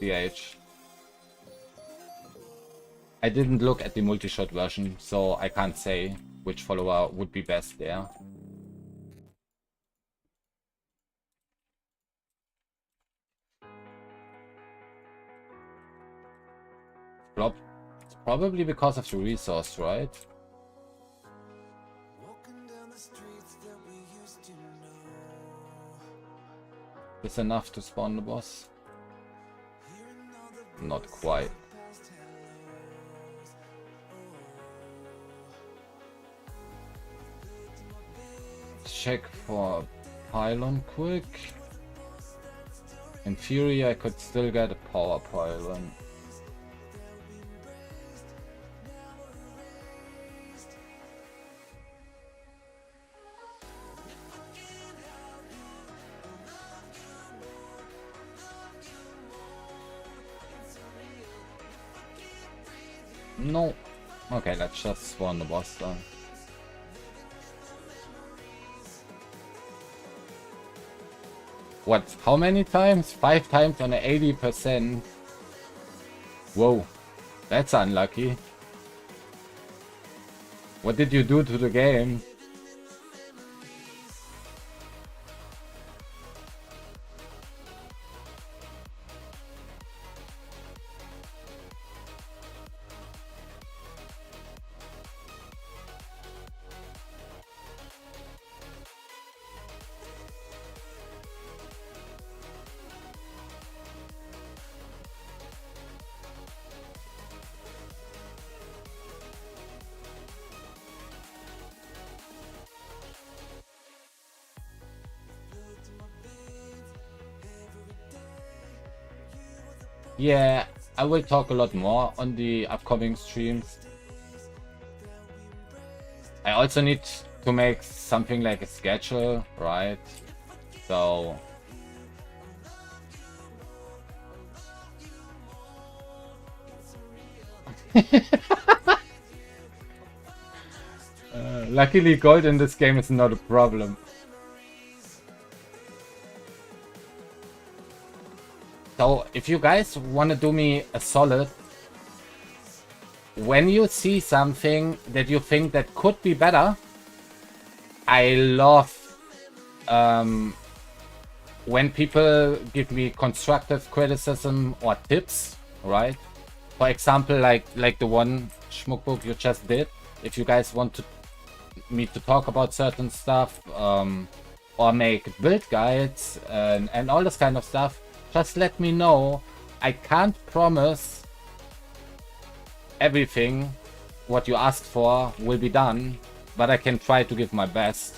DH. I didn't look at the multi-shot version, so I can't say which follower would be best there. It's probably because of the resource, right? Is enough to spawn the boss? Not quite. Check for pylon quick. In theory, I could still get a power pylon. No. Okay, let's just spawn the boss then. What? How many times? 5 times on 80%. Whoa. That's unlucky. What did you do to the game? Yeah, I will talk a lot more on the upcoming streams. I also need to make something like a schedule, right? So... luckily gold in this game is not a problem. So, if you guys want to do me a solid, when you see something that you think that could be better, I love when people give me constructive criticism or tips, right? For example, like the one Schmuckbook you just did. If you guys want me to talk about certain stuff, or make build guides and all this kind of stuff, just let me know. I can't promise everything what you asked for will be done, but I can try to give my best.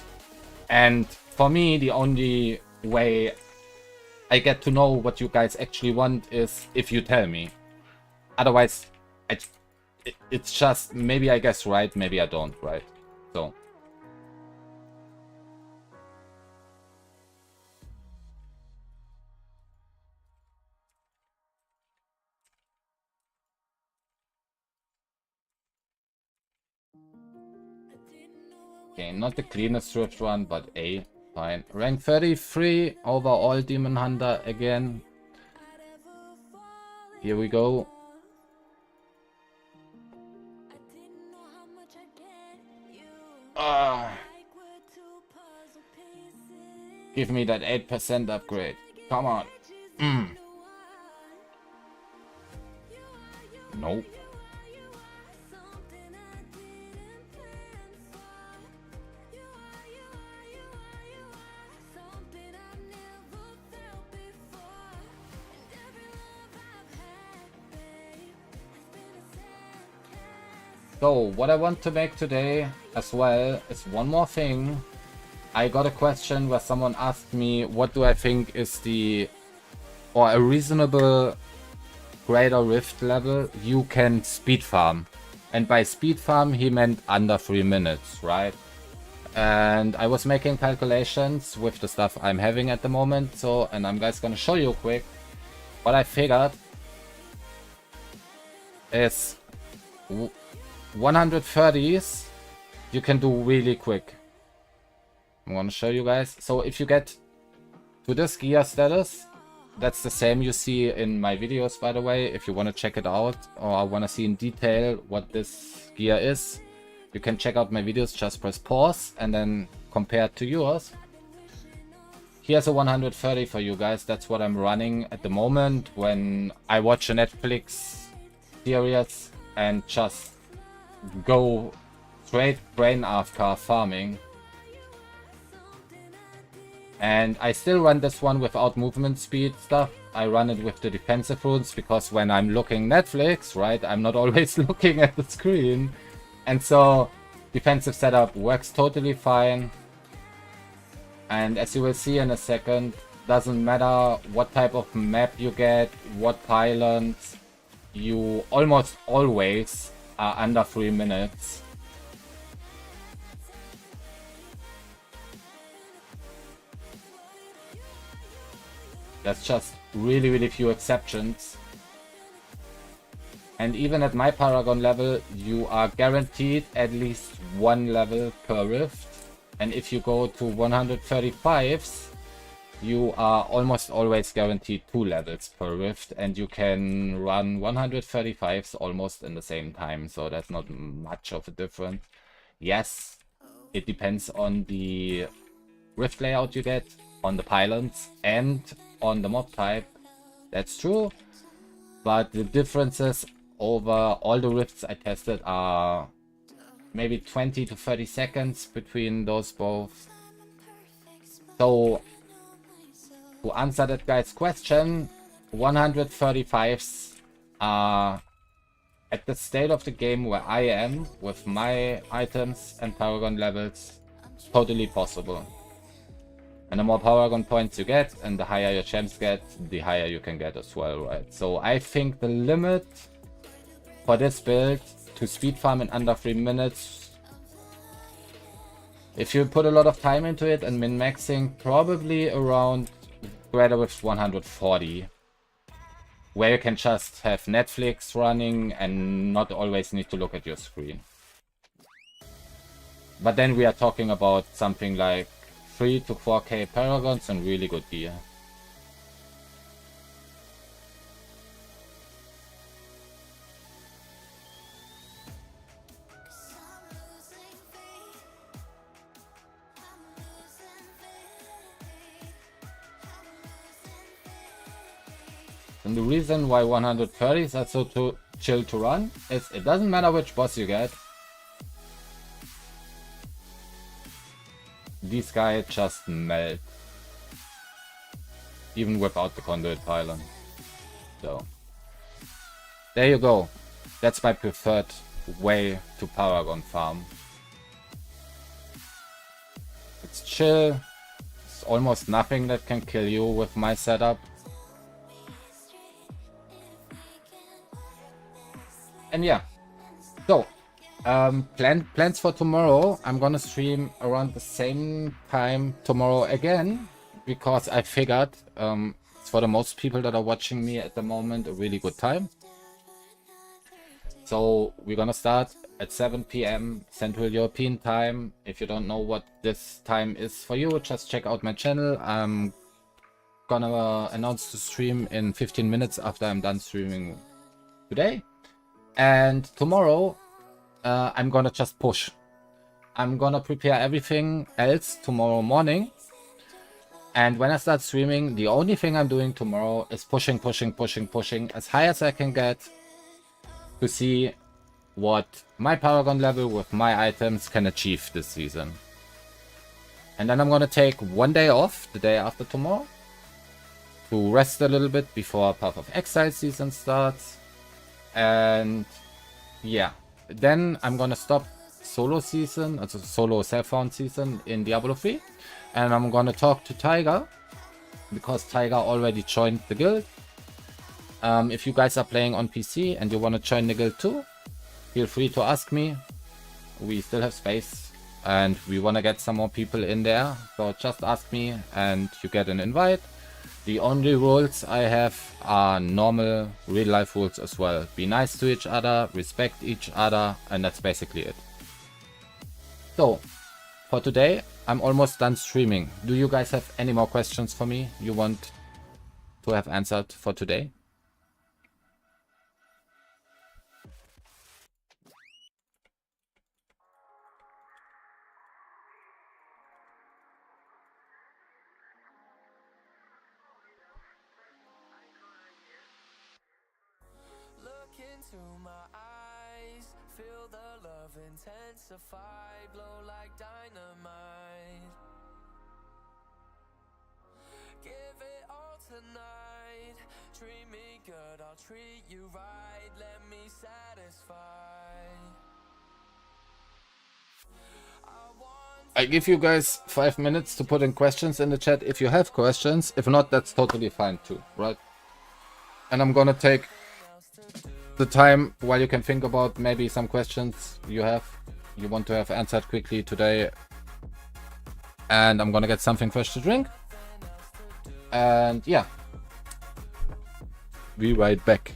And for me, the only way I get to know what you guys actually want is if you tell me. Otherwise, it's just maybe I guess right, maybe I don't, right? So. Okay, not the cleanest Rift run, but A. Fine. Rank 33 overall Demon Hunter again. Here we go. Give me that 8% upgrade. Come on. Nope. So, what I want to make today as well is one more thing. I got a question where someone asked me what do I think is a reasonable Greater Rift level you can speed farm. And by speed farm he meant under 3 minutes, right? And I was making calculations with the stuff I'm having at the moment, and I'm guys gonna show you quick. What I figured is 130s you can do really quick. I'm gonna show you guys. So if you get to this gear status, that's the same you see in my videos, by the way. If you want to check it out or want to see in detail what this gear is, you can check out my videos. Just press pause and then compare it to yours. Here's a 130 for you guys. That's what I'm running at the moment when I watch a Netflix series and just go straight brain AFK farming. And I still run this one without movement speed stuff. I run it with the defensive runes because when I'm looking Netflix, right, I'm not always looking at the screen. And so defensive setup works totally fine. And as you will see in a second, doesn't matter what type of map you get, what pylons, you almost always are under 3 minutes. That's just really few exceptions. And even at my Paragon level, you are guaranteed at least 1 level per rift. And if you go to 135s, you are almost always guaranteed 2 levels per rift. And you can run 135s almost in the same time. So that's not much of a difference. Yes, it depends on the rift layout you get, on the pylons, and on the mob type. That's true, but the differences over all the rifts I tested are maybe 20 to 30 seconds between those both. So to answer that guy's question, 135s are at the state of the game where I am with my items and Paragon levels totally possible. And the more Paragon points you get, and the higher your champs get, the higher you can get as well, right? So I think the limit for this build to speed farm in under 3 minutes, if you put a lot of time into it and min-maxing, probably around Greater Rift 140. Where you can just have Netflix running and not always need to look at your screen. But then we are talking about something like 3 to 4k Paragons and really good gear. And the reason why 130s are so chill to run is it doesn't matter which boss you get. These guys just melt. Even without the conduit pylon. So there you go. That's my preferred way to Paragon farm. It's chill. It's almost nothing that can kill you with my setup. And yeah. So plans for tomorrow. I'm gonna stream around the same time tomorrow again, because I figured it's for the most people that are watching me at the moment a really good time. So we're gonna start at 7 PM Central European time. If you don't know what this time is for you, just check out my channel. I'm gonna announce the stream in 15 minutes after I'm done streaming today. And tomorrow I'm gonna just push. I'm gonna prepare everything else tomorrow morning. And when I start streaming, the only thing I'm doing tomorrow is pushing as high as I can get to see what my Paragon level with my items can achieve this season. And then I'm gonna take 1 day off, the day after tomorrow, to rest a little bit before Path of Exile season starts. And yeah, then I'm gonna stop solo season, also solo self-found season in Diablo 3, and I'm gonna talk to Tiger, because Tiger already joined the guild. If you guys are playing on PC and you want to join the guild too, feel free to ask me. We still have space and we want to get some more people in there, so just ask me and you get an invite. The only rules I have are normal real life rules as well. Be nice to each other, respect each other, and that's basically it. So for today I'm almost done streaming. Do you guys have any more questions for me you want to have answered for today? Into my eyes, feel the love intensify, blow like dynamite. Give it all tonight, treat me good, I'll treat you right, let me satisfy. I give you guys 5 minutes to put in questions in the chat if you have questions. If not, that's totally fine too, right? And I'm gonna take the time while you can think about maybe some questions you want to have answered quickly today. And I'm gonna get something fresh to drink. And yeah, be right back.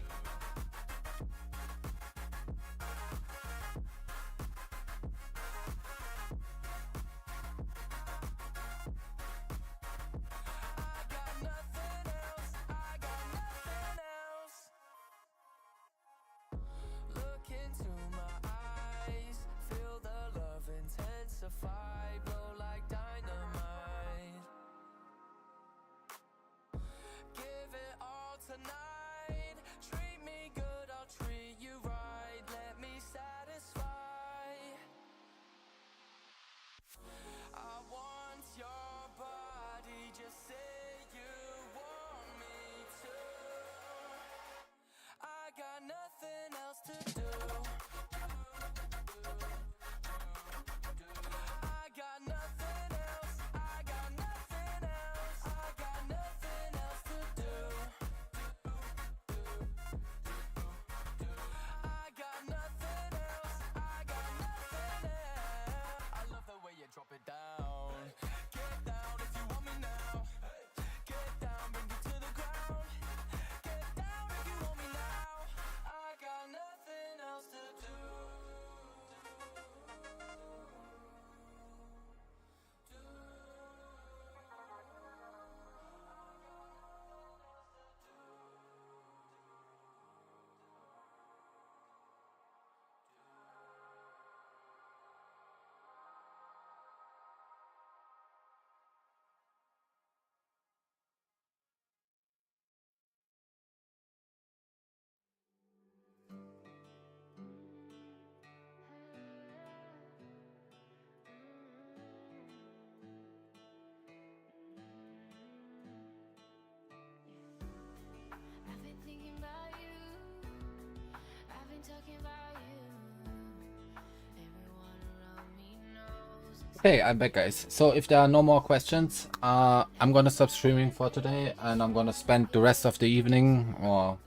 Okay, I'm back, guys. So if there are no more questions, I'm gonna stop streaming for today and I'm gonna spend the rest of the evening or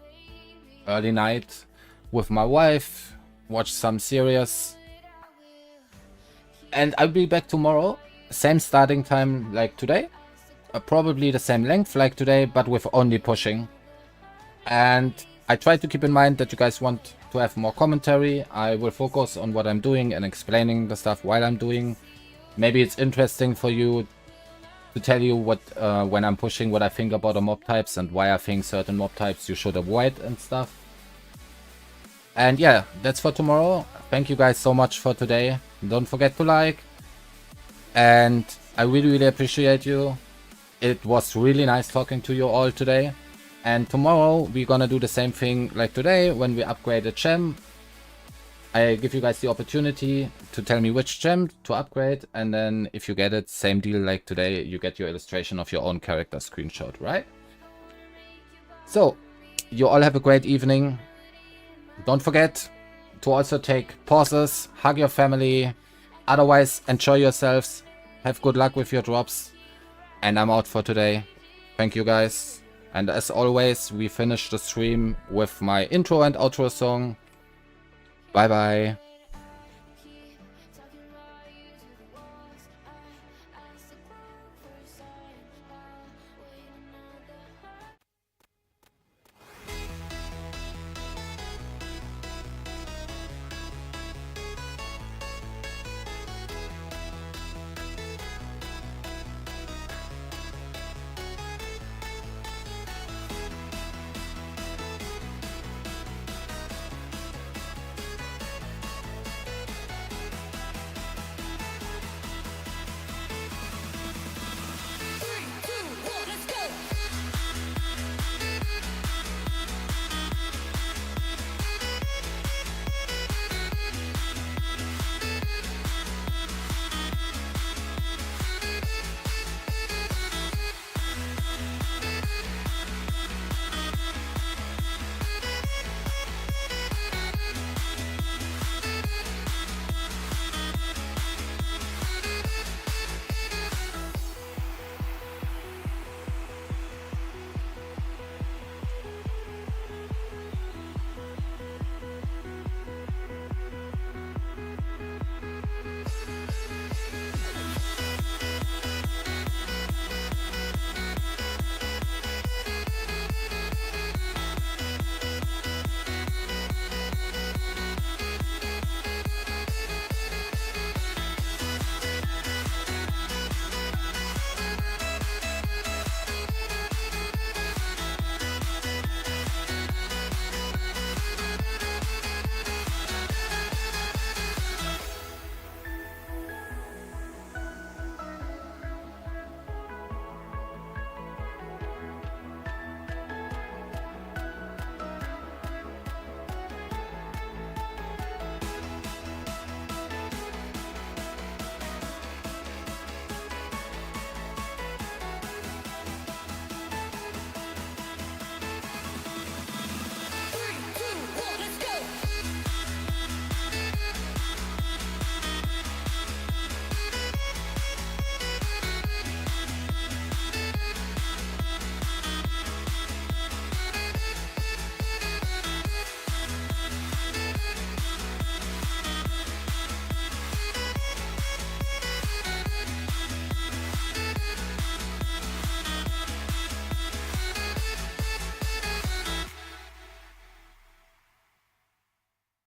early night with my wife, watch some series, and I'll be back tomorrow. Same starting time like today, probably the same length like today, but with only pushing. And I try to keep in mind that you guys want to have more commentary. I will focus on what I'm doing and explaining the stuff while I'm doing. Maybe it's interesting for you to tell you what when I'm pushing, what I think about the mob types and why I think certain mob types you should avoid and stuff. And yeah, that's for tomorrow. Thank you guys so much for today. Don't forget to like. And I really appreciate you. It was really nice talking to you all today. And tomorrow we're gonna do the same thing like today when we upgrade a gem. I give you guys the opportunity to tell me which gem to upgrade, and then if you get it, same deal like today, you get your illustration of your own character screenshot, right? So, you all have a great evening. Don't forget to also take pauses, hug your family, otherwise enjoy yourselves, have good luck with your drops, and I'm out for today. Thank you guys, and as always we finish the stream with my intro and outro song. Bye bye.